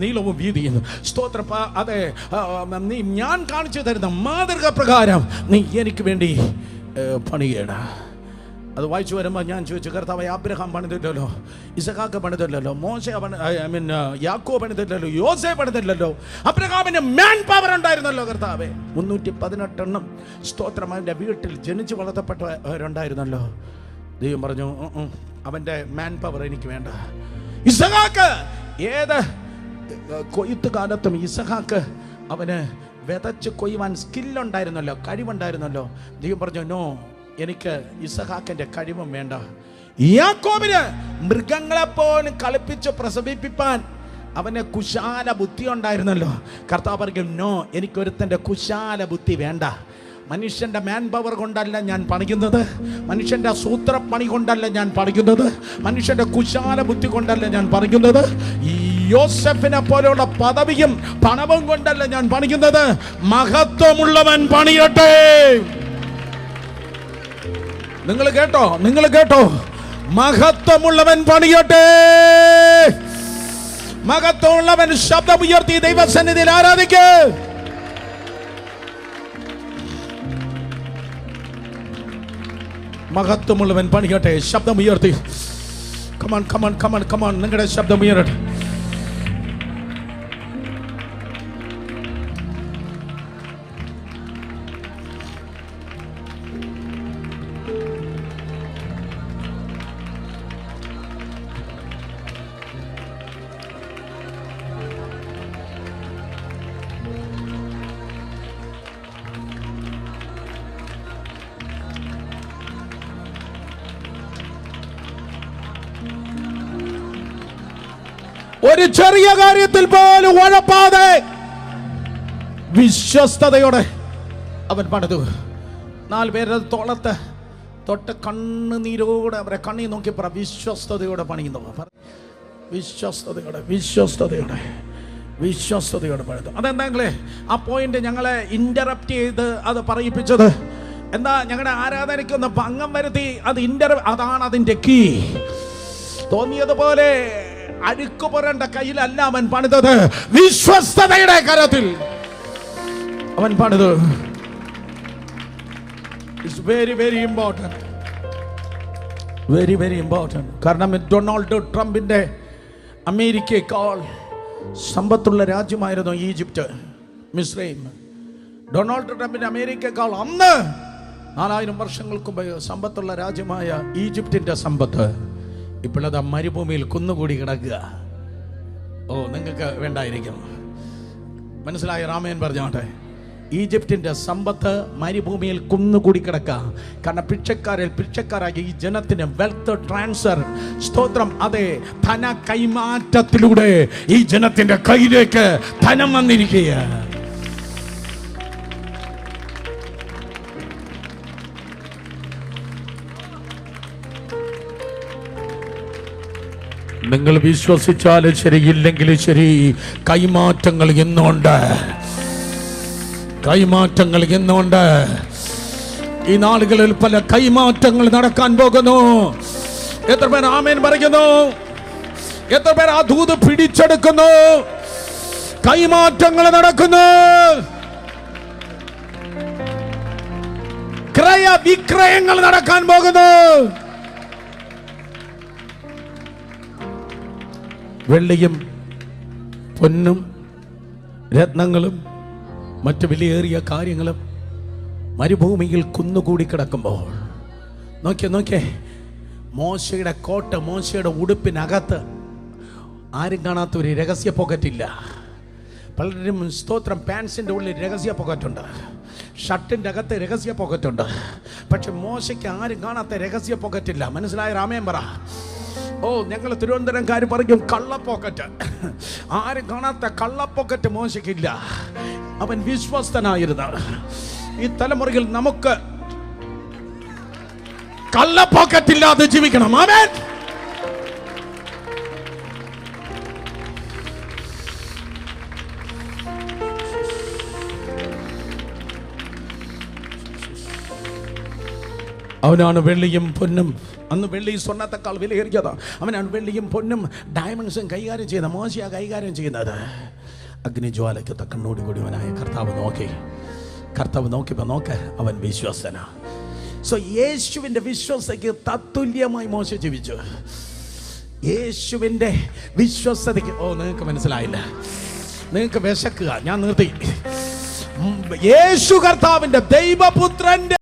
നീളവും വീതിയും സ്തോത്രം. അതെ, നീ ഞാൻ കാണിച്ചു തരുന്ന മാതൃക പ്രകാരം നീ എനിക്ക് വേണ്ടി പണിയണം. അത് വായിച്ചു വരുമ്പോൾ ഞാൻ ചോദിച്ചു, കർത്താവേ, അബ്രഹാം പണിതില്ലല്ലോ, ഇസഹാക്ക് പണിതില്ലല്ലോ, മോശ യാക്കോബ് പണിതില്ലല്ലോ, യോസേഫ് പണിതില്ലല്ലോ. അബ്രഹാമിന് മാൻ പവർ ഉണ്ടായിരുന്നല്ലോ കർത്താവേ. 318 എണ്ണം സ്തോത്രം അവൻ്റെ വീട്ടിൽ ജനിച്ചു വളർത്തപ്പെട്ടവരുണ്ടായിരുന്നല്ലോ. ദൈവം പറഞ്ഞു, അവൻ്റെ മാൻ പവർ എനിക്ക് വേണ്ട. ഇസഹാക്ക് ഏത് കൊയ്ത്ത് കാലത്തും ഇസഹാക്ക് അവന് വിതച്ച് കൊയ്യുവാൻ സ്കില്ലുണ്ടായിരുന്നല്ലോ, കഴിവുണ്ടായിരുന്നല്ലോ. ദൈവം പറഞ്ഞു, നോ, എനിക്ക് ഇസഹാക്കിന്റെ കഴിവും വേണ്ട. യാക്കോബിന് മൃഗങ്ങളെപ്പോലും കളിപ്പിച്ച് പ്രസവിപ്പിപ്പാൻ അവന് കുശാല ബുദ്ധി ഉണ്ടായിരുന്നല്ലോ. കർത്താവ് പറഞ്ഞു, നോ, എനിക്കൊരുത്തൻ്റെ കുശാല ബുദ്ധി വേണ്ട. മനുഷ്യൻ്റെ മാൻ പവർ കൊണ്ടല്ല ഞാൻ പണിയുന്നത്, മനുഷ്യൻ്റെ സൂത്രപ്പണി കൊണ്ടല്ല ഞാൻ പണിയുന്നത്, മനുഷ്യൻ്റെ കുശാല ബുദ്ധി കൊണ്ടല്ല ഞാൻ പണിയുന്നത്, യോസെഫിനെ പോലെയുള്ള പദവിയും പണവും കൊണ്ടല്ല ഞാൻ പണിയുന്നത്. മഹത്വമുള്ളവൻ പണിയട്ടെ. നിങ്ങൾ കേട്ടോ, നിങ്ങൾ കേട്ടോ, മഹത്വമുള്ളവൻ പണിയട്ടെ. മഹത്വമുള്ളവൻ ശബ്ദമുയർത്തി ദൈവസന്നിധിയിൽ ആരാധിക്ക്. മഹത്വമുള്ളവൻ പണിയട്ടെ. ശബ്ദമുയർത്തി. കമാൺ കമാൺ കമാൺ കമാൺ, നിങ്ങളുടെ ശബ്ദമുയരട്ടെ. ഒരു ചെറിയ കാര്യത്തിൽ പോലും ഉഴപ്പാതെ വിശ്വസ്തയോടെ അവൻ പണിതു. 4 പേരുടെ തോളത്ത് തൊട്ട് കണ്ണുനീരോടെ അവരെ കണ്ണീർ നോക്കി പറ, വിശ്വസ്തയോടെ പണിയുന്നു. വിശ്വസ്തയോടെ വിശ്വസ്തയോടെ വിശ്വസ്തയോടെ പണിതു. അതെന്താങ്ങളെ ആ പോയിന്റ് ഞങ്ങളെ ഇന്ററപ്റ്റ് ചെയ്ത് അത് പറയിപ്പിച്ചത്? എന്താ ഞങ്ങളുടെ ആരാധനയ്ക്കൊന്ന് ഭംഗം വരുത്തി അത് അതാണ് അതിന്റെ കീ. തോന്നിയതുപോലെ അഴുക്ക് പുരണ്ട കയ്യിലല്ല അവൻ പണിതത്, വിശ്വസ്തതയുടെ കരത്തിൽ അവൻ പണിത്. It's very very important, very very important. കാരണം ഡൊണാൾഡ് ട്രംപിന്റെ അമേരിക്കയേക്കാൾ സമ്പത്തുള്ള രാജ്യമായിരുന്നു ഈജിപ്റ്റ്, മിസ്രൈം. ഡൊണാൾഡ് ട്രംപിന്റെ അമേരിക്കയേക്കാൾ അന്ന് 4000 വർഷങ്ങൾക്ക് മുമ്പ് സമ്പത്തുള്ള രാജ്യമായ ഈജിപ്തിന്റെ സമ്പത്ത് ഇപ്പോഴത് മരുഭൂമിയിൽ കുന്നുകൂടി കിടക്കുക. ഓ, നിങ്ങൾക്ക് വേണ്ടായിരിക്കും. മനസ്സിലായ? രാമയൻ പറഞ്ഞോട്ടെ. ഈജിപ്തിന്റെ സമ്പത്ത് മരുഭൂമിയിൽ കുന്നുകൂടി കിടക്കുക. കാരണം പിച്ചക്കാരായ ഈ ജനത്തിന് വെൽത്ത് ട്രാൻസ്ഫർ, സ്തോത്രം, അതെ, ധന കൈമാറ്റത്തിലൂടെ ഈ ജനത്തിന്റെ കയ്യിലേക്ക് ധനം വന്നിരിക്കുക. നിങ്ങൾ വിശ്വസിച്ചാലും ശരി, ഇല്ലെങ്കിലും ശരി, കൈമാറ്റങ്ങൾ ഇന്നുണ്ട്. കൈമാറ്റങ്ങൾ ഇന്നുണ്ട്. ഈ നാളുകളിൽ പല കൈമാറ്റങ്ങൾ നടക്കാൻ പോകുന്നു. എത്ര പേർ ആമേൻ പറയുന്നു? എത്ര പേർ ആ ദൂത് പിടിച്ചെടുക്കുന്നു? കൈമാറ്റങ്ങൾ നടക്കുന്നു. ക്രയവിക്രയങ്ങൾ നടക്കാൻ പോകുന്നു. വെള്ളിയും പൊന്നും രത്നങ്ങളും മറ്റ് വിലയേറിയ കാര്യങ്ങളും മരുഭൂമിയിൽ കുന്നുകൂടി കിടക്കുമ്പോൾ നോക്കിയേ, മോശയുടെ കോട്ട്, മോശയുടെ ഉടുപ്പിനകത്ത് ആരും കാണാത്ത ഒരു രഹസ്യ പോക്കറ്റില്ല. പലരും സ്തോത്രം പാൻസിൻ്റെ ഉള്ളിൽ രഹസ്യ പോക്കറ്റുണ്ട്, ഷർട്ടിൻ്റെ അകത്ത് രഹസ്യ പോക്കറ്റുണ്ട്. പക്ഷെ മോശയ്ക്ക് ആരും കാണാത്ത രഹസ്യ പോക്കറ്റില്ല. മനസ്സിലായ? രാമേൻ പറ. ഓ, ഞങ്ങൾ തിരുവനന്തപുരംകാർ പറയും കള്ളപ്പോക്കറ്റ്. ആരും കാണാത്ത കള്ളപ്പോക്കറ്റ് മോശയ്ക്കില്ല. അവൻ വിശ്വസ്തനായിരുന്നു. ഈ തലമുറയിൽ നമുക്ക് കള്ളപ്പോക്കറ്റില്ലാതെ ജീവിക്കണം. ആമേൻ. അവനാണ് വെള്ളിയും പൊന്നും. അന്ന് വെള്ളി സ്വർണ്ണത്തെക്കാൾ വിലയേറിയതാ. അവനാണ് വെള്ളിയും പൊന്നും ഡയമണ്ട്സും കൈകാര്യം ചെയ്യുന്നത്. മോശയാണ് കൈകാര്യം ചെയ്യുന്നത്. അഗ്നിജ്വാലയ്ക്ക് തക്കണ്ണോടി കൂടിയവനായ കർത്താവ് നോക്കിയപ്പോൾ അവൻ വിശ്വസ്തനാ. സോ യേശുവിൻ്റെ വിശ്വസ്തയ്ക്ക് തത്തുല്യമായി മോശ ജീവിച്ചു. യേശുവിൻ്റെ വിശ്വസ്തതയ്ക്ക്, ഓ, നിങ്ങൾക്ക് മനസ്സിലായില്ല, നിങ്ങൾക്ക് വിശക്കുക, ഞാൻ നിർത്തി. യേശു കർത്താവിൻ്റെ ദൈവപുത്രന്റെ